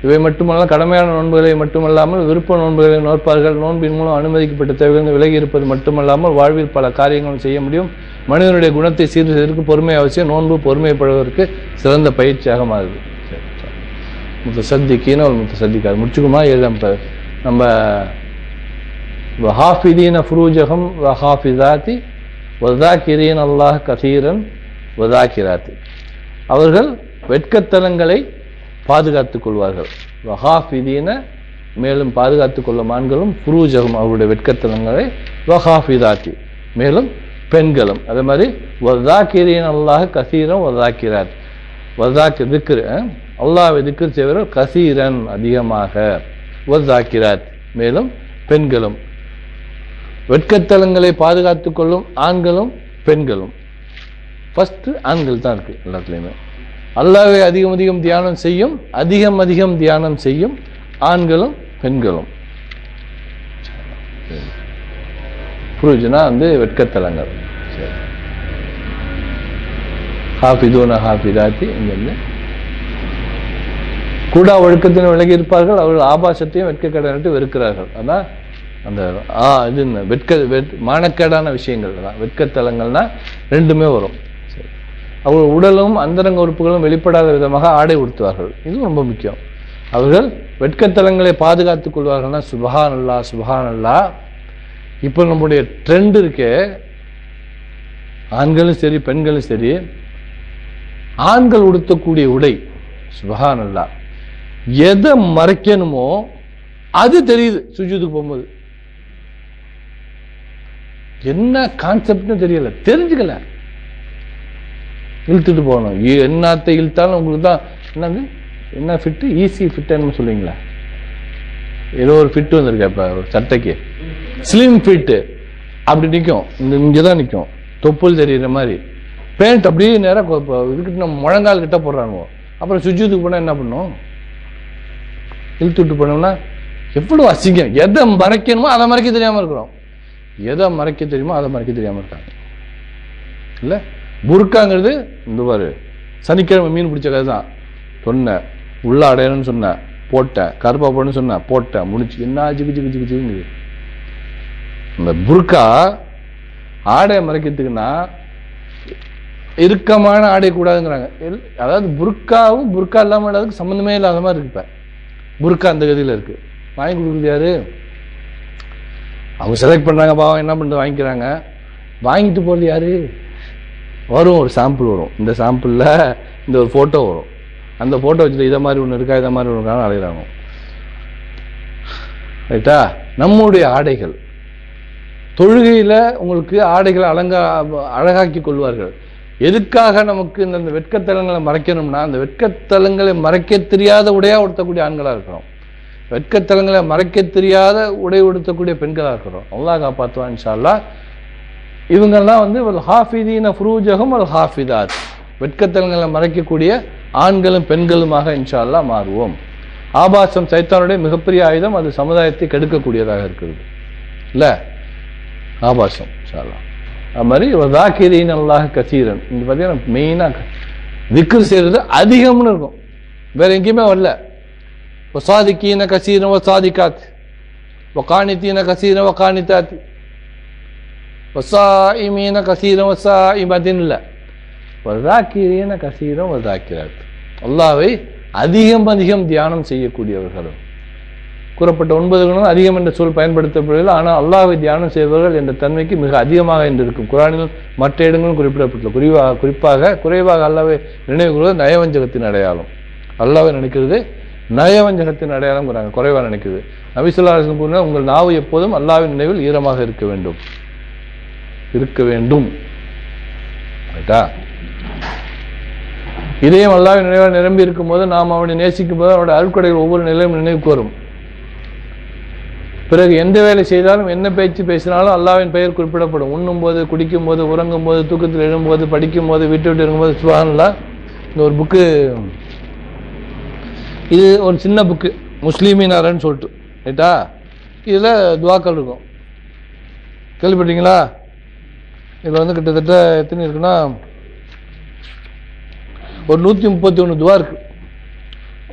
இவை மட்டுமல்ல, கடமையான நோன்புகளை மட்டுமல்லாமல் விருப்ப நோன்புகளை நோற்பார்கள். நோன்பின் மூலம் அனுமதிக்கப்பட்ட தேவைகள் விலகி இருப்பது மட்டுமல்லாமல் வாழ்வில் பல காரியங்களும் செய்ய முடியும். மனிதனுடைய குணத்தை சீர் செய்வதற்கு பொறுமை அவசியம். நோன்பு பொறுமைப்படுவதற்கு சிறந்த பயிற்சியாக மாறுது. முத்தசத்திக்கீன ஒரு முத்தசத்திக்காது முடிச்சுக்குமா? நம்ம வஹாஃபிதீன ஃபுரூஜகம் வஹாஃபிதாத்தி வதாக்கிரீன் அல்லாஹ் கதீரன் வதாக்கிராத்தி. அவர்கள் வெட்கத்தலங்களை பாதுகாத்துக் கொள்வார்கள். வஹாஃபிதீன மேலும் பாதுகாத்துக் கொள்ளும் ஆண்களும், ஃபுரூஜகம் அவருடைய வெட்கத்தலங்களை, வஹாஃபிதாத்தி மேலும் பெண்களும். அதே மாதிரி வதாக்கிரீன் அல்லாஹ் கசீரன் வதாக்கிராத். வதாக்கு திக்ர், அல்லாஹ்வை திக்ர் செய்வர்கள் கசீரன் அதிகமாக, வதாக்கிராத் மேலும் பெண்களும். வெட்கத்தலங்களை பாதுகாத்துக் கொள்ளும் ஆண்களும் பெண்களும். ஃபர்ஸ்ட் ஆண்கள் தான் இருக்கு எல்லாத்துலேயுமே. அல்லாஹ்வை அதிகம் அதிகம் தியானம் செய்யும், அதிகம் தியானம் செய்யும் ஆண்களும் பெண்களும். புரிஞ்சுனா வெட்கத்தலங்கள். ஹாஃபிதூன ஹாஃபிதாத்தி. இங்கிருந்து கூடா ஒழுக்கத்தின் விலகி இருப்பார்கள். அவர்கள் ஆபாசத்தையும் வெட்கக்கேடானட்டு வெறுக்கிறார்கள். அதான் அந்த இது மானக்கேடான விஷயங்கள் தான். வெட்கத்தலங்கள்னா ரெண்டுமே வரும். அவர்கள் உடலும் அந்தரங்க உறுப்புகளும் வெளிப்படாத விதமாக ஆடை உடுத்துவார்கள். இது ரொம்ப முக்கியம். அவர்கள் வெட்கத்தலங்களை பாதுகாத்துக் கொள்வார்கள்னா சுபஹானல்லா சுபஹானல்லா. இப்போ நம்முடைய ட்ரெண்ட் இருக்கே, ஆண்களும் சரி பெண்களும் சரி, ஆண்கள் உடுத்தக்கூடிய உடை சுபஹானல்லா எதை மறைக்கணுமோ அது தெரியுது. சுஜூதுக்கு போகும்போது என்ன கான்செப்ட்னு தெரியல, தெரிஞ்சுக்கல, இழுத்துட்டு போகணும். என்னத்தை இழுத்தாலும் உங்களுக்கு தான் என்னது என்ன ஃபிட்டு, ஈஸி ஃபிட்டுன்னு சொல்லுவீங்களா? ஏதோ ஒரு ஃபிட்டு வந்திருக்கா இப்போ சட்டைக்கு, ஸ்லிம் ஃபிட்டு அப்படி நிற்கும். இங்கே தான் நிற்கும், தொப்புள் தெரியுற மாதிரி. பேண்ட் அப்படியே நேராக இதுக்கிட்ட நம்ம முழங்கால் கிட்ட போடுறாங்க. அப்புறம் சுஜூதுக்கு போனால் என்ன பண்ணும்? இழுத்து விட்டு போனோம்னா எவ்வளோ அசிங்கம். எதை மறைக்கணுமோ அதை மறைக்க தெரியாமல் இருக்கிறோம், எதை மறைக்க தெரியுமோ அதை மறைக்க தெரியாமல் இருக்காங்க. இல்லை புர்காங்கிறது இந்த பாரு, சனிக்கிழமை மீன் பிடிச்ச கதை தான். சொன்னேன் உள்ள அடையணும்னு சொன்னேன், போட்டேன். கருப்பா போடணும்னு சொன்னேன், போட்டேன். முடிச்சு என்ன ஜிகு ஜிகு ஜிகு ஜிகுங்குது. இந்த புர்கா ஆடையை மறைக்கிறதுக்குன்னா இறுக்கமான ஆடை கூடாதுங்கிறாங்க. அதாவது புர்காவும் புர்கா இல்லாமல் இல்லாததுக்கு சம்மந்தமே இல்லாத மாதிரி இருக்கு. இப்போ புர்கா அந்த கதியில் இருக்கு. வாங்கி கொடுக்குறது யாரு? அவங்க செலக்ட் பண்ணுறாங்க, பாவம் என்ன பண்ணுறது வாங்கிக்கிறாங்க. வாங்கிட்டு போகிறது யாரு? வரும் ஒரு சாம்பிள் வரும். இந்த சாம்பிளில் இந்த ஒரு ஃபோட்டோ வரும். அந்த ஃபோட்டோ வச்சுட்டு இதை மாதிரி ஒன்று இருக்கா, இதை மாதிரி ஒன்று இருக்கான்னு அழைகிறாங்க. ரைட்டா? நம்முடைய ஆடைகள் தொழுகையில் உங்களுக்கு ஆடைகளை அழகாக்கி கொள்வார்கள். எதுக்காக நமக்கு இந்த வெட்கத்தலங்களை மறைக்கணும்னா, அந்த வெட்கத்தலங்களை மறைக்க தெரியாத உடையாக உடுத்தக்கூடிய ஆண்களாக இருக்கிறோம், வெட்கத்தலங்களை மறைக்க தெரியாத உடை உடுத்தக்கூடிய பெண்களாக இருக்கிறோம். அல்லாஹ் காப்பாற்றுவான் இன்ஷா அல்லாஹ். இவங்கெல்லாம் ஹாஃபிதீன ஃபுரூஜஹும் அல் ஹாஃபிதாத், வெட்கத்தலங்களை மறைக்கக்கூடிய ஆண்களும் பெண்களுமாக இன்ஷா அல்லாஹ் மாறுவோம். ஆபாசம் சைத்தானுடைய மிகப்பெரிய ஆயுதம். அது சமுதாயத்தை கெடுக்கக்கூடியதாக இருக்கிறது. இல்லை ஆபாசம் இன்ஷா அல்லாஹ். அது மாதிரி வதாக்கிரீன் அல்லாஹ் கசீரன். இந்த பார்த்தீங்கன்னா மெயினாக திக்ர் செய்கிறது அதிகம்னு இருக்கும், வேற எங்கேயுமே வரல. வசாதிக்கீன கசீரன் வசாதிகாத், வகானித்தீன கசீரன் வகானிதாத், வசாயிமீன கசீரன் வசாயிமத்தின் இல்லை, வதாக்கிரீன கசீரன் வதாக்கிராத். அல்லாஹ்வை அதிகம் தியானம் செய்யக்கூடியவர்களும். கூறப்பட்ட 9 குணம் அதிகம் என்ற சொல் பயன்படுத்தப்படவில்லை. ஆனால் அல்லாஹ்வை தியானம் செய்பவர்கள் என்ற தன்மைக்கு மிக அதிகமாக இருக்கும். குர்ஆனில் மற்ற இடங்களும் குறிப்பிடப்பட்டுள்ள. குறிப்பாக குறைவாக அல்லாஹ்வை நினைவு கூறுவது நயவஞ்சகத்தின் அடையாளம். அல்லாஹ்வை நினைக்கிறது நயவஞ்சகத்தின் அடையாளம் குறைவாக நினைக்கிறது. நபி ஸல்லல்லாஹு அலைஹி வஸல்லம் கூறினார், உங்கள் நாவு எப்போதும் அல்லாஹ்வின் நினைவில் ஈரமாக இருக்க வேண்டும். இதயம் அல்லாஹ்வின் நினைவால் நிரம்பி இருக்கும் போது, நாம் அவனை நேசிக்கும் போது அவனுடைய அருட்கொடைகள் ஒவ்வொரு நிலையும் நினைவுக்கு வரும். பிறகு எந்த வேலை செய்தாலும் என்ன பேச்சு பேசினாலும் அல்லாஹ்வின் பெயர் குறிப்பிடப்படும். உண்ணும் போது, குடிக்கும் போது, உறங்கும் போது, தூக்கத்தில் எழும்போது, படிக்கும் போது, விட்டு இருக்கும்போது. சுப்ஹானல்லாஹ். இந்த ஒரு புக்கு, இது ஒரு சின்ன புக்கு, முஸ்லிமீனாரன்னு சொல்லிட்டு, ரைட்டா? இதில் துவாக்கள் இருக்கும், கேள்விப்பட்டீங்களா? இதில் கிட்டத்தட்ட எத்தனை இருக்குன்னா ஒரு 131 துவா இருக்கு.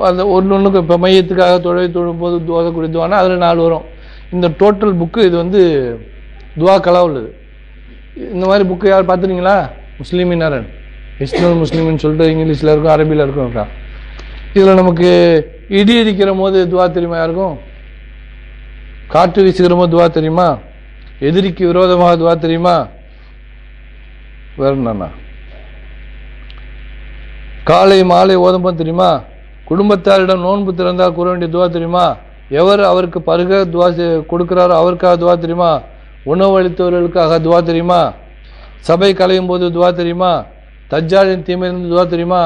அந்த ஒன்றுக்கு இப்போ மையத்துக்காக தொழும்போது ஓதக்கூடிய துவானா அதில் 4 வரும். இந்த டோட்டல் புக்கு இது வந்து துவாக்களாக உள்ளது. இந்த மாதிரி புக்கு யார் பார்த்துறீங்களா? முஸ்லீமினாரன் இஸ்லால் முஸ்லீமின்னு சொல்லிட்டு இங்கிலீஷில் இருக்கும், அரபியில் இருக்கும். இதில் நமக்கு இடி அடிக்கிற போது துவா தெரியுமா யாருக்கும்? காற்று வீசுகிற போது துவா தெரியுமா? எதிரிக்கு விரோதமாக துவா தெரியுமா? வேற என்னண்ணா? காலை மாலை ஓதம்போது தெரியுமா? குடும்பத்தாரிடம் நோன்பு திறந்தால் கூற வேண்டிய துவா தெரியுமா? எவர் அவருக்கு பருக துவா கொடுக்கிறாரோ அவருக்காக துவா தெரியுமா? உணவு அளித்தவர்களுக்காக துவா தெரியுமா? சபை கலையும் போது துவா தெரியுமா? தஜ்ஜாலின் தீமையிலிருந்து துவா தெரியுமா?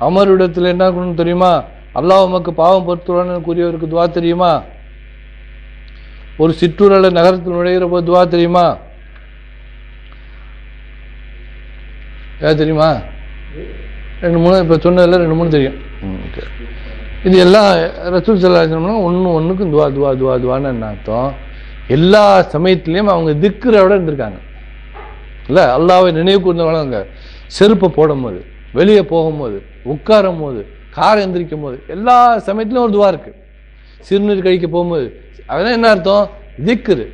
அமருடத்தில் என்ன பண்ணணும் தெரியுமா? அல்லாஹ் உமக்கு பாவம் பொறுத்துள்ளான்னு கூறியவருக்கு துவா தெரியுமா? ஒரு சிற்றூரல நகரத்தில் நுழைகிற போது துவா தெரியுமா? ஏதாவது தெரியுமா? 2-3 இப்போ சொன்னதில் 2-3 தெரியும். இது எல்லாம் ரசூல் ஸல்லல்லாஹு அலைஹி வஸல்லம் ஒன்றுக்கும் துவா துவா துவா துவான்னு என்ன அர்த்தம்? எல்லா சமயத்துலேயும் அவங்க திக்ரோட இருந்திருக்காங்க. இல்லை, அல்லாஹ்வை நினைவு கூர்ந்தவங்க செருப்பை போடும் போது, வெளியே போகும்போது, உட்காரும் போது, கார் எந்திரிக்கும் போது, எல்லா சமயத்துலையும் ஒரு துவா இருக்கு. சிறுநீர் கழிக்க போகும்போது அதெல்லாம் என்ன அர்த்தம்? திக்ரு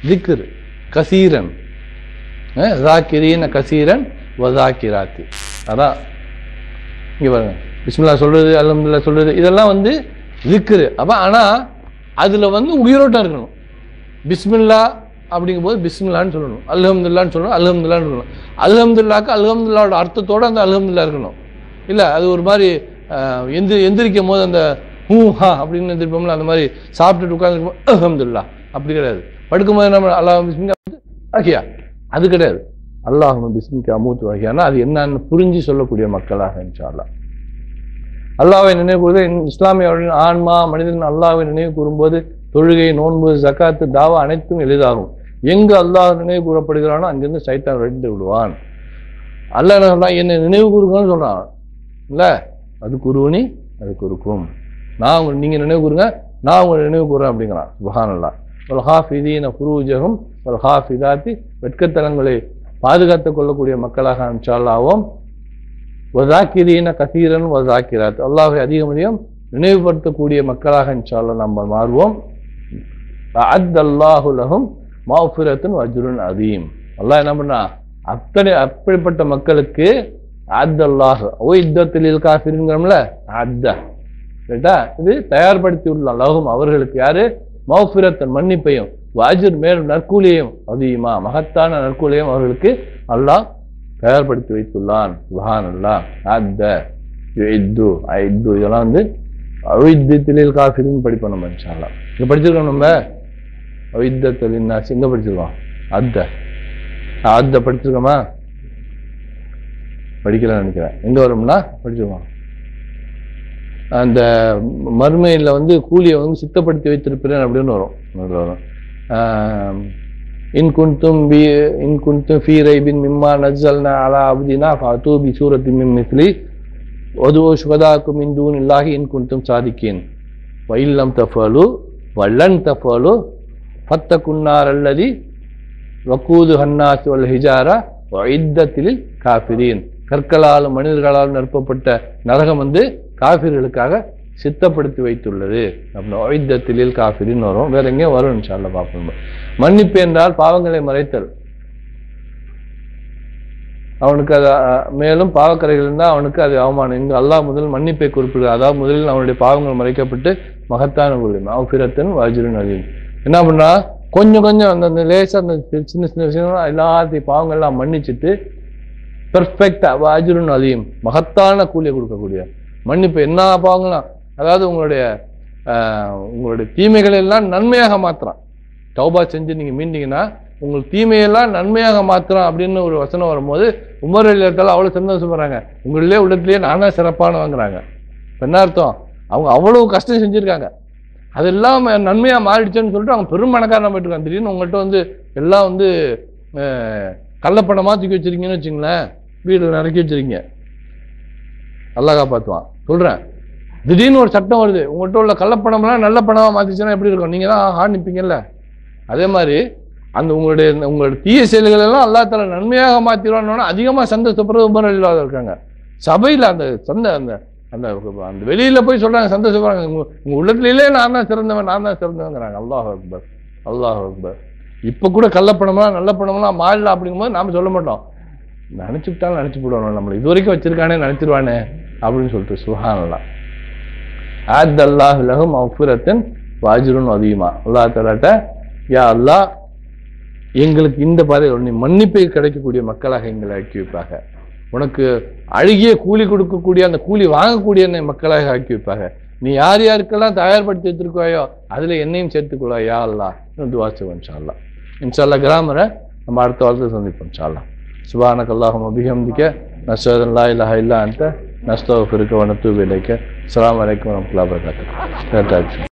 திக்ரு கசீரன் ஸாக்கிரீன கசீரன் வஸாக்கிராத்தி. அதான் இங்கே பாருங்க, பிஸ்மில்லா சொல்றது, அல்ஹம்துலில்லாஹ் சொல்றது, இதெல்லாம் வந்து திக்ரு. அப்போ ஆனால் அதில் வந்து உயிரோட்டம் இருக்கணும். பிஸ்மில்லா அப்படிங்கும் போது பிஸ்மில்லான்னு சொல்லணும், அல்ஹம்துலில்லாஹ்னு சொல்லணும், அல்ஹம்துலில்லாஹ்னு சொல்லணும். அல்ஹம்துலில்லாஹ்க்கு அல்ஹம்துலில்லாஹோட அர்த்தத்தோடு அந்த அல்ஹம்துலில்லாஹ் இருக்கணும். இல்லை அது ஒரு மாதிரி எந்திரிக்கும் போது அந்த ஹா அப்படின்னு எந்திரிப்போம்ல, அந்த மாதிரி சாப்பிட்டுட்டு உட்காந்துருக்கும் அல்ஹம்துலில்லாஹ் அப்படி கிடையாது. படுக்கும்போது நம்ம அல்லாஹ் பிஸ்மிக்கா வஹியா அது கிடையாது. அல்லாஹ் பிஸ்மிக்கா அமூத்து வஹியானா அது என்னன்னு புரிஞ்சு சொல்லக்கூடிய மக்களாக இன்ஷா அல்லாஹ். அல்லாஹ்வை நினைவு கூறுவது இஸ்லாமிய ஆன்மா மனிதன் அல்லாஹ்வை நினைவு கூறும்போது தொழுகை, நோன்பு, ஜக்காத்து, தாவா அனைத்தும் எளிதாகும். எங்கு அல்லாஹ் நினைவு கூறப்படுகிறானோ அங்கிருந்து சைத்தான் வெடித்து விடுவான். அல்லாஹ் என்ன சொல்றான்? என்னை நினைவு கூறுங்கன்னு சொல்றான். இல்ல, அது குருவனி அது குறுக்கும். நீங்க நினைவு கூறுங்க, நான் உங்களை நினைவு கூறுறேன் அப்படிங்கிறான். சுப்ஹானல்லாஹ். வல் ஹாஃபிதீன ஃபுரூஜஹும் வல் ஹாஃபிதாத்தி, வெட்கத்தலங்களை பாதுகாத்துக் கொள்ளக்கூடிய மக்களாக இன்ஷா அல்லாஹ். வஸாக்கிரீன கஸீரன் வஸாக்கிராத், அல்லாஹ்வை அதிகம் அதிகம் நினைவுபடுத்தக்கூடிய மக்களாக இன்ஷா அல்லாஹ் நம்ம மாறுவோம். அஅத்தல்லாஹு லஹும் மஃபிரத்துன் வஅஜ்ருன் அதீம். அல்லாஹ் என்ன பண்ணா? அப்படிப்பட்ட மக்களுக்கு அஅத்தல்லாஹு உஇத்தத்தில் காஃபிரின்கிறோம்ல, அஅத்த ரைட்டா, இது தயார்படுத்தி உள்ளான் லஹும் அவர்களுக்கு. யாரு? மஃபிரத்தன் மன்னிப்பையும், வஅஜ்ர் மேலும் நற்கூலியையும், அதீமா மகத்தான நற்கூலியையும் அவர்களுக்கு அல்லாஹ் தயார்படுத்தி வைத்துள்ளான். சுப்ஹானல்லாஹ். அஅத்த யுஇத்து ஐத்து இதெல்லாம் வந்து அவித்தத்தில் காஃபிரின்னு படிப்போம் நம்ம இன்ஷா அல்லாஹ். இங்க படிச்சிருக்கோம் நம்ம அவித்தத்தில் நாஸ் எங்க படிச்சிருக்கோம்? அத்த படிச்சிருக்கோமா? படிக்கலாம்னு நினைக்கிறேன். எங்க வரும்னா படிச்சிருக்கோம். அந்த மர்மையில் வந்து கூலியை வந்து சித்தப்படுத்தி வைத்திருப்பேன் அப்படின்னு வரும். இன் குன்தும் ஃபீ ரைபின் மிம்மா நஸ்ஸல்னா அலா அப்தினா ஃபஅது பி சூரத்தின் மின் மிஸ்லி வதுஉ ஷுஹதாக்கும் மின் தூனில்லாஹி இன் குன்தும் சாதிகீன் வ இல்லம் தஃபலு வலன் தஃபலு ஃபத்தகுன்னார் அல்லதி வகூது ஹன்னாஸ் வல் ஹிஜாரா வஇத்தத்தில் காஃபிரீன். கற்களாலும் மனிதர்களாலும் நிரப்பப்பட்ட நரகம் வந்து காஃபிர்களுக்காக சித்தப்படுத்தி வைத்துள்ளது அப்படின்னா வஇத்தத்தில் காஃபிரின் வரும். வேற எங்கேயும் வரும் இன்ஷா அல்லாஹ் பார்ப்போம். மன்னிப்பு என்றால் பாவங்களை மறைத்தல். அவனுக்கு அது மேலும் பாவக்கரைகள் இருந்தால் அவனுக்கு அது அவமானம். இங்கு அல்லாஹ் முதல் மன்னிப்பை குறிப்பிடுகிறார். அதாவது முதலில் அவனுடைய பாவங்கள் மறைக்கப்பட்டு மகத்தான மஃபிரத்துன் வஅஜ்ருன் அதீம். என்ன பண்ணா? கொஞ்சம் கொஞ்சம் அந்த லேசாக அந்த சின்ன சின்ன விஷயம் எல்லாத்தையும் பாவங்கள்லாம் மன்னிச்சுட்டு பெர்ஃபெக்டா வஅஜ்ருன் அதீம் மகத்தான கூலியை கொடுக்கக்கூடிய மன்னிப்பு. என்ன பாவங்களாம், அதாவது உங்களுடைய தீமைகள் எல்லாம் நன்மையாக மாத்திரம். தௌபா செஞ்சு நீங்க மீண்டீங்கன்னா உங்கள் தீமையெல்லாம் நன்மையாக மாத்திரம் அப்படின்னு ஒரு வசனம் வரும்போது உமர் ரலியல்லாஹு அவ்வளவு சந்தோஷப்படுறாங்க. உங்களிலே உள்ளத்திலேயே நானா சிறப்பானவங்கிறாங்க. என்ன அர்த்தம்? அவங்க அவ்வளவு கஷ்டம் செஞ்சிருக்காங்க, அதெல்லாம் நன்மையா மாறிடுச்சுன்னு சொல்லிட்டு அவங்க பெரும் மனக்காரனா போயிட்டு இருக்காங்க. திடீர்னு உங்கள்கிட்ட வந்து எல்லாம் வந்து கள்ளப்பணமா தூக்கி வச்சிருக்கீங்கன்னு வச்சுங்களேன், வீடு நிறக்கி வச்சிருக்கீங்க, அல்லாஹ் காப்பாற்றுவான். சொல்றேன், திடீர்னு ஒரு சட்டம் வருது, உங்கள்கிட்ட உள்ள கள்ளப்பணம்லாம் நல்ல பணமா மாத்திச்சுன்னா எப்படி இருக்கும்? நீங்க தான் ஆணிப்பீங்கல்ல. அதே மாதிரி அந்த உங்களுடைய தீய செயல்கள் எல்லாம் அல்லாஹ் தஆலா நன்மையாக மாத்திடுவான்னு அதிகமா சந்தோஷப்படுறது உமர் ரலியல்லாஹு இருக்காங்க. சபையில் அந்த அந்த அந்த வெளியில போய் சொல்றாங்க, சந்தோஷப்படுறாங்க, உங்க உள்ளத்திலே நான் தான் சிறந்தவங்கிறாங்க. அல்லாஹ் அக்பர், அல்லாஹ் அக்பர். இப்ப கூட கள்ளப்பணம்லாம் நல்ல பணம்லாம் மாறல அப்படிங்கும்போது நாம சொல்ல மாட்டோம், நினைச்சுட்டாலும் நினைச்சு போடுவாங்க, நம்மளை இது வரைக்கும் வச்சிருக்கானே நினைச்சிருவானே அப்படின்னு சொல்லிட்டு. சுப்ஹானல்லாஹ். அல்லாஹ் லஹும் மஃபிரத்தன் வஅஜ்ருன் அதீமா. அல்லாஹ் தஆலாட்ட யா அல்லாஹ் எங்களுக்கு இந்த பாதை மன்னிப்பை கிடைக்கக்கூடிய மக்களாக எங்களை ஆக்கி வைப்பாங்க, உனக்கு அழுகிய கூலி கொடுக்கக்கூடிய அந்த கூலி வாங்கக்கூடிய மக்களாக ஆக்கி வைப்பாங்க, நீ யார் யாருக்கெல்லாம் தயார்படுத்தி வச்சிருக்கோயோ அதுல என்னையும் சேர்த்துக்கொள்ளா யா அல்லாஹ் துஆ செய்வோம் இன்ஷா அல்லாஹ். இன்ஷா அல்லாஹ் கிராமரை நம்ம அடுத்த வாரத்தில் சந்திப்போம் இன்ஷா அல்லாஹ். சுப்ஹானக அல்லாஹும்ம பிஹம்திக நஷ்ஹது அன் லா இலாஹா இல்லா அன்த நஸ்தக்ஃபிருக வ நத்தூபு இலைக. அஸ்ஸலாமு அலைக்கும் வரஹ்மத்துல்லாஹி வபரகாத்துஹு.